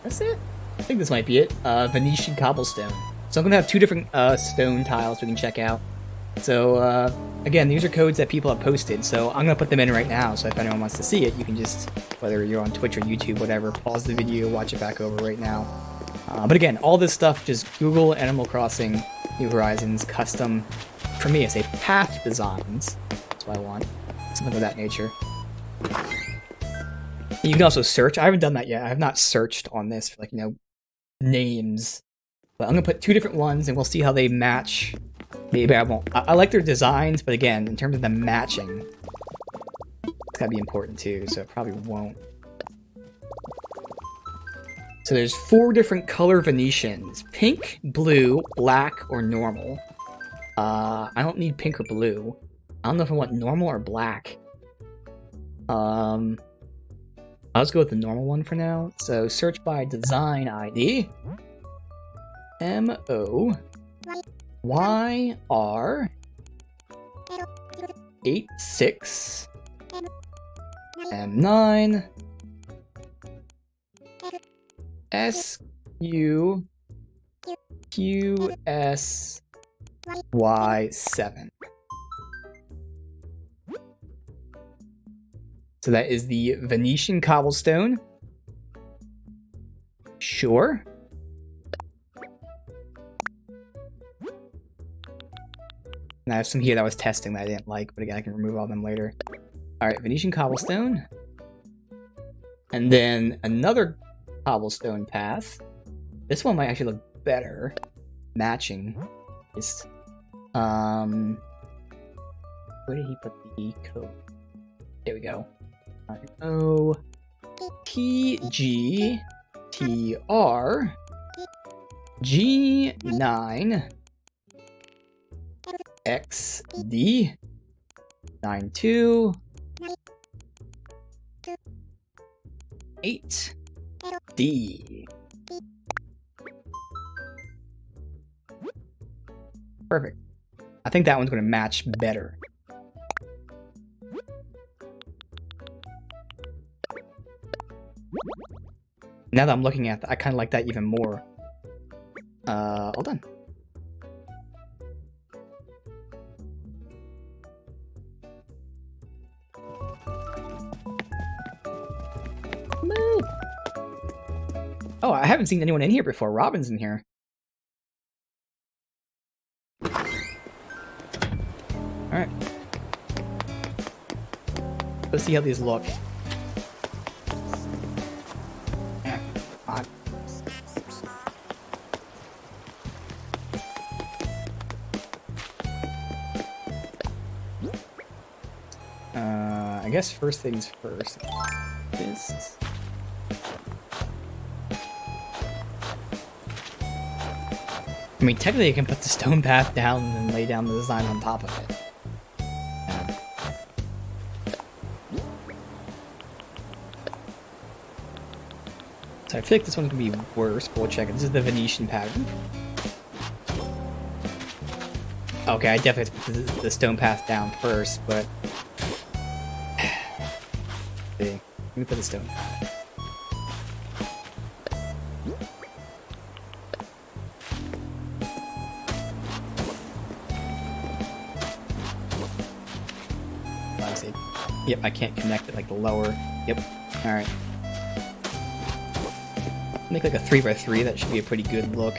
That's it? I think this might be it. Venetian cobblestone. So I'm gonna have two different stone tiles we can check out. So, again, these are codes that people have posted, so I'm gonna put them in right now, so if anyone wants to see it, you can just, whether you're on Twitch or YouTube, whatever, pause the video, watch it back over right now. But again, all this stuff, just Google Animal Crossing New Horizons custom. For me, it's a path designs. That's what I want. Something of that nature. You can also search. I haven't done that yet. I have not searched on this for, like, names. But I'm gonna put 2 different ones, and we'll see how they match. Maybe I won't. I like their designs, but again, in terms of the matching, it's gotta be important too, so it probably won't. So there's 4 different color Venetians. Pink, blue, black, or normal. I don't need pink or blue. I don't know if I want normal or black. I'll just go with the normal one for now. So search by design ID. MOYR 86 M9 SUQSY7. So that is the Venetian cobblestone. Sure. And I have some here that I was testing that I didn't like, but again, I can remove all them later. Alright, Venetian cobblestone. And then another cobblestone path. This one might actually look better. Matching. Just, where did he put the code? There we go. O PGTR G9 XD 92 8D. Perfect. I think that one's going to match better. Now that I'm looking at that, I kind of like that even more. Hold on. Move. Oh, I haven't seen anyone in here before. Robin's in here. Alright. Let's see how these look. I guess first things first. This. I mean, technically I can put the stone path down and then lay down the design on top of it. So I feel like this one's gonna be worse, but we'll check it. This is the Venetian pattern. Okay, I definitely have to put the stone path down first, but... Let me put the stone path. Yep, I can't connect it like the lower. Yep. Alright. Make like a 3x3, that should be a pretty good look.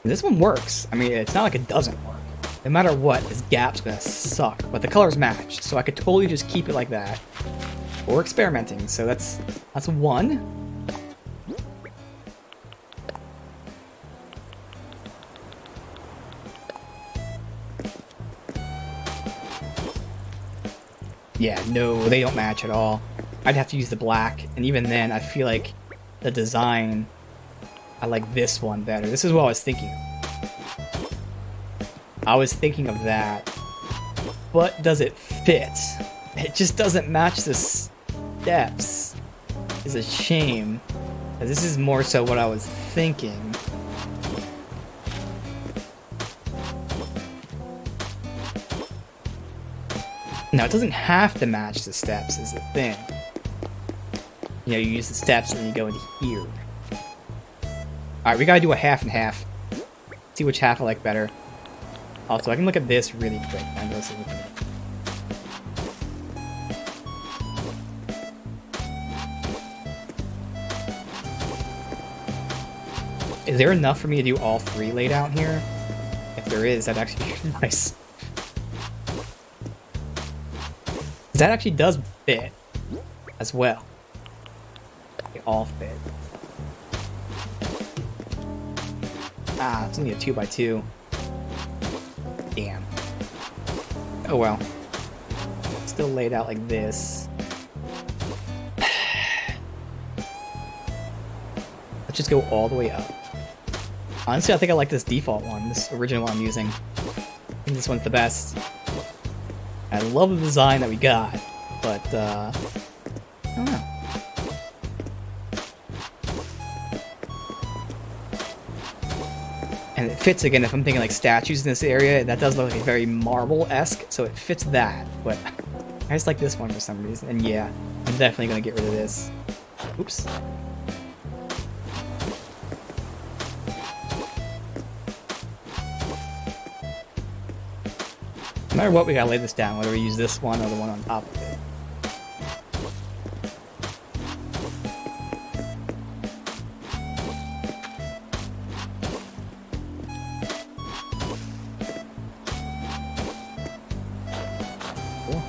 This one works. I mean, it's not like it doesn't work. No matter what, this gap's gonna suck. But the colors match, so I could totally just keep it like that. Or experimenting, so that's one. Yeah, no, they don't match at all. I'd have to use the black, and even then, I feel like the design, I like this one better. This is what I was thinking of. I was thinking of that. But does it fit? It just doesn't match the steps. It's a shame. This is more so what I was thinking. Now, it doesn't have to match the steps, is the thing. You know, you use the steps and then you go into here. Alright, we gotta do a half and half. See which half I like better. Also, I can look at this really quick. Is there enough for me to do all three laid out here? If there is, that'd actually be nice. That actually does fit as well. They all fit. Ah, it's only a 2x2. Damn. Oh well. Still laid out like this. Let's just go all the way up. Honestly, I think I like this default one, this original one I'm using. I think this one's the best. I love the design that we got, but, I don't know. And it fits, again, if I'm thinking like statues in this area, that does look like very marble-esque, so it fits that, but I just like this one for some reason. And yeah, I'm definitely gonna get rid of this. Oops. No matter what, we gotta lay this down, whether we use this one or the one on top of it. Cool.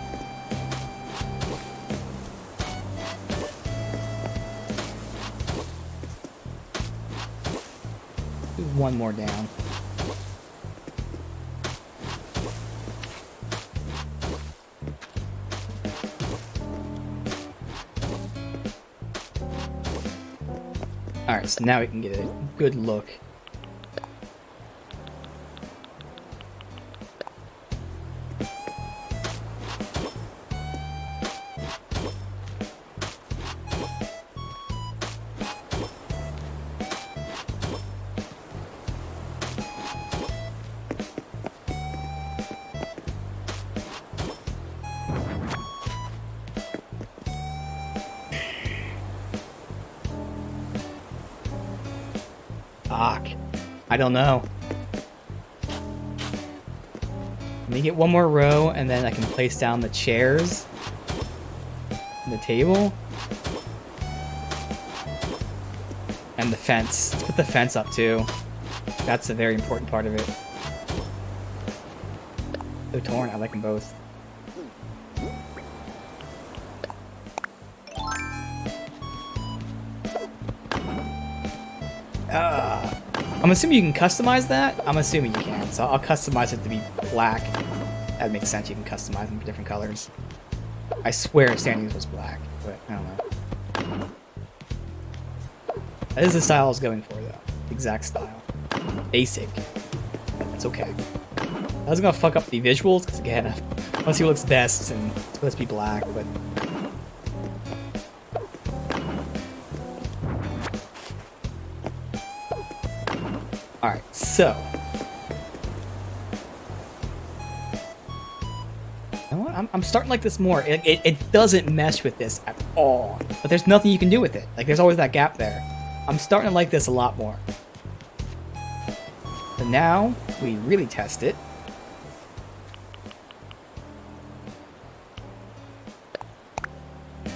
Do one more down. Alright, so now we can get a good look. Fuck. I don't know. Let me get one more row, and then I can place down the chairs and the table. And the fence. Let's put the fence up, too. That's a very important part of it. They're torn. I like them both. I'm assuming you can customize that? I'm assuming you can, so I'll customize it to be black. That makes sense, you can customize them for different colors. I swear Standings was black, but I don't know. That is the style I was going for, though. Exact style. Basic. That's okay. I was gonna fuck up the visuals, because again, I want to see what looks best, and it's supposed to be black, but... Alright, so... You know what? I'm starting to like this more. It doesn't mesh with this at all. But there's nothing you can do with it. Like, there's always that gap there. I'm starting to like this a lot more. So now, we really test it.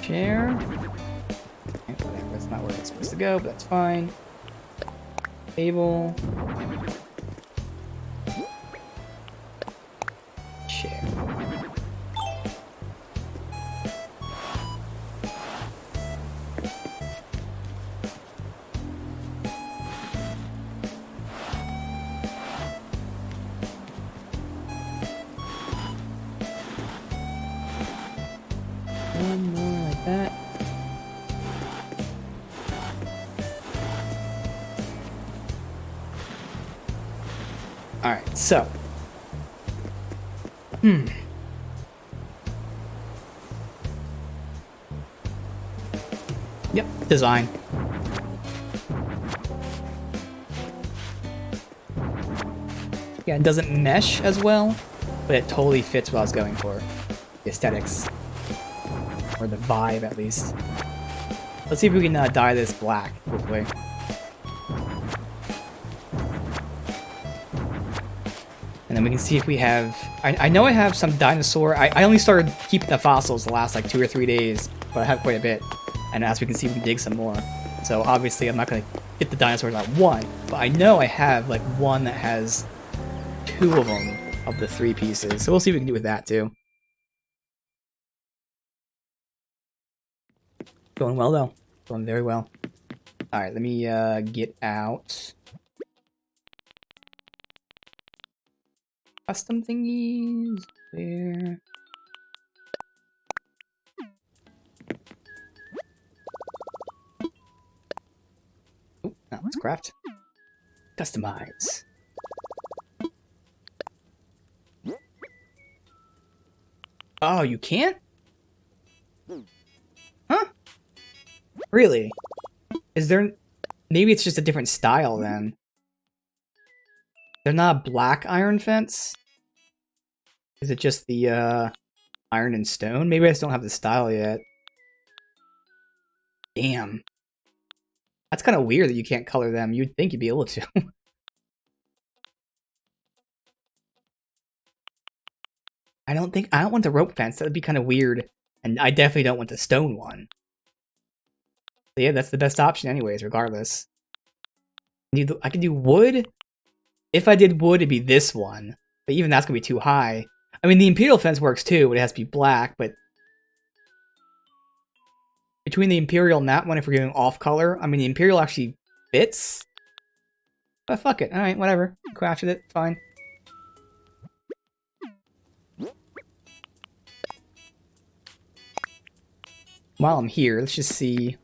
Chair. Okay, whatever, that's not where it's supposed to go, but that's fine. Table. Chair. One more like that. Alright, so. Yep, design. Yeah, it doesn't mesh as well, but it totally fits what I was going for. The aesthetics. Or the vibe, at least. Let's see if we can dye this black quickly. And then we can see if we have... I know I have some dinosaur... I only started keeping the fossils the last like 2 or 3 days, but I have quite a bit. And as we can see, we can dig some more. So obviously I'm not going to get the dinosaurs at one, but I know I have like one that has 2 of them of the 3 pieces. So we'll see what we can do with that too. Going well though. Going very well. Alright, let me get out custom thingies. There. Oh, now let's craft. Customize. Oh, you can't? Huh? Really? Is there... Maybe it's just a different style then. They're not a black iron fence? Is it just the iron and stone? Maybe I just don't have the style yet. Damn. That's kind of weird that you can't color them. You'd think you'd be able to. I don't want the rope fence. That would be kind of weird. And I definitely don't want the stone one. But yeah, that's the best option anyways, regardless. I can do wood. If I did wood, it'd be this one. But even that's going to be too high. I mean, the Imperial fence works too, but it has to be black, but... Between the Imperial and that one, if we're going off color, I mean, the Imperial actually fits. But fuck it. Alright, whatever. Crafted it. Fine. While I'm here, let's just see...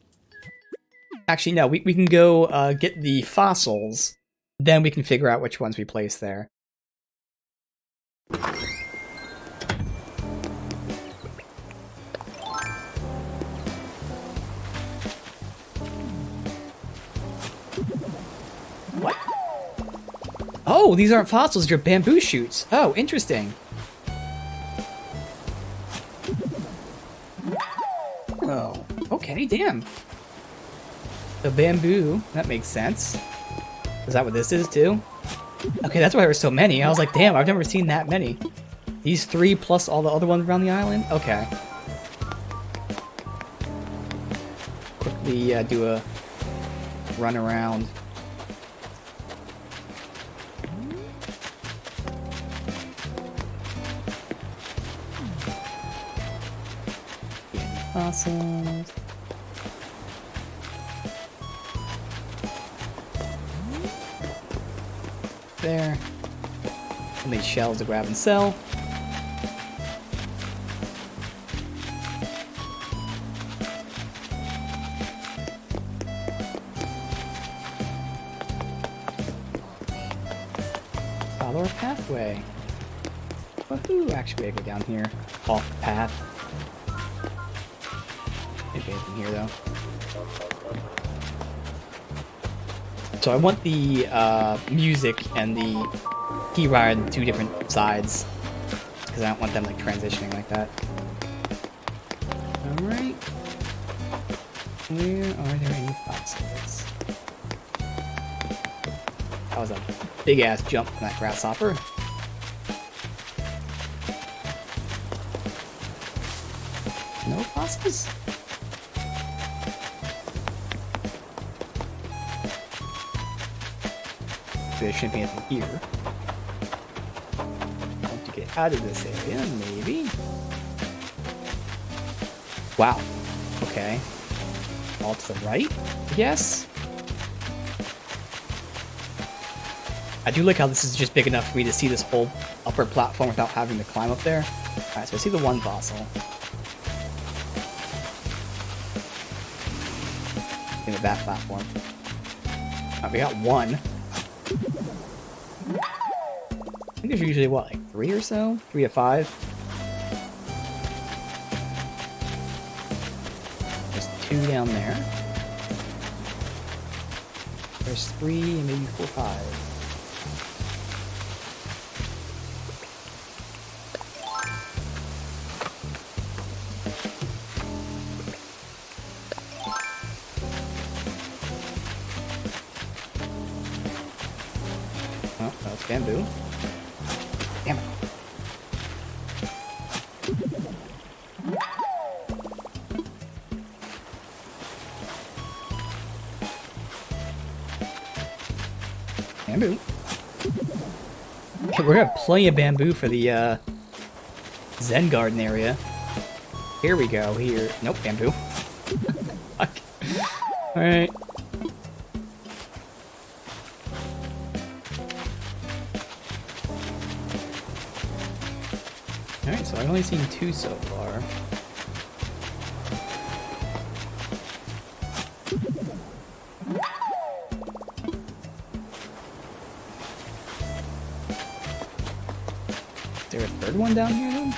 Actually, no, we can go get the fossils. Then we can figure out which ones we place there. What? Oh, these aren't fossils, they're bamboo shoots. Oh, interesting. Oh, okay, damn. The bamboo, that makes sense. Is that what this is too? Okay, that's why there were so many. I was like, damn, I've never seen that many. These 3 plus all the other ones around the island? Okay. Quickly do a run around. Awesome. There. How many shells to grab and sell? Follow our pathway. Woohoo! Actually, I go down here, off the path. Maybe anything here though. So I want the music and the key ride on 2 different sides, because I don't want them like transitioning like that. All right. Where are there any foxes? That was a big ass jump from that grasshopper. No foxes? There shouldn't be anything here. Want to get out of this area, maybe? Wow. Okay. All to the right, I guess? I do like how this is just big enough for me to see this whole upper platform without having to climb up there. Alright, so I see the one fossil. In that platform. Alright, we got one. I think there's usually, what, like 3 or so? 3 to 5? There's 2 down there. There's 3 and maybe 4 or 5. bamboo. Damn it. Bamboo. Okay, we're gonna have plenty of bamboo for the Zen garden area. Here we go. Here. Nope, bamboo. Alright. Alright, so I've only seen 2 so far. Is there a 3rd one down here then?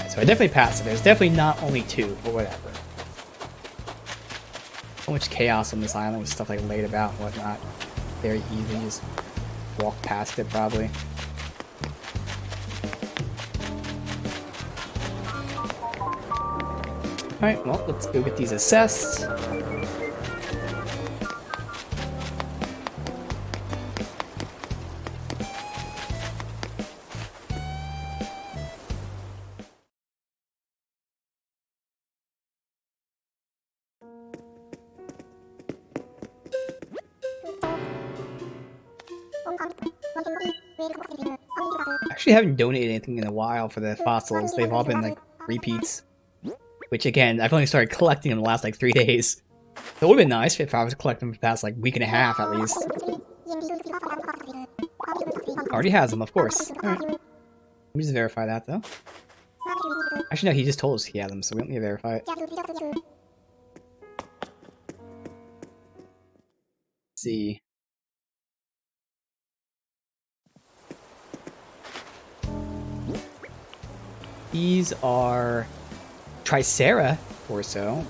So I definitely passed it. There's definitely not only 2, but whatever. So much chaos on this island with stuff like laid about and whatnot. Very easy, just walk past it probably. Alright, well, let's go get these assessed. Actually haven't donated anything in a while for the fossils. They've all been like repeats. Which again, I've only started collecting them in the last like 3 days. It would have been nice if I was collecting them for the past like week and a half at least. Already has them, of course. Alright. Let me just verify that though. Actually no, he just told us he had them, so we don't need to verify it. Let's see. These are Tricera torso,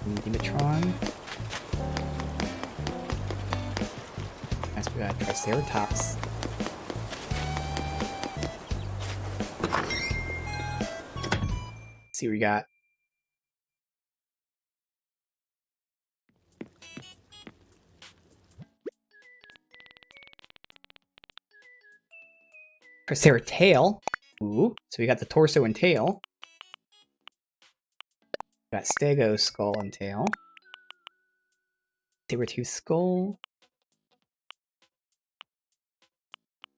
Dimetron. Nice, we got Triceratops. Let's see what we got. Tricera tail. Ooh, so we got the torso and tail. Got Stego skull and tail. Sabertooth skull.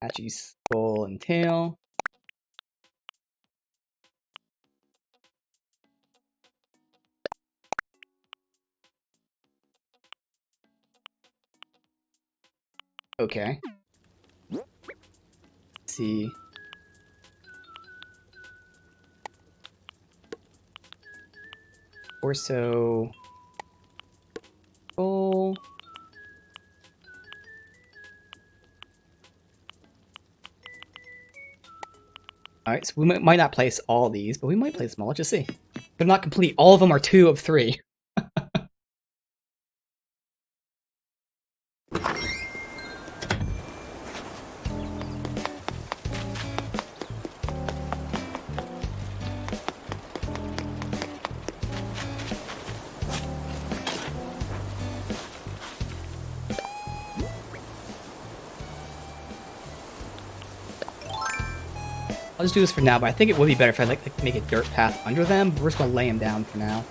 Apache skull and tail. Okay. Let's see. Torso. Skull. Alright, so we might not place all these, but we might place them all. Let's just see. They're not complete. All of them are 2 of 3. I'll just do this for now, but I think it would be better if I like make a dirt path under them, but we're just gonna lay them down for now.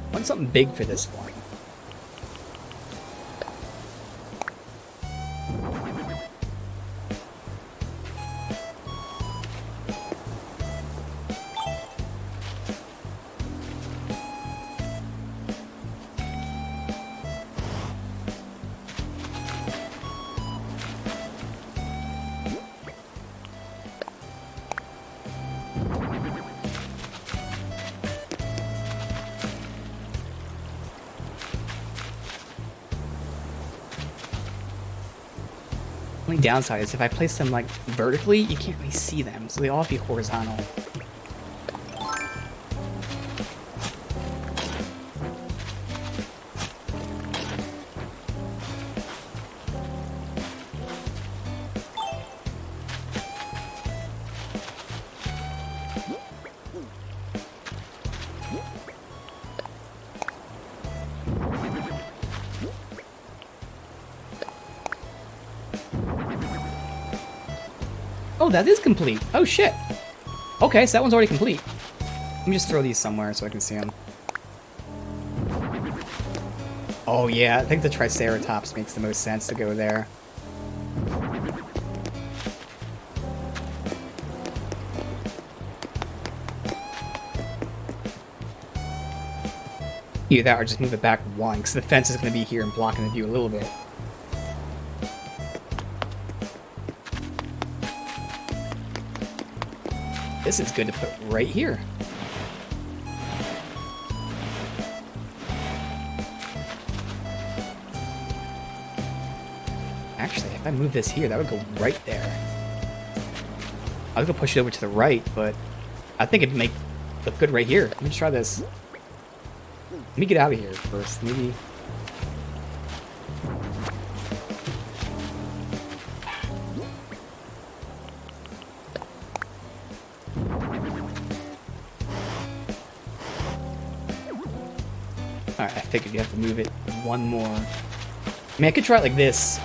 I want something big for this one. Only downside is if I place them like vertically, you can't really see them, so they all have to be horizontal. Oh, that is complete. Oh, shit. Okay, so that one's already complete. Let me just throw these somewhere so I can see them. Oh, yeah, I think the Triceratops makes the most sense to go there. Either that or just move it back one, because the fence is going to be here and blocking the view a little bit. This is good to put right here. Actually, if I move this here, that would go right there. I was gonna push it over to the right, but I think it'd look good right here. Let me just try this. Let me get out of here first. Maybe. Alright, I figured you have to move it one more. I mean, I could try it like this.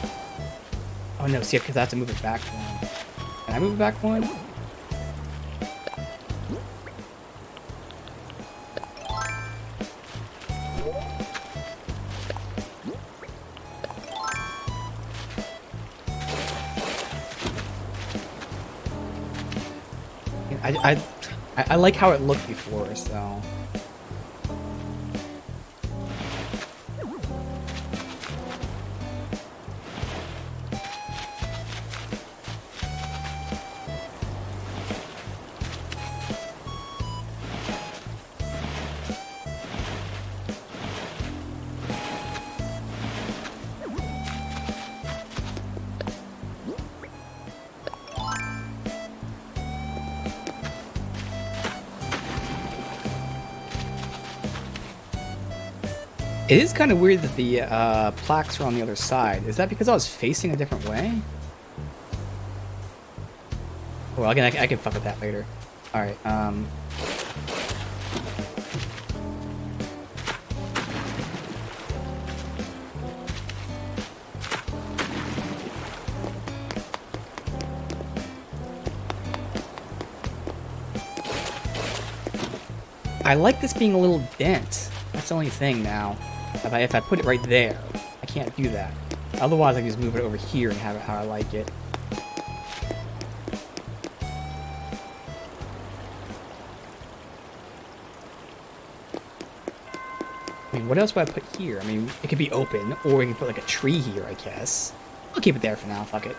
Oh no, see, because I have to move it back one. Can I move it back one? I like how it looked before, so. It is kind of weird that the plaques are on the other side. Is that because I was facing a different way? Well, I can fuck with that later. Alright, I like this being a little dent. That's the only thing now. If I put it right there, I can't do that. Otherwise, I can just move it over here and have it how I like it. I mean, what else would I put here? I mean, it could be open, or we can put like a tree here, I guess. I'll keep it there for now, fuck it.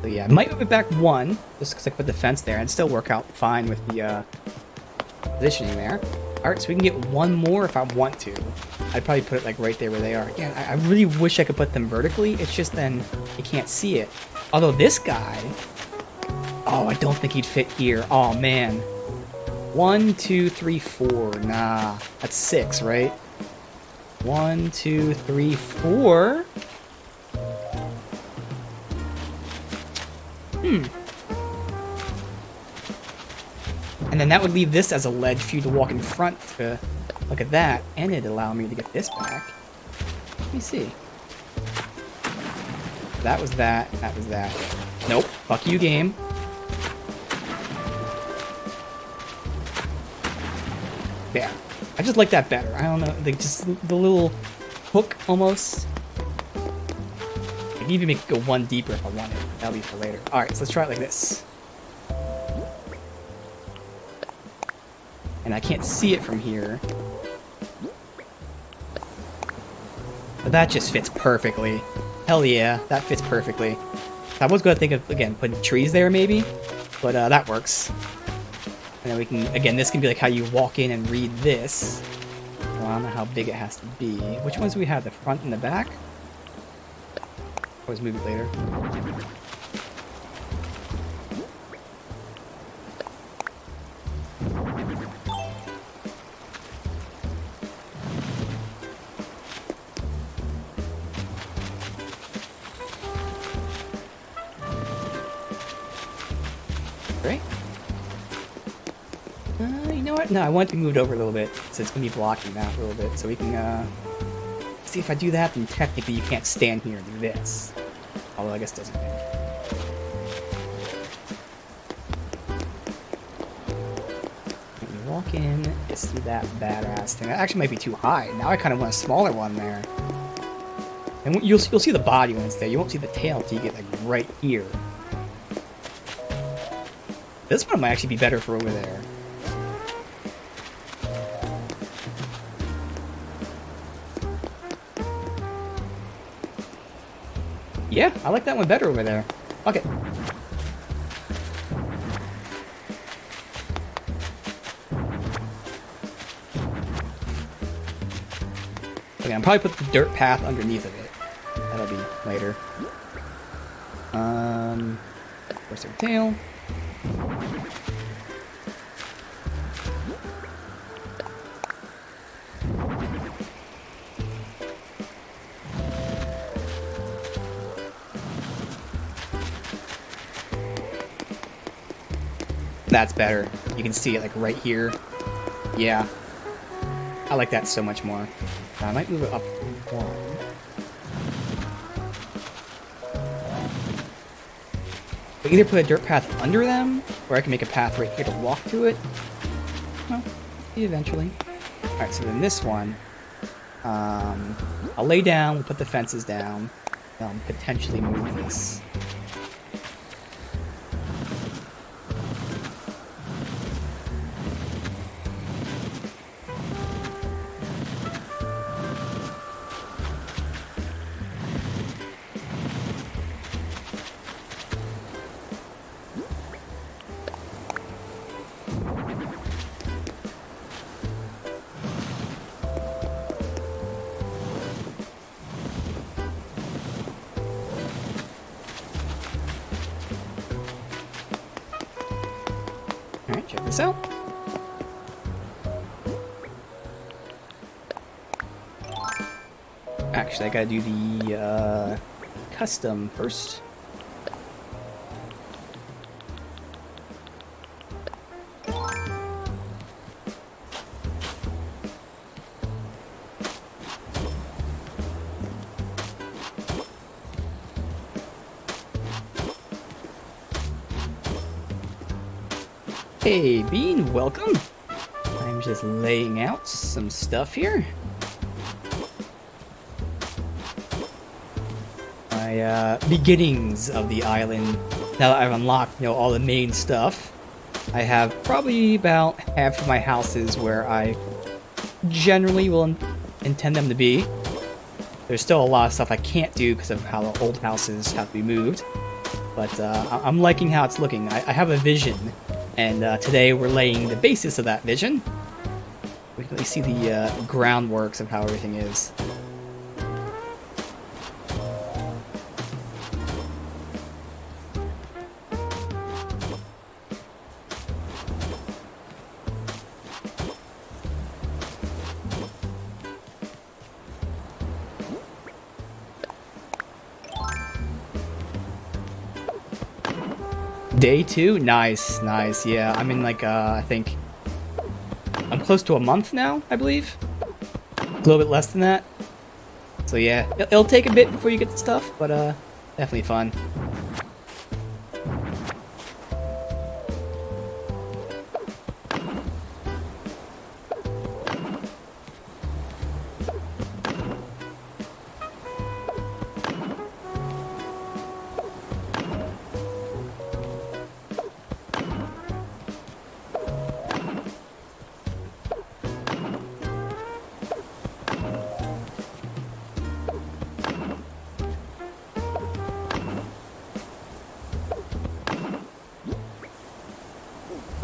Yeah, I might move it back one, just because I put the fence there, and still work out fine with the positioning there. Alright, so we can get one more if I want to. I'd probably put it like right there where they are. Again, I really wish I could put them vertically, it's just then you can't see it. Although this guy, oh, I don't think he'd fit here. Oh man. 1, 2, 3, 4. Nah, that's 6, right? 1, 2, 3, 4. And then that would leave this as a ledge for you to walk in front to look at that, and it'd allow me to get this back. Let me see. That was that, that was that. Nope, fuck you, game. Yeah, I just like that better. I don't know, like just the little hook almost. I can even make it go one deeper if I want it. That'll be for later. All right, so let's try it like this. And I can't see it from here. But that just fits perfectly. Hell yeah, that fits perfectly. I was going to think of, again, putting trees there maybe, but that works. And then we can, again, this can be like how you walk in and read this. Well, I don't know how big it has to be. Which ones do we have, the front and the back? Always move it later. Great. You know what? No, I want it to be moved over a little bit, so it's going to be blocking that a little bit. So we can, see if I do that, then technically you can't stand here and do this. Although I guess it doesn't matter. When you walk in, you see that badass thing. That actually might be too high. Now I kind of want a smaller one there. And you'll see the body when it's there. You won't see the tail until you get like right here. This one might actually be better for over there. Yeah, I like that one better over there. Okay. Okay, I'll probably put the dirt path underneath of it. That'll be later. Where's their tail? That's better. You can see it like right here. Yeah. I like that so much more. I might move it up one. But either put a dirt path under them, or I can make a path right here to walk to it. Well, eventually. Alright, so then this one, I'll lay down, we'll put the fences down, and I'll potentially move this. Alright, check this out. Actually, I gotta do the custom first. Hey, Bean, welcome. I'm just laying out some stuff here. My beginnings of the island. Now that I've unlocked, all the main stuff, I have probably about half of my houses where I generally will intend them to be. There's still a lot of stuff I can't do because of how the old houses have to be moved. But I'm liking how it's looking. I have a vision. And today we're laying the basis of that vision. We can really see the groundworks of how everything is. Day 2? Nice, nice. Yeah, I'm in like, I think I'm close to a month now, I believe. A little bit less than that. So yeah, it'll take a bit before you get the stuff, but definitely fun.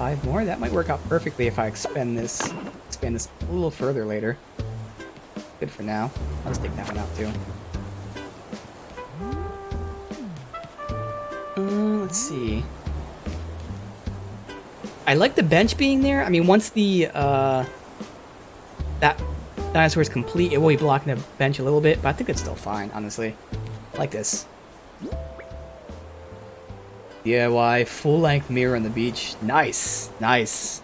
5 more. That might work out perfectly if I expand this a little further later. Good for now. I'll just take that one out too. Let's see. I like the bench being there. I mean, once the that dinosaur is complete, it will be blocking the bench a little bit, but I think it's still fine, honestly. I like this. DIY full-length mirror on the beach. Nice, nice.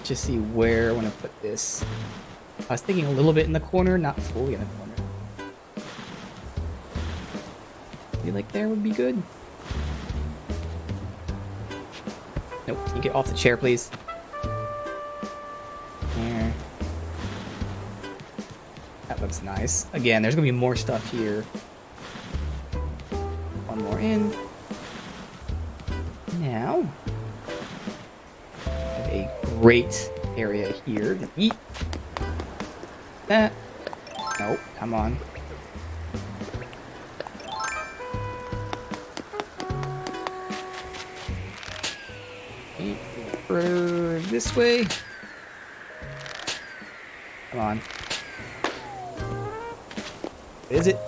Just see where I want to put this. I was thinking a little bit in the corner, not fully in the corner. Maybe like there would be good. Nope, can you get off the chair, please? There. That looks nice. Again, there's gonna be more stuff here. One more in. Now, I have a great area here to eat. That. Nope, come on. Further this way. Come on. Is it?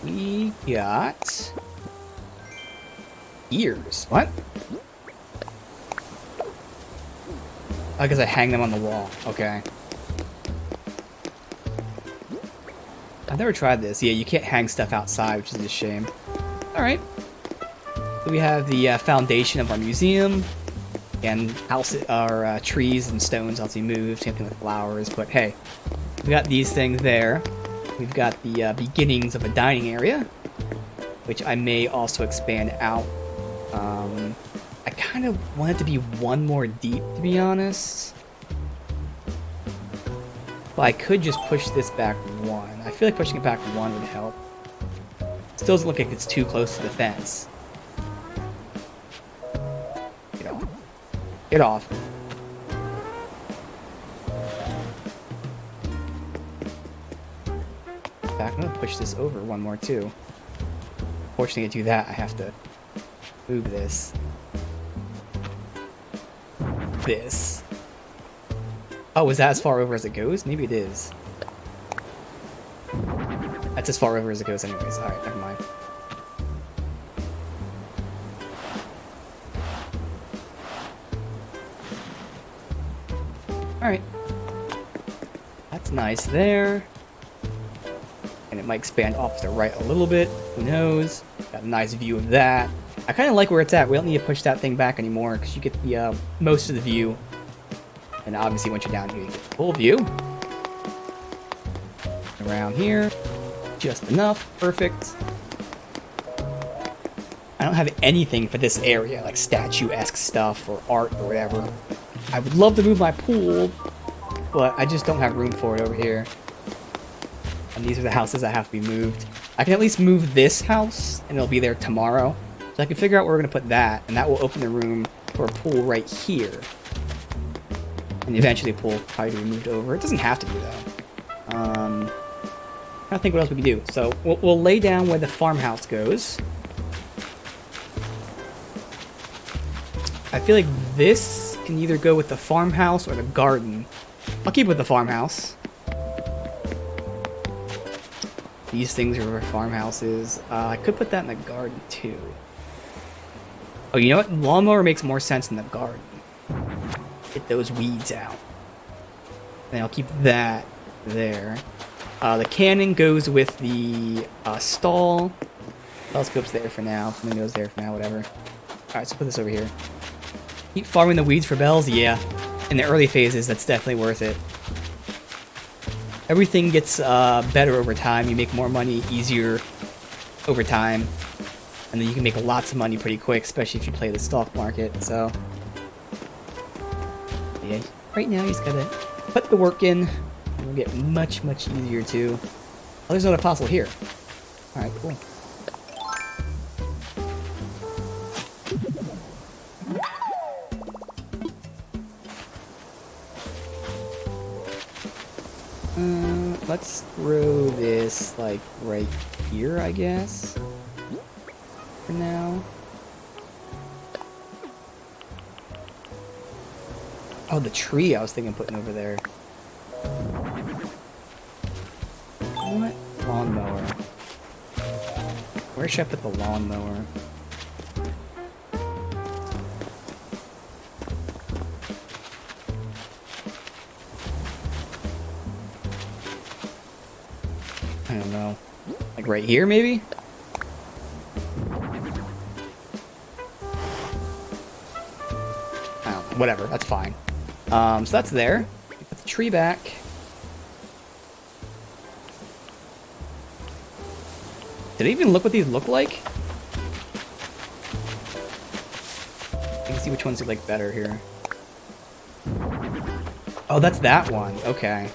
We got ears. What? I guess I hang them on the wall. Okay. I've never tried this. Yeah, you can't hang stuff outside, which is a shame. Alright. So we have the foundation of our museum. And our trees and stones obviously moved. Same thing with flowers. But hey, we got these things there. We've got the beginnings of a dining area, which I may also expand out. I kind of want it to be one more deep, to be honest. But I could just push this back one. I feel like pushing it back one would help. Still doesn't look like it's too close to the fence. Get off. Get off. Back. I'm gonna push this over one more too. Fortunately, to do that, I have to move this. This. Oh, is that as far over as it goes? Maybe it is. That's as far over as it goes anyways. Alright, never mind. Alright. That's nice there. And it might expand off to the right a little bit. Who knows? Got a nice view of that. I kind of like where it's at. We don't need to push that thing back anymore because you get the most of the view. And obviously once you're down here, you get the full view. Around here. Just enough. Perfect. I don't have anything for this area, like statue-esque stuff or art or whatever. I would love to move my pool, but I just don't have room for it over here. And these are the houses that have to be moved. I can at least move this house, and it'll be there tomorrow. So I can figure out where we're going to put that, and that will open the room for a pool right here. And eventually the pool will probably be moved over. It doesn't have to be, though. I don't think what else we can do. So we'll lay down where the farmhouse goes. I feel like this can either go with the farmhouse or the garden. I'll keep it with the farmhouse. These things are where farmhouse is. I could put that in the garden too. Oh, you know what? Lawnmower makes more sense in the garden. Get those weeds out. And I'll keep that there. The cannon goes with the stall. Telescope's there for now. Something goes there for now, whatever. Alright, so put this over here. Keep farming the weeds for bells? Yeah. In the early phases, that's definitely worth it. Everything gets better over time. You make more money easier over time. And then you can make lots of money pretty quick, especially if you play the stock market, so... Yeah, right now you just gotta put the work in. It'll get much, much easier too. I was there's another fossil here. Alright, cool. Let's throw this, like, right here, I guess. For now. Oh, the tree I was thinking of putting over there. What? Lawnmower. Where should I put the lawnmower? I don't know. Like right here, maybe? I don't know. Whatever, that's fine. So that's there. Put the tree back. Did I even look what these look like? You can see which ones you like better here. Oh, that's that one. Okay.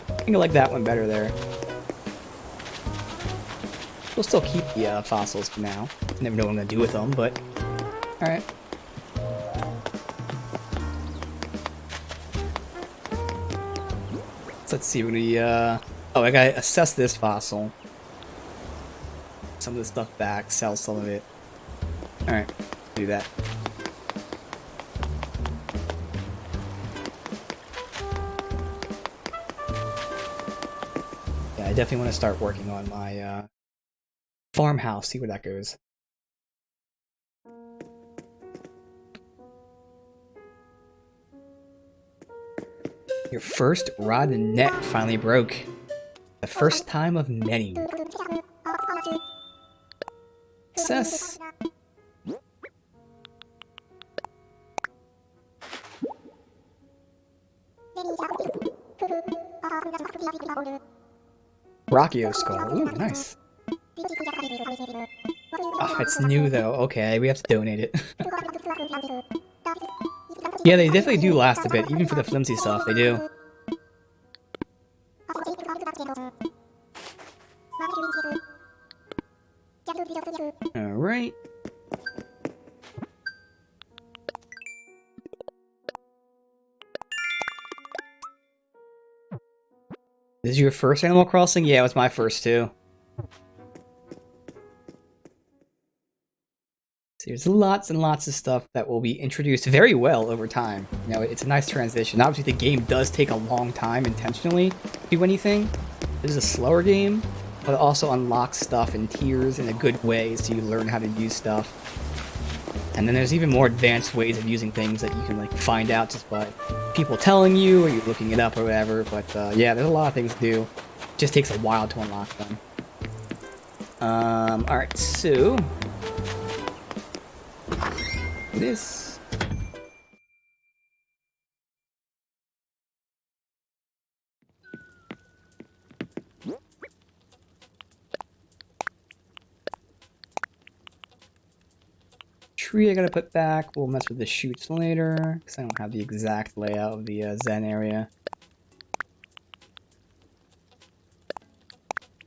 I think I like that one better there. We'll still keep the fossils for now. Never know what I'm gonna do with them, but all right. So let's see what we. Oh, I gotta assess this fossil. Some of the stuff back, sell some of it. All right, do that. Yeah, I definitely want to start working on my farmhouse. See where that goes. Your first rod and net finally broke. The first time of many. Success. Brachio skull. Ooh, nice. Oh, it's new though. Okay, we have to donate it. Yeah, they definitely do last a bit, even for the flimsy stuff, they do. Alright. This is your first Animal Crossing? Yeah, it was my first too. There's lots and lots of stuff that will be introduced very well over time. You know, it's a nice transition. Obviously, the game does take a long time intentionally to do anything. This is a slower game, but it also unlocks stuff in tiers in a good way, so you learn how to use stuff. And then there's even more advanced ways of using things that you can like find out just by people telling you, or you looking it up or whatever. But yeah, there's a lot of things to do. It just takes a while to unlock them. All right, so. This. Tree I gotta put back. We'll mess with the shoots later, because I don't have the exact layout of the Zen area.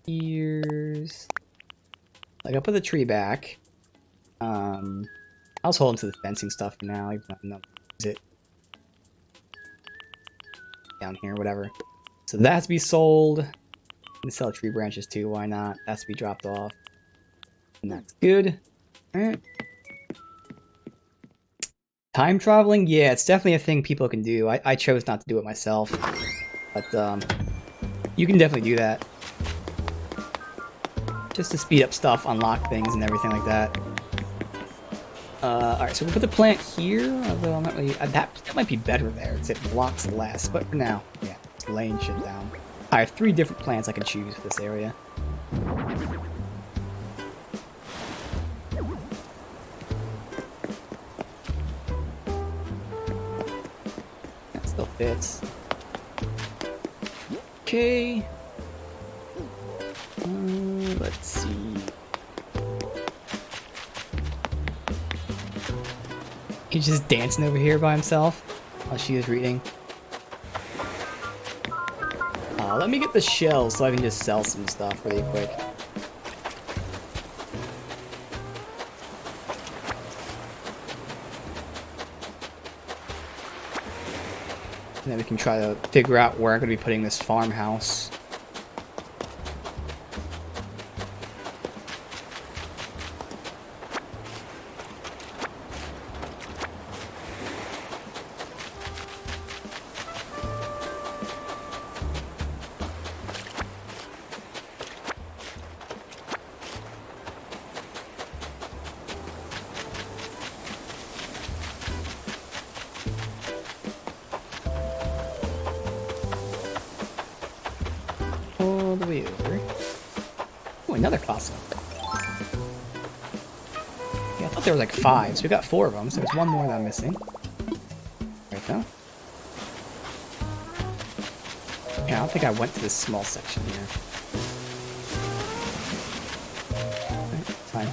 Here's. Like, I'll put the tree back. I'll just hold on to the fencing stuff for now, even though I'm not use it. Down here, whatever. So that has to be sold. I can sell tree branches too, why not? That has to be dropped off. And that's good. Alright. Time traveling? Yeah, it's definitely a thing people can do. I chose not to do it myself. But, you can definitely do that. Just to speed up stuff, unlock things, and everything like that. Alright, so we'll put the plant here, although I'm not really... that might be better there, because it blocks less, but for now, yeah, it's laying shit down. I have 3 different plants I can choose for this area. That still fits. Okay. Let's see. He's just dancing over here by himself while she is reading. Let me get the shells so I can just sell some stuff really quick. And then we can try to figure out where I'm going to be putting this farmhouse. All the way over. Oh, another fossil. Yeah, I thought there were like 5, so we got 4 of them, so there's one more that I'm missing. Right now. Yeah, I don't think I went to this small section here. Right, fine.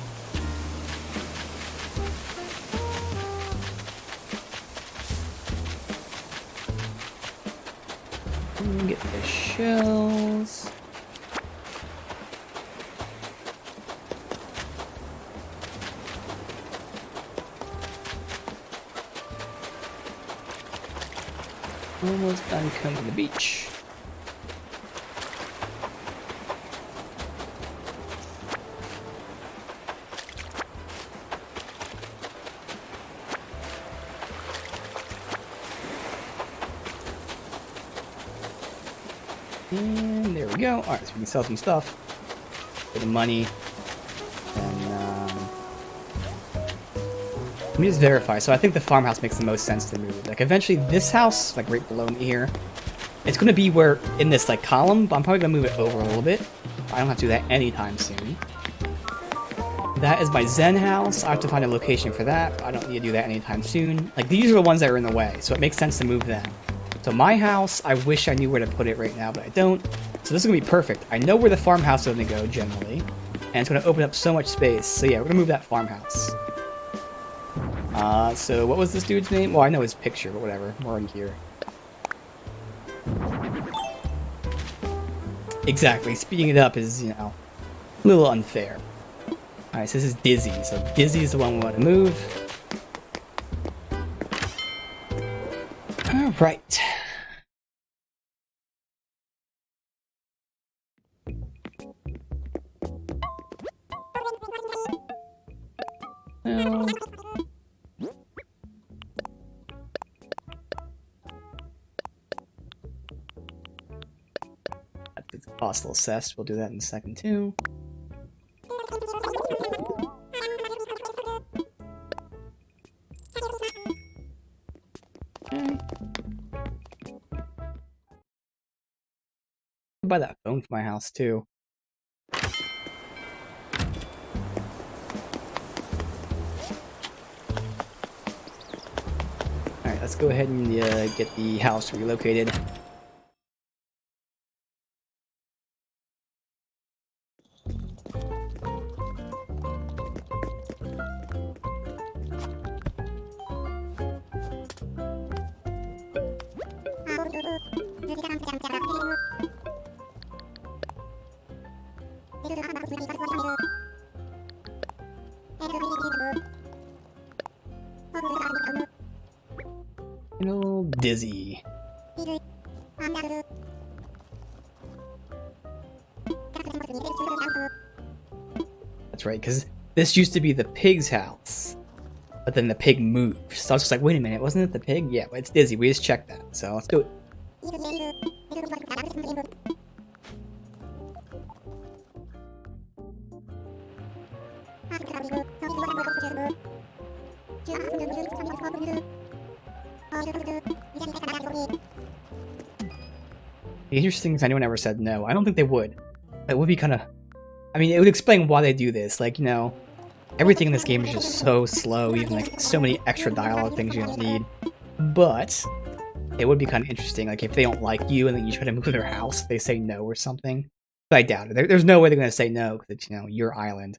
Get the shells. Almost done coming to the beach. And there we go. Alright, so we can sell some stuff. Get the money. And, let me just verify. So I think the farmhouse makes the most sense to move. Like, eventually this house, like right below me here, it's going to be where, in this, like, column, but I'm probably going to move it over a little bit. I don't have to do that anytime soon. That is my Zen house. I have to find a location for that, but I don't need to do that anytime soon. Like, these are the ones that are in the way, so it makes sense to move them. So my house, I wish I knew where to put it right now, but I don't. So this is going to be perfect. I know where the farmhouse is going to go, generally. And it's going to open up so much space. So yeah, we're going to move that farmhouse. So what was this dude's name? Well, I know his picture, but whatever. We're already here. Exactly. Speeding it up is, you know, a little unfair. Alright, so this is Dizzy. So Dizzy is the one we want to move. Alright. That's fossil cess. We'll do that in a second too. Okay. I'll buy that phone for my house too. Alright, let's go ahead and get the house relocated. Little Dizzy. That's right, because this used to be the pig's house, but then the pig moved. So I was just like, wait a minute, wasn't it the pig? Yeah, but it's Dizzy. We just checked that, so let's do it. The interesting thing is, anyone ever said no. I don't think they would. It would be kind of... I mean, it would explain why they do this. Like, you know, everything in this game is just so slow, even like so many extra dialogue things you don't need. But it would be kind of interesting, like if they don't like you and then you try to move their house, they say no or something. But I doubt it. There's no way they're going to say no because it's, you know, your island.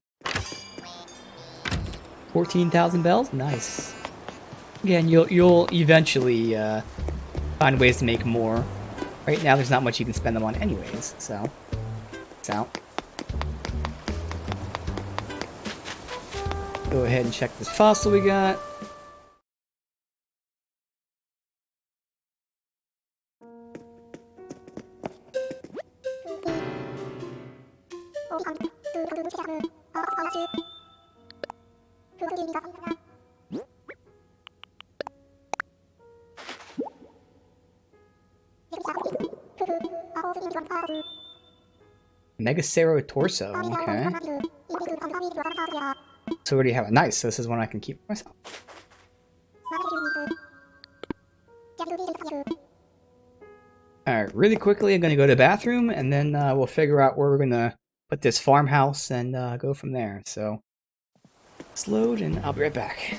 14,000 bells? Nice. Yeah, and you'll eventually find ways to make more. Right now, there's not much you can spend them on anyways, so it's out. Go ahead and check this fossil we got. Megacero torso, okay. So what do you have? Nice, so this is one I can keep for myself. Alright, really quickly I'm gonna go to the bathroom and then we'll figure out where we're gonna put this farmhouse and go from there. So let's load and I'll be right back.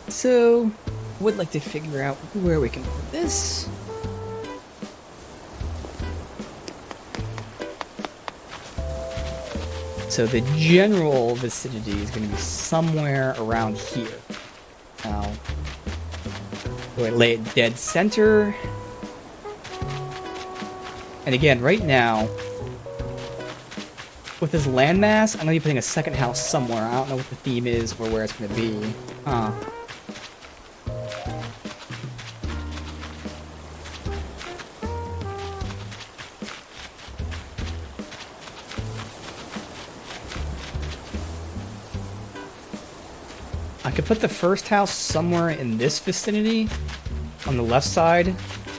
So, would like to figure out where we can put this. So the general vicinity is going to be somewhere around here. Now, do I lay it dead center? And again, right now, with this landmass, I'm going to be putting a second house somewhere. I don't know what the theme is or where it's going to be. I could put the first house somewhere in this vicinity on the left side,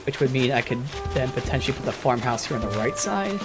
which would mean I could then potentially put the farmhouse here on the right side.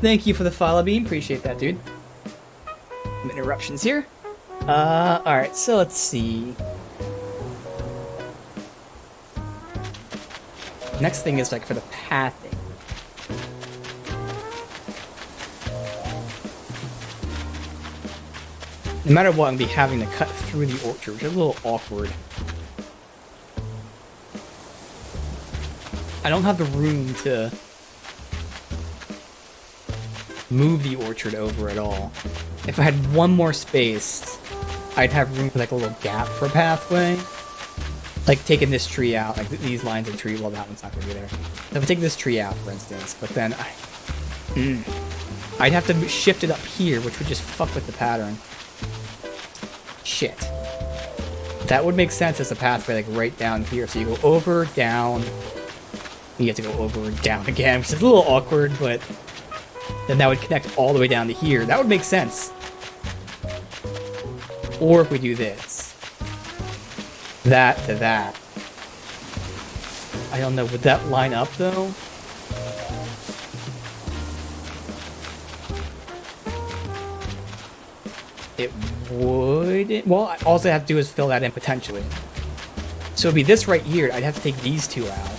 Thank you for the follow beam. Appreciate that, dude. Some interruptions here. Alright, so let's see. Next thing is like for the pathing. No matter what, I'm gonna be having to cut through the orchard, which is a little awkward. I don't have the room to move the orchard over at all. If I had one more space, I'd have room for like a little gap for a pathway. Like taking this tree out, like these lines of tree, well that one's not gonna be there. So if I take this tree out, for instance, but then I'd have to shift it up here, which would just fuck with the pattern. Shit. That would make sense as a pathway, like right down here. So you go over, down, you have to go over and down again, which is a little awkward, but then that would connect all the way down to here. That would make sense. Or if we do this. That to that. I don't know, would that line up though? It would. Well, all I have to do is fill that in potentially. So it'd be this right here. I'd have to take these two out.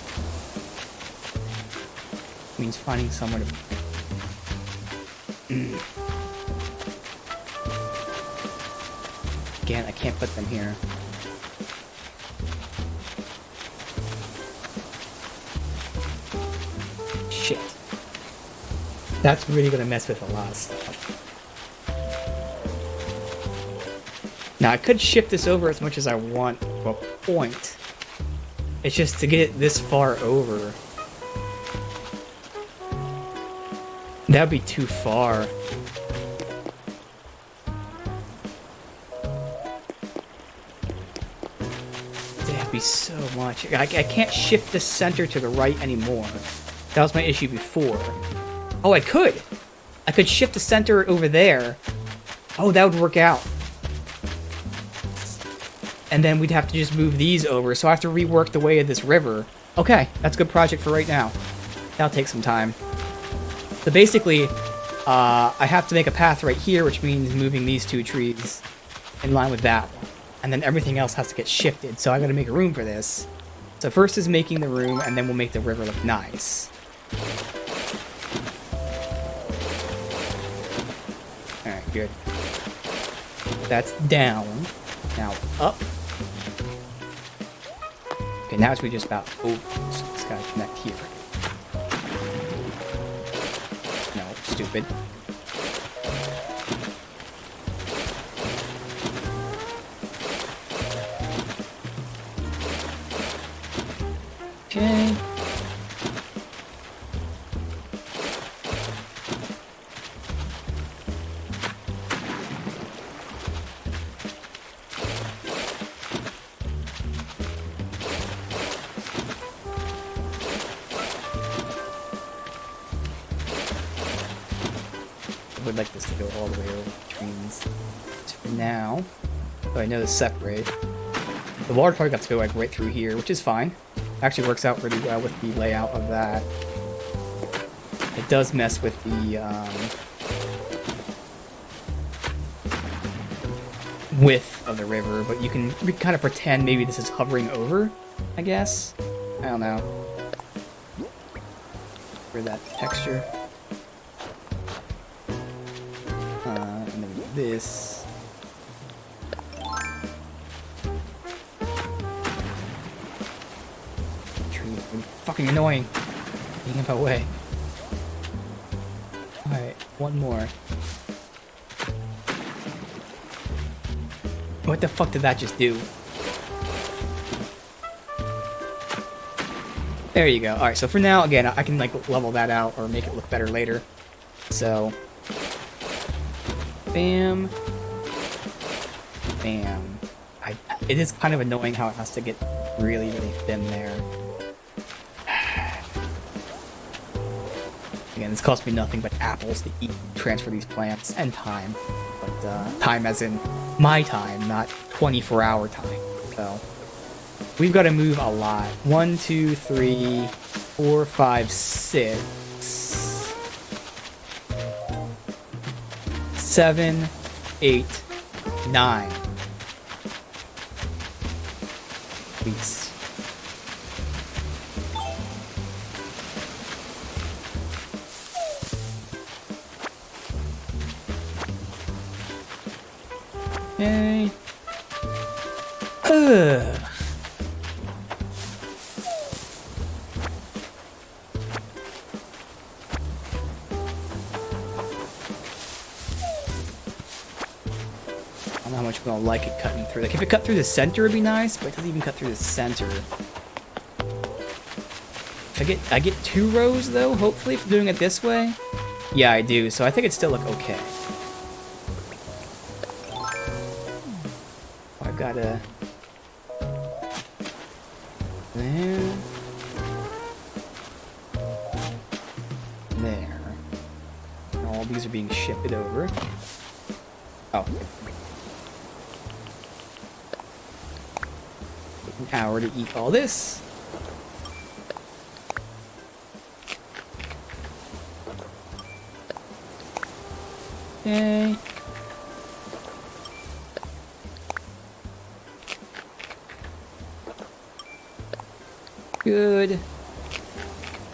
Means finding somewhere to. Again, I can't put them here. Shit. That's really gonna mess with a lot of stuff. Now I could shift this over as much as I want to a point. It's just to get it this far over. That would be too far. That'd be so much. I can't shift the center to the right anymore. That was my issue before. Oh, I could! I could shift the center over there. Oh, that would work out. And then we'd have to just move these over, so I have to rework the way of this river. Okay, that's a good project for right now. That'll take some time. So basically, I have to make a path right here, which means moving these two trees in line with that one. And then everything else has to get shifted, so I gotta make a room for this. So first is making the room, and then we'll make the river look nice. Alright, good. That's down. Now up. Okay, now it's just about over, so it's gotta connect here. No, stupid. Okay. I would like this to go all the way over the trees. For now, so I know to separate. The water probably got to go like right through here, which is fine. Actually works out really well with the layout of that. It does mess with the width of the river, but you can kind of pretend maybe this is hovering over, I guess. I don't know. For that texture. And then this. Fucking annoying. Getting in my way. Alright, one more. What the fuck did that just do? There you go. Alright, so for now, again, I can like level that out or make it look better later. So, bam. Bam. It is kind of annoying how it has to get really, really thin there. Again, this cost me nothing but apples to eat, transfer these plants, and time. But time as in my time, not 24-hour time. So we've got to move a lot. 1, 2, 3, 4, 5, 6. 7, 8, 9. Please. Okay. Ugh. I don't know how much I'm gonna like it cutting through. Like, if it cut through the center, it'd be nice, but it doesn't even cut through the center. If I get 2 rows, though, hopefully, if I'm doing it this way. Yeah, I do, so I think it'd still look okay. I've gotta... There. There. And all these are being shifted over. Oh. Take an hour to eat all this. Okay. Good.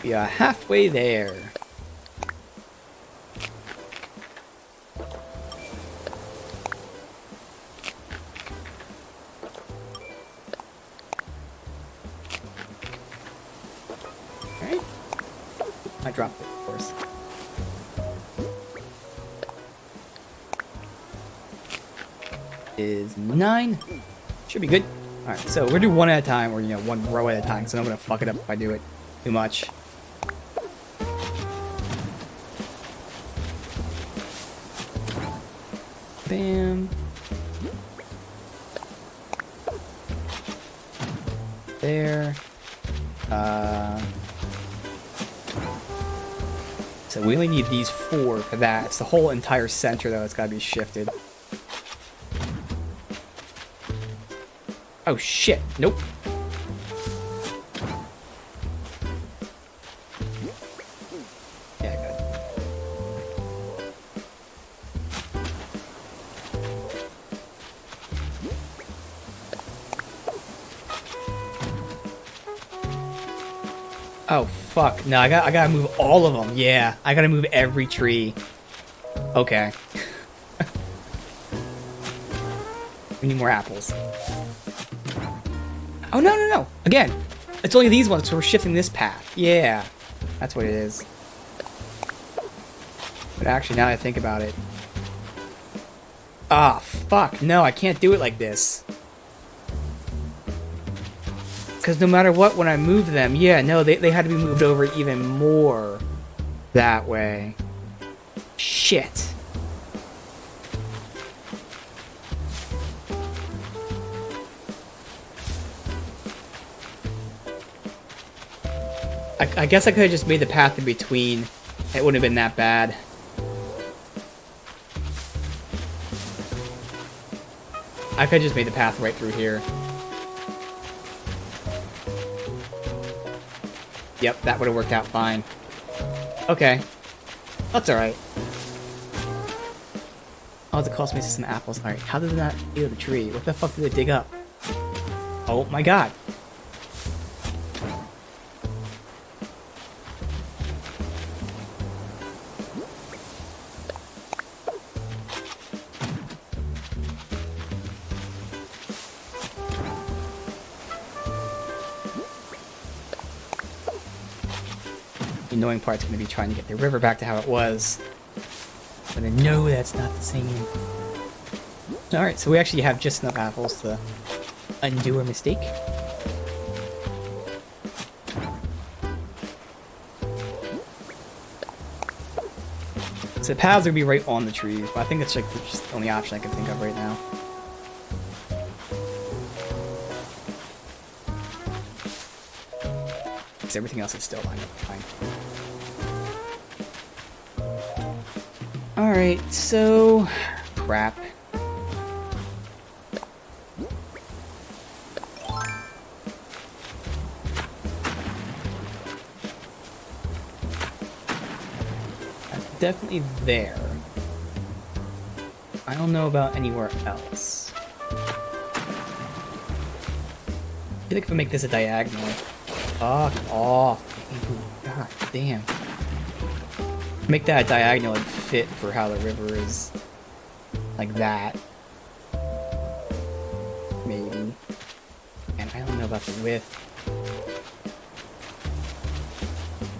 We are halfway there. Alright. I dropped it, of course. Is 9. Should be good. Alright, so we're gonna do one at a time, or, you know, one row at a time, so I'm gonna fuck it up if I do it too much. Bam. There. So we only need these 4 for that. It's the whole entire center, though, that's gotta be shifted. Oh shit, nope. Yeah, good. Oh fuck, no, I gotta move all of them. Yeah, I gotta move every tree. Okay. We need more apples. Oh, no, no, no. Again, it's only these ones, so we're shifting this path. Yeah, that's what it is. But actually, now that I think about it... Ah, fuck. No, I can't do it like this. Because no matter what, when I move them... Yeah, no, they had to be moved over even more that way. Shit. I guess I could have just made the path in between. It wouldn't have been that bad. I could have just made the path right through here. Yep, that would have worked out fine. Okay. That's alright. Oh, it cost me some apples. Alright, how did that heal the tree? What the fuck did it dig up? Oh my god. The annoying part's going to be trying to get the river back to how it was. But I know that's not the same. Alright, so we actually have just enough apples to undo our mistake. So the paths are going to be right on the trees, but I think it's like just the only option I can think of right now. Because everything else is still lined up fine. Alright, so... crap. That's definitely there. I don't know about anywhere else. I feel like if I make this a diagonal... Fuck off. God damn. Make that a diagonal and fit for how the river is. Like that. Maybe. And I don't know about the width.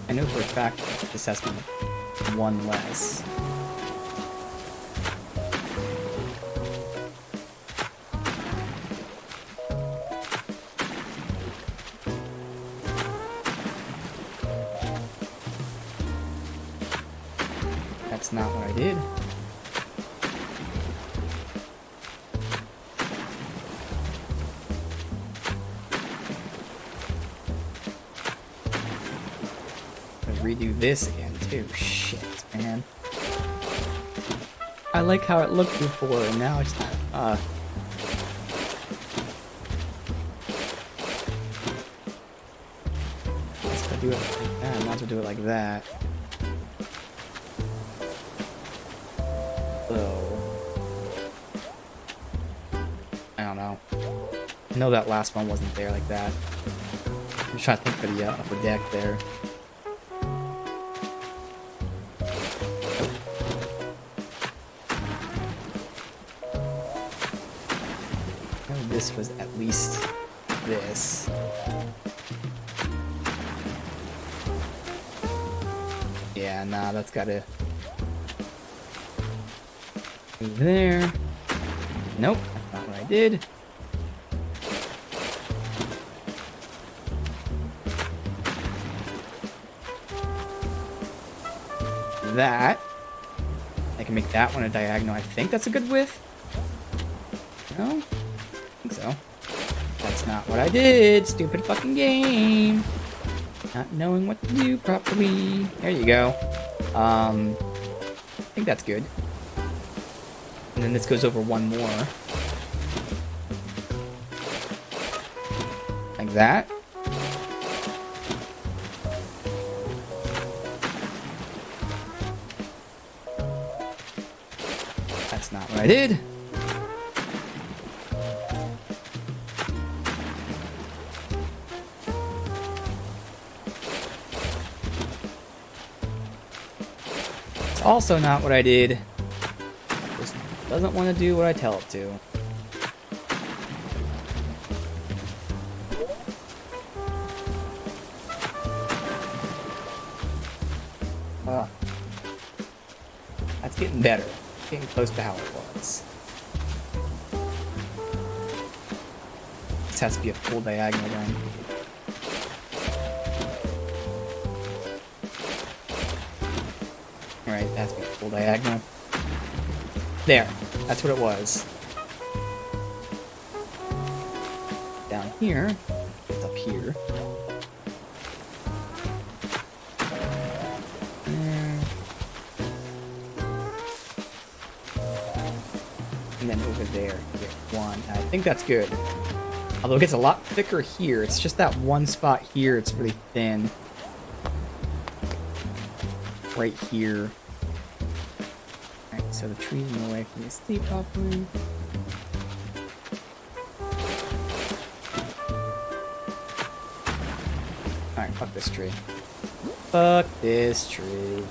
I know for a fact this has to be one less. That's not what I did. Redo this again too. Shit, man. I like how it looked before, and now it's let's do it like that. Might as well do it like that. So I don't know. I know that last one wasn't there like that. I'm just trying to think for the upper deck there. This was at least this. Yeah, nah, that's gotta move there. Nope, that's not what I did. That. I can make that one a diagonal. I think that's a good width. No? So that's not what I did. Stupid fucking game. Not knowing what to do properly. There you go. I think that's good. And then this goes over one more. Like that. That's not what I did. Also not what I did. Just doesn't want to do what I tell it to. That's getting better. Getting close to how it was. This has to be a full diagonal then. Right, that has to be full diagonal. There, that's what it was. Down here, it's up here. There. And then over there, you get one. I think that's good. Although it gets a lot thicker here. It's just that one spot here, it's really thin. Right here. Alright, so the tree's in the way for me to see properly. Alright, fuck this tree. Fuck this tree.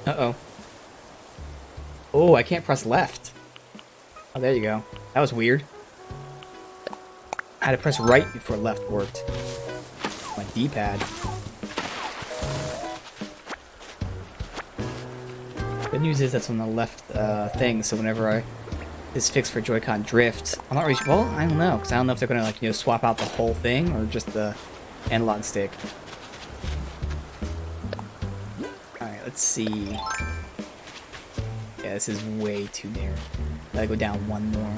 Uh-oh. Oh, I can't press left. Oh, there you go. That was weird. I had to press right before left worked. My D-pad. Good news is that's on the left thing, so whenever this fixed for Joy-Con drift, I'm not really sure. Well, I don't know, because I don't know if they're gonna, like, you know, swap out the whole thing or just the analog stick. Alright, let's see. Yeah, this is way too narrow. Gotta go down one more.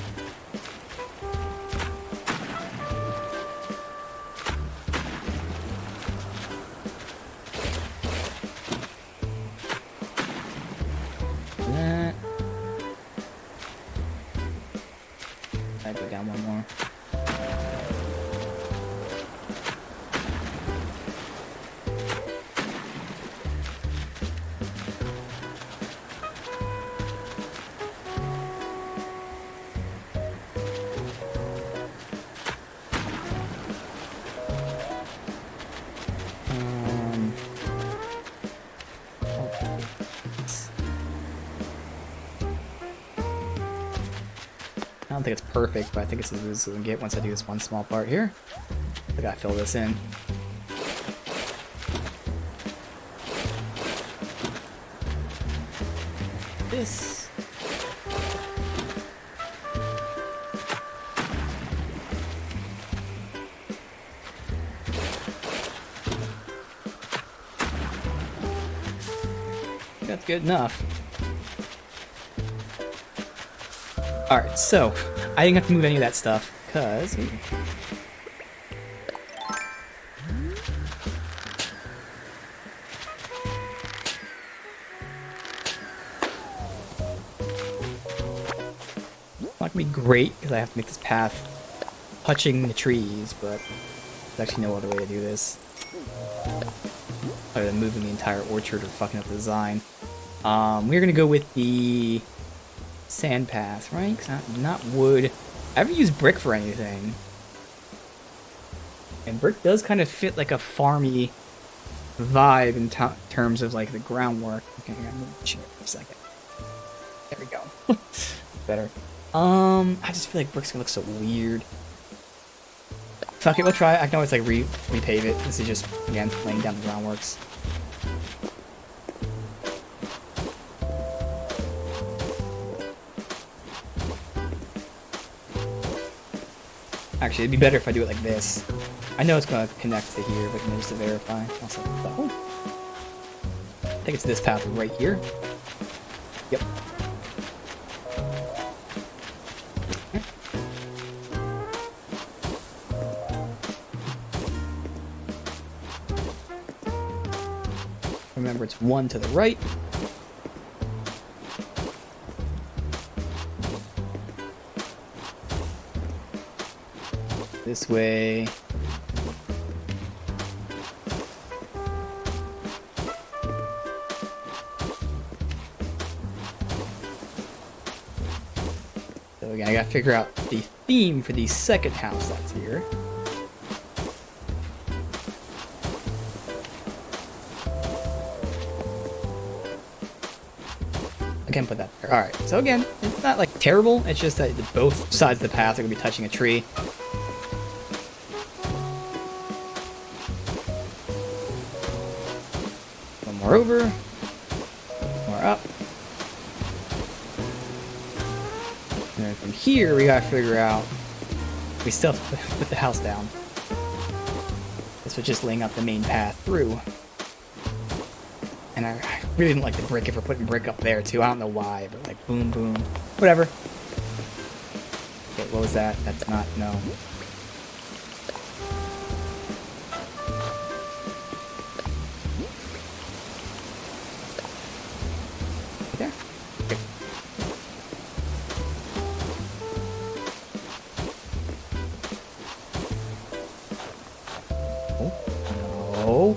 That. Gotta go down one think it's perfect, but I think it's as good as we can get once I do this one small part here. I gotta fill this in. This. That's good enough. Alright, so I didn't have to move any of that stuff because it's not gonna be great because I have to make this path touching the trees, but there's actually no other way to do this other than moving the entire orchard or fucking up the design. We're gonna go with the sand path, right? 'Cause not wood. I haven't used brick for anything. And brick does kind of fit like a farmy vibe in terms of like the groundwork. Okay, I gotta move the chair for a second. There we go. Better. I just feel like brick's gonna look so weird. Fuck it, we'll try it. I can always like repave it. This is just, again, laying down the groundworks. Actually, it'd be better if I do it like this. I know it's gonna connect to here, but just to verify. Also, oh. I think it's this path right here. Yep. Remember, it's one to the right. This way. So again, I gotta figure out the theme for the second house that's here. I can't put that there. Alright, so again, it's not like terrible, it's just that both sides of the path are gonna be touching a tree. More over, more up. And then from here, we gotta figure out, we still have to put the house down. This was just laying out the main path through. And I really didn't like the brick if we're putting brick up there too. I don't know why, but like boom, boom, whatever. Okay, what was that? That's not, no. There. Okay. Oh, no.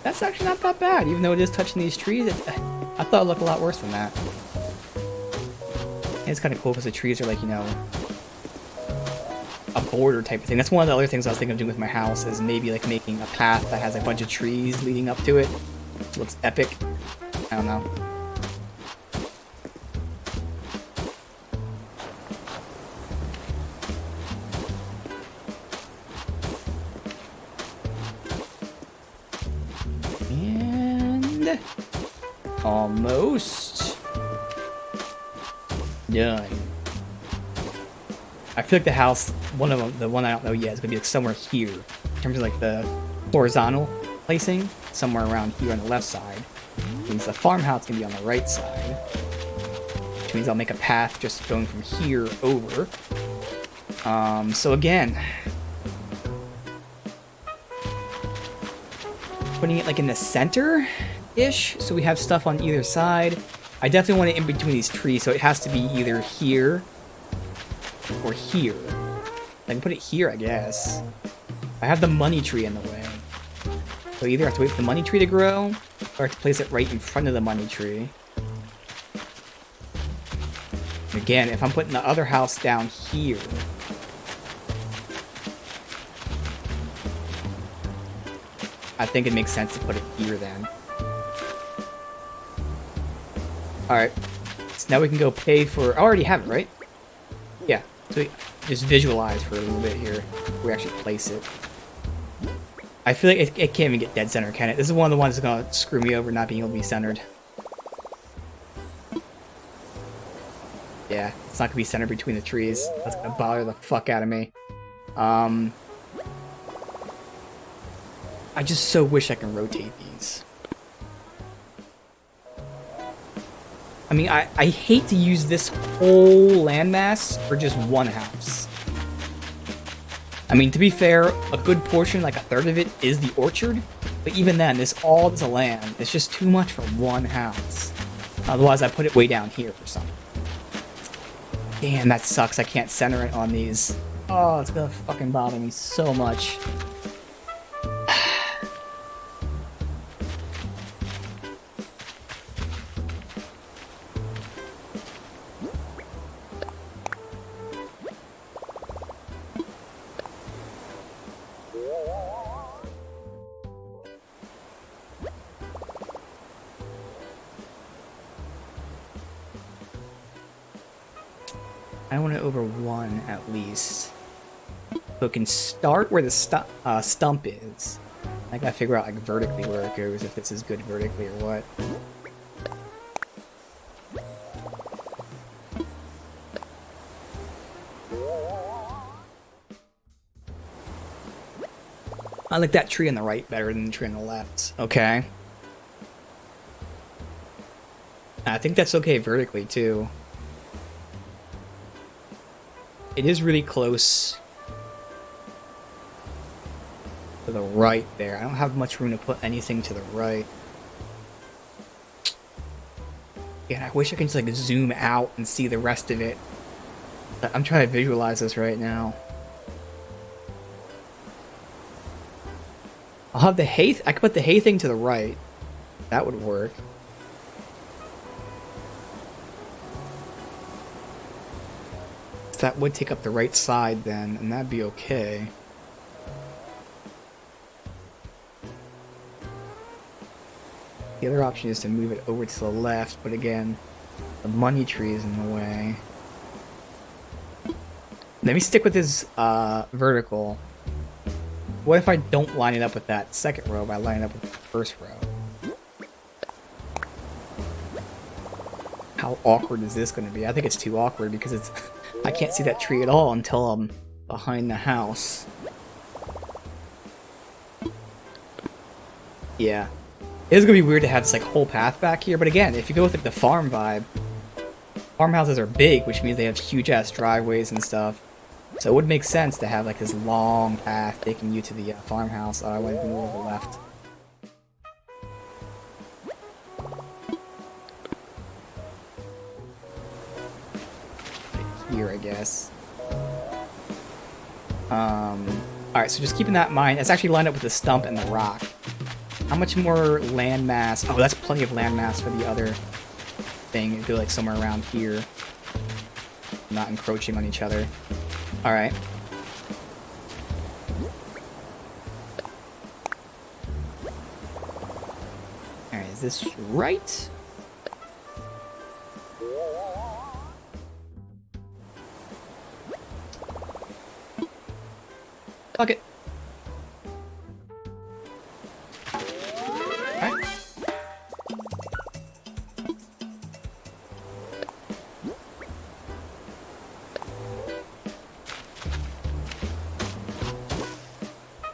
That's actually not that bad, even though it is touching these trees. I thought it looked a lot worse than that. And it's kind of cool because the trees are like, you know, a border type of thing. That's one of the other things I was thinking of doing with my house, is maybe like making a path that has a bunch of trees leading up to it. It looks epic. I don't know. And almost done. I feel like the house, one of them, the one I don't know yet, is gonna be like somewhere here in terms of like the horizontal placing, somewhere around here on the left side. Which means the farmhouse is gonna be on the right side, which means I'll make a path just going from here over. So again, putting it like in the center-ish, so we have stuff on either side. I definitely want it in between these trees, so it has to be either here or here. I can put it here, I guess. I have the money tree in the way. So either I have to wait for the money tree to grow, or I have to place it right in front of the money tree. And again, if I'm putting the other house down here, I think it makes sense to put it here then. Alright. So now we can go pay for... I already have it, right? Yeah. So we just visualize for a little bit here. We actually place it. I feel like it can't even get dead center, can it? This is one of the ones that's gonna screw me over not being able to be centered. Yeah, it's not gonna be centered between the trees. That's gonna bother the fuck out of me. I just so wish I can rotate these. I mean, I hate to use this whole landmass for just one house. I mean, to be fair, a good portion, like a third of it, is the orchard. But even then, this all is a land. It's just too much for one house. Otherwise, I put it way down here for something. Damn, that sucks. I can't center it on these. Oh, it's gonna fucking bother me so much. I want it over one at least. So it can start where the stump is. I gotta figure out like vertically where it goes, if this is good vertically or what. I like that tree on the right better than the tree on the left. Okay. I think that's okay vertically too. It is really close to the right there. I don't have much room to put anything to the right. Yeah, I wish I could just like zoom out and see the rest of it. I'm trying to visualize this right now. I'll have the hay... I could put the hay thing to the right. That would work. That would take up the right side then, and that'd be okay. The other option is to move it over to the left, but again, the money tree is in the way. Let me stick with this vertical. What if I don't line it up with that second row, but I line it up with the first row? How awkward is this going to be? I think it's too awkward because it's... I can't see that tree at all until I'm behind the house. Yeah. It is going to be weird to have this like whole path back here, but again, if you go with like the farm vibe, farmhouses are big, which means they have huge ass driveways and stuff. So it would make sense to have like this long path taking you to the farmhouse. Oh, I went a little to the left. Here, I guess. Alright, so just keeping that in mind, it's actually lined up with the stump and the rock. How much more landmass? Oh, that's plenty of landmass for the other thing. It'd be like somewhere around here. Not encroaching on each other. Alright. Alright, is this right? Fuck it. Alright.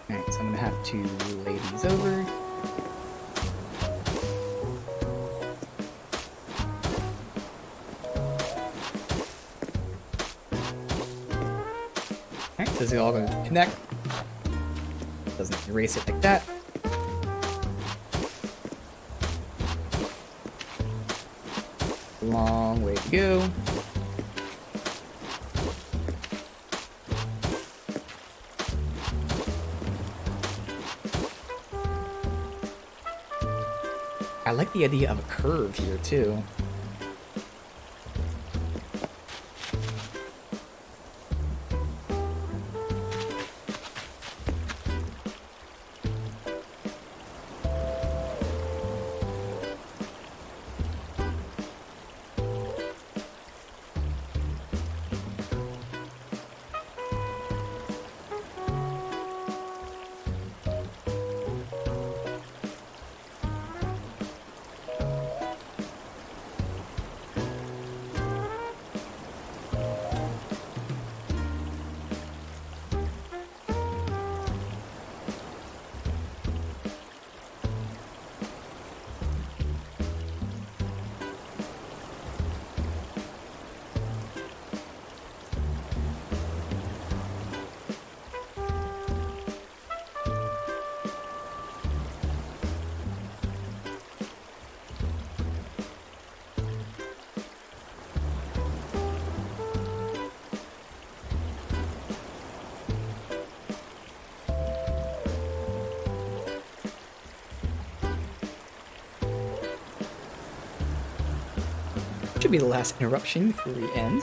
Alright, so I'm gonna have to lay these over. Alright, so this is all gonna connect. Doesn't erase it like that. Long way to go. I like the idea of a curve here too. should be the last interruption before we end.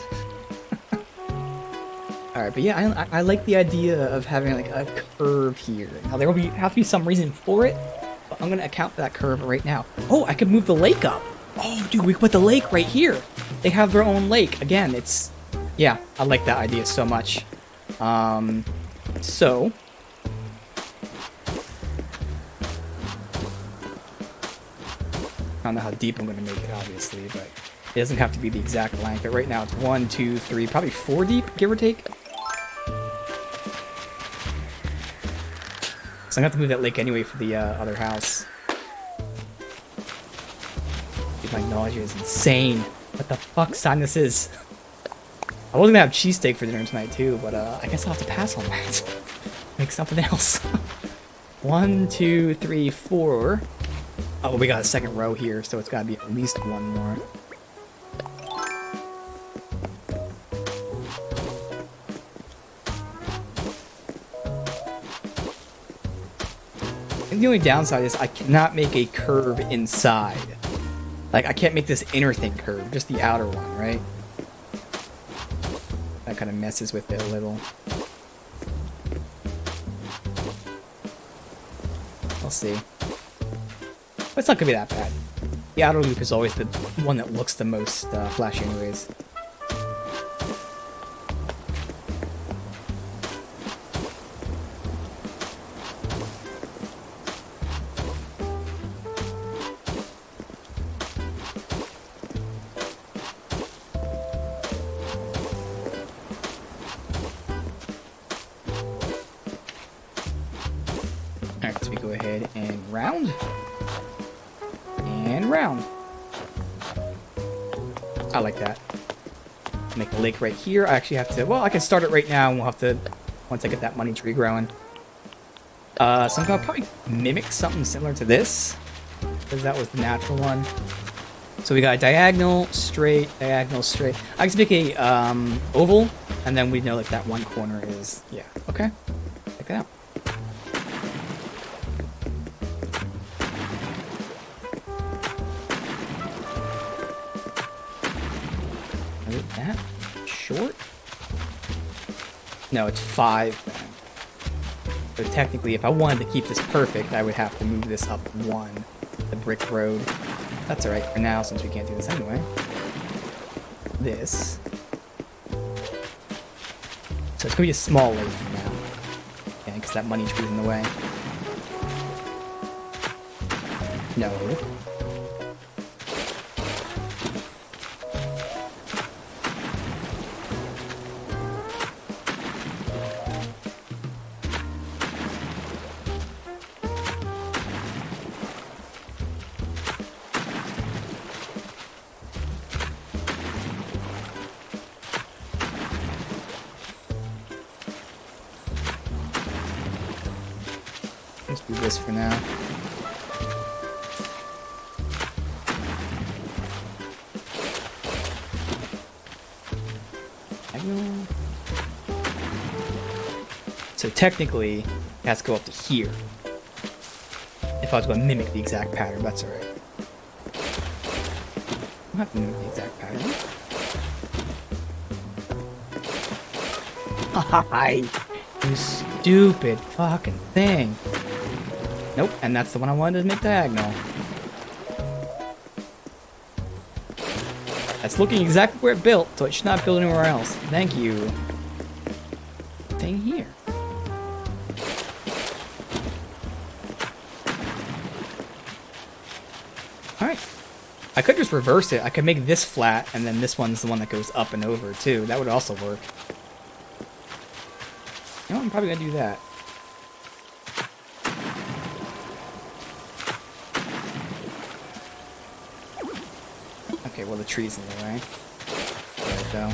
Alright, but yeah, I like the idea of having like a curve here. Now there will have to be some reason for it, but I'm gonna account for that curve right now. Oh, I could move the lake up. Oh, dude, we put the lake right here. They have their own lake. Again, it's... Yeah, I like that idea so much. So... I don't know how deep I'm going to make it, obviously, but it doesn't have to be the exact length. But right now it's 1, 2, 3, probably 4 deep, give or take. So I'm going to have to move that lake anyway for the other house. Dude, my nausea is insane. What the fuck sign this is? I was going to have cheesesteak for dinner tonight too, but I guess I'll have to pass on that. Make something else. 1, 2, 3, 4... Oh, we got a second row here, so it's gotta be at least one more. And the only downside is I cannot make a curve inside. Like, I can't make this inner thing curve, just the outer one, right? That kind of messes with it a little. We'll see. But it's not gonna be that bad. The outer loop is always the one that looks the most flashy anyways. Alright, so we go ahead and round. And round. I like that. Make a lake right here. I actually have to... Well, I can start it right now, and we'll have to... Once I get that money tree growing. So I'm gonna probably mimic something similar to this, because that was the natural one. So we got a diagonal, straight, diagonal, straight. I can make a oval, and then we know like that one corner is... Yeah, okay. Check it out. That short? No, it's 5 then. So technically, if I wanted to keep this perfect, I would have to move this up 1, the brick road. That's alright for now, since we can't do this anyway. This. So it's gonna be a small lake for now. Yeah, because that money tree's in the way. No. Let's do this for now. So technically, it has to go up to here. If I was going to mimic the exact pattern, that's alright. I don't have to mimic the exact pattern. Hi, you stupid fucking thing. Nope, and that's the one I wanted to make diagonal. That's looking exactly where it built, so it should not build anywhere else. Thank you. Thing here. Alright. I could just reverse it. I could make this flat, and then this one's the one that goes up and over, too. That would also work. You know, I'm probably gonna do that. Okay, well, the tree's in the way. There we go.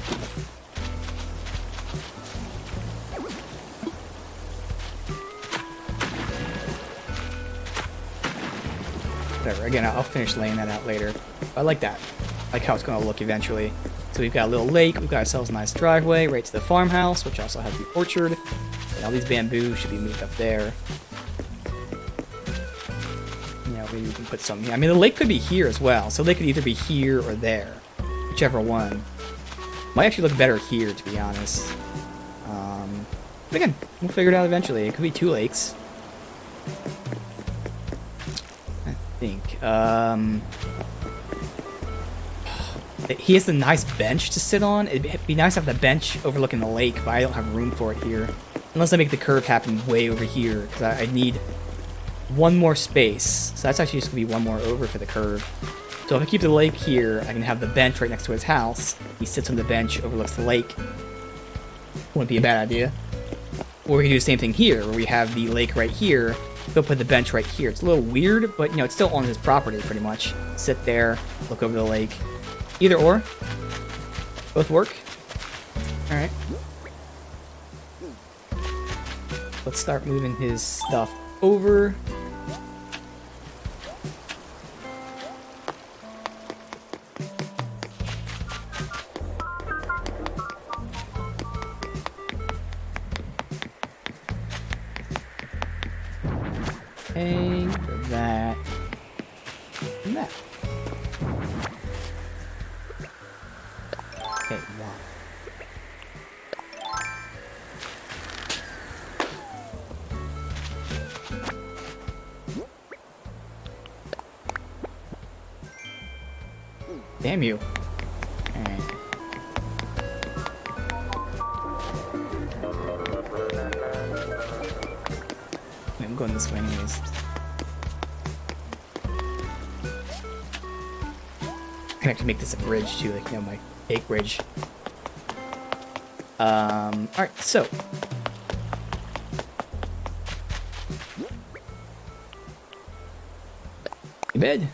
Whatever, again, I'll finish laying that out later. But I like that. I like how it's going to look eventually. So we've got a little lake, we've got ourselves a nice driveway right to the farmhouse, which also has the orchard. And all these bamboo should be moved up there. Yeah, maybe we can put some here. I mean, the lake could be here as well, so they could either be here or there. whichever one. Might actually look better here, to be honest. But again, we'll figure it out eventually. It could be 2 lakes. I think. He has a nice bench to sit on. It'd be nice to have the bench overlooking the lake, but I don't have room for it here. Unless I make the curve happen way over here, because I need one more space. So that's actually just going to be one more over for the curve. So if I keep the lake here, I can have the bench right next to his house. He sits on the bench, overlooks the lake. Wouldn't be a bad idea. Or we can do the same thing here, where we have the lake right here. He'll put the bench right here. It's a little weird, but you know, it's still on his property pretty much. Sit there, look over the lake. Either or. Both work. Alright. Let's start moving his stuff over. Okay, that. And that. Okay, wow. Damn you. Alright. I'm going this way anyways. I can actually make this a bridge too, like, you know, my fake bridge. Alright, so. Bed.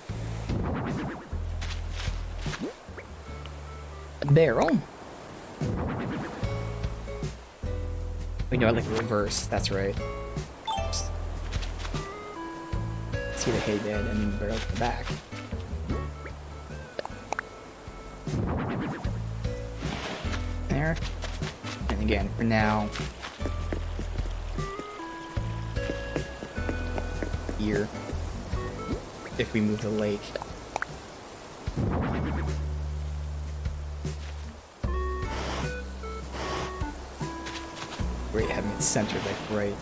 Barrel. Wait, no, I like reverse, that's right. Oops. See the hay bed and then the barrel at the back. There. And again, for now, here, if we move the lake. Great, having it centered like right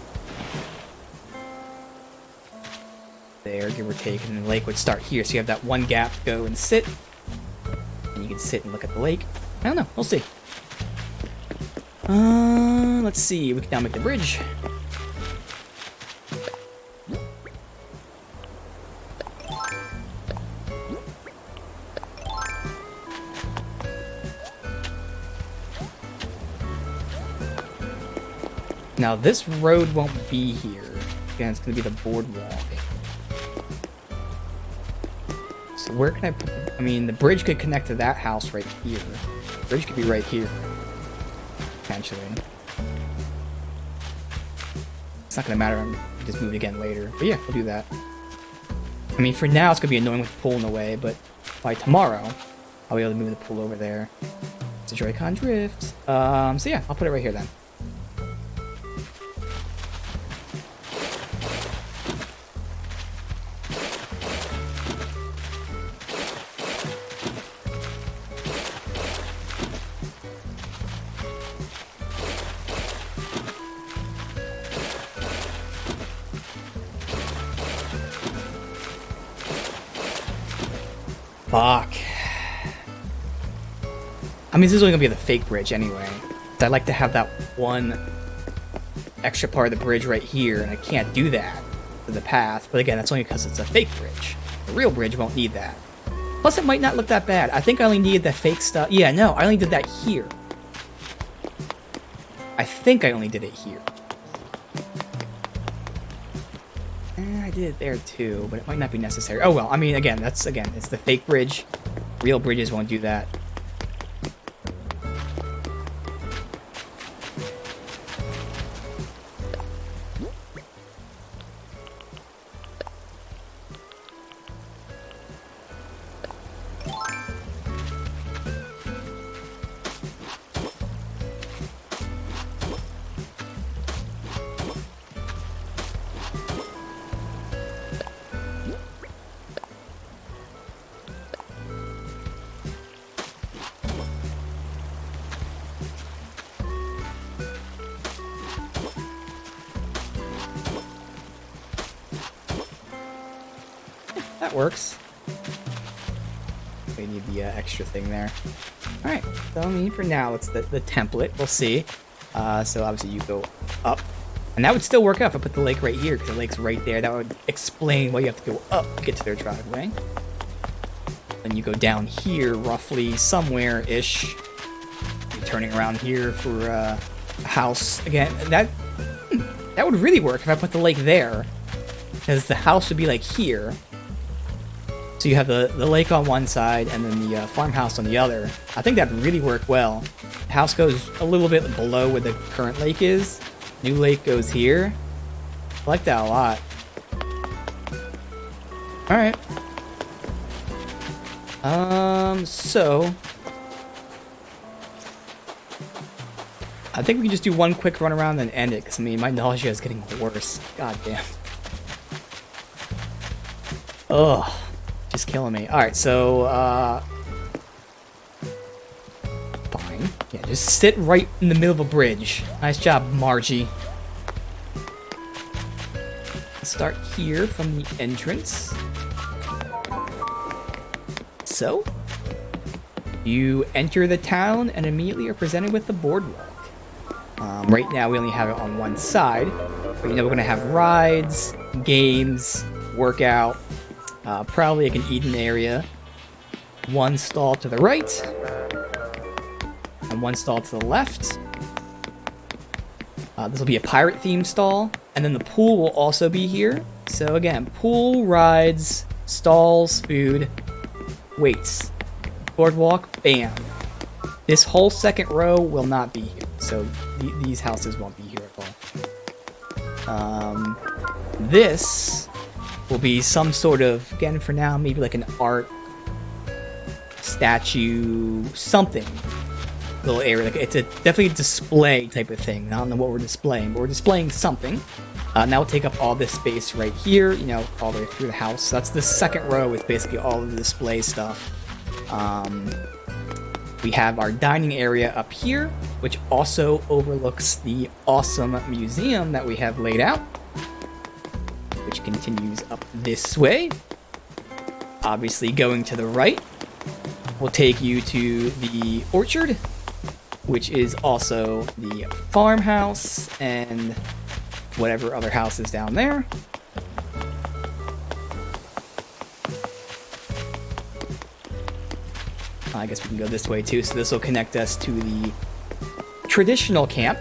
there, give or take, and the lake would start here, so you have that one gap to go and sit, and you can sit and look at the lake. I don't know, we'll see. Let's see, we can now make the bridge. Now this road won't be here. Again, it's gonna be the boardwalk. So where can I put I mean, the bridge could connect to that house right here. The bridge could be right here. Potentially. It's not gonna matter, I'm just move it again later. But yeah, we'll do that. I mean, for now it's gonna be annoying with the pool in the way, but by tomorrow, I'll be able to move the pool over there. It's a Joy-Con drift. So yeah, I'll put it right here then. Fuck. I mean, this is only gonna be the fake bridge anyway. I'd like to have that one extra part of the bridge right here, and I can't do that for the path. But again, that's only because it's a fake bridge. The real bridge won't need that. Plus, it might not look that bad. I think I only needed the fake stuff. Yeah, no, I only did that here. I think I only did it here. I did it there too, but it might not be necessary. Oh well, I mean, again, it's the fake bridge. Real bridges won't do that. that works. We need the extra thing there. Alright, so I mean, for now, it's the template. We'll see. So obviously you go up. And that would still work out if I put the lake right here, because the lake's right there. That would explain why you have to go up to get to their driveway. Then you go down here, roughly somewhere-ish. You're turning around here for a house. Again, that would really work if I put the lake there, because the house would be like here. So you have the lake on one side and then the farmhouse on the other. I think that'd really work well. The house goes a little bit below where the current lake is. New lake goes here. I like that a lot. Alright. So I think we can just do one quick run around and end it, because I mean, my nausea is getting worse. God damn. Ugh. Just killing me. Alright, so, fine. Yeah, just sit right in the middle of a bridge. Nice job, Margie. Start here from the entrance. So, you enter the town and immediately are presented with the boardwalk. Right now we only have it on one side, but you know we're going to have rides, games, workout, probably like an eating area, one stall to the right, and one stall to the left. This will be a pirate-themed stall, and then the pool will also be here. So again, pool, rides, stalls, food, weights, boardwalk, bam. This whole second row will not be here, so these houses won't be here at all. This will be some sort of, again for now, maybe like an art statue, something. Little area, like it's definitely a display type of thing. I don't know what we're displaying, but we're displaying something. Now we'll take up all this space right here, you know, all the way through the house. So that's the second row is basically all of the display stuff. We have our dining area up here, which also overlooks the awesome museum that we have laid out, which continues up this way. Obviously, going to the right will take you to the orchard, which is also the farmhouse and whatever other house is down there. I guess we can go this way too, so this will connect us to the traditional camp.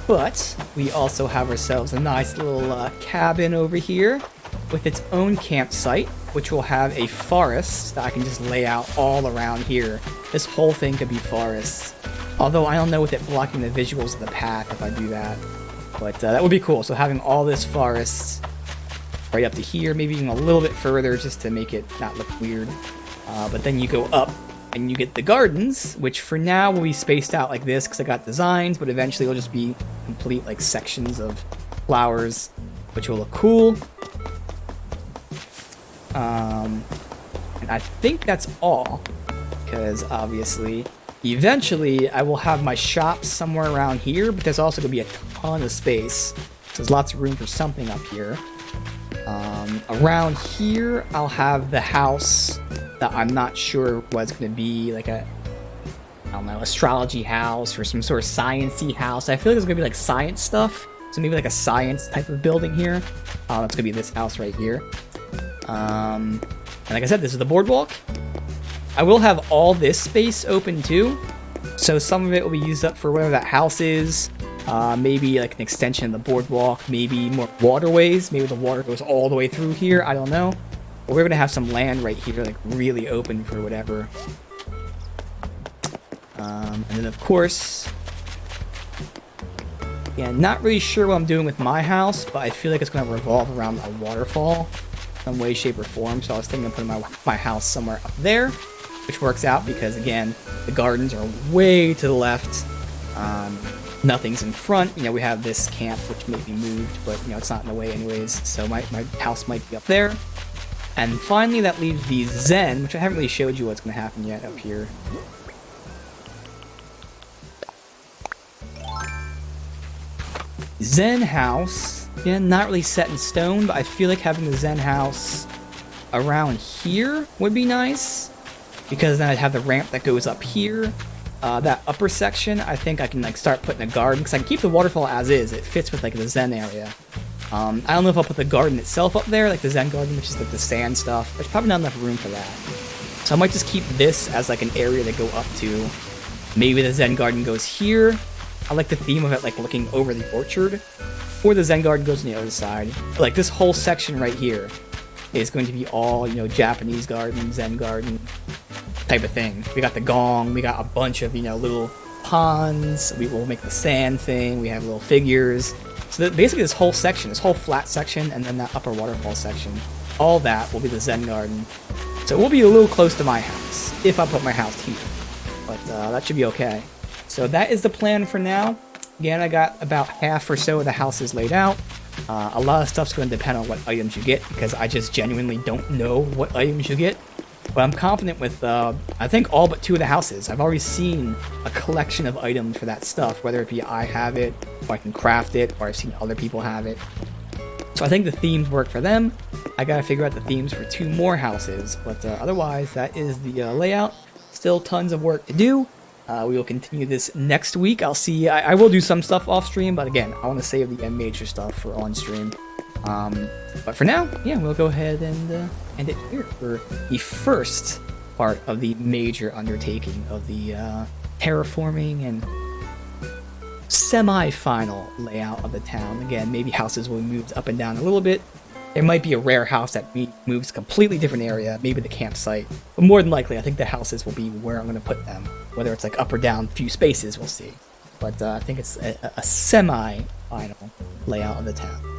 But we also have ourselves a nice little cabin over here with its own campsite, which will have a forest that I can just lay out all around here. This whole thing could be forests. Although I don't know with it blocking the visuals of the path if I do that. But that would be cool. So having all this forest right up to here, maybe even a little bit further just to make it not look weird. But then you go up and you get the gardens, which for now will be spaced out like this because I got designs, but eventually it'll just be complete like sections of flowers, which will look cool. And I think that's all, because obviously eventually I will have my shop somewhere around here, but there's also going to be a ton of space. So there's lots of room for something up here. Around here, I'll have the house that I'm not sure what's going to be, like a, I don't know, astrology house or some sort of science-y house. I feel like it's going to be like science stuff. So maybe like a science type of building here. That's going to be this house right here. And like I said, this is the boardwalk. I will have all this space open too. So some of it will be used up for whatever that house is. Maybe like an extension of the boardwalk, maybe more waterways. Maybe the water goes all the way through here. I don't know. But we're going to have some land right here, like really open for whatever. And then of course, yeah, not really sure what I'm doing with my house, but I feel like it's going to revolve around a waterfall. Some way, shape, or form. So I was thinking of putting my house somewhere up there, which works out because, again, the gardens are way to the left. Nothing's in front. You know, we have this camp, which may be moved, but, you know, it's not in the way anyways. So my house might be up there. And finally, that leaves the Zen, which I haven't really showed you what's going to happen yet up here. Zen house. Yeah, not really set in stone, but I feel like having the Zen house around here would be nice, because then I'd have the ramp that goes up here. That upper section, I think I can like start putting a garden, because I can keep the waterfall as is. It fits with like the Zen area. I don't know if I'll put the garden itself up there, like the Zen garden, which is like the sand stuff. There's probably not enough room for that. So I might just keep this as like an area to go up to. Maybe the Zen garden goes here. I like the theme of it like looking over the orchard. Or the Zen garden goes on the other side. Like this whole section right here is going to be all, you know, Japanese garden, Zen garden type of thing. We got the gong, we got a bunch of, you know, little ponds. We will make the sand thing. We have little figures. So basically this whole section, this whole flat section, and then that upper waterfall section, all that will be the Zen garden. So it will be a little close to my house, if I put my house here. But that should be okay. So that is the plan for now. Again, I got about half or so of the houses laid out. A lot of stuff's going to depend on what items you get, because I just genuinely don't know what items you get. But I'm confident with, I think, all but 2 of the houses. I've already seen a collection of items for that stuff, whether it be I have it, or I can craft it, or I've seen other people have it. So I think the themes work for them. I gotta figure out the themes for 2 more houses, but otherwise, that is the layout. Still tons of work to do. We will continue this next week. I'll see. I will do some stuff off stream, but again, I want to save the major stuff for on stream. But for now, yeah, we'll go ahead and end it here for the first part of the major undertaking of the terraforming and semi-final layout of the town. Again, maybe houses will be moved up and down a little bit. There might be a rare house that moves a completely different area, maybe the campsite. But more than likely, I think the houses will be where I'm going to put them. Whether it's like up or down, few spaces, we'll see. But I think it's a semi-final layout of the town.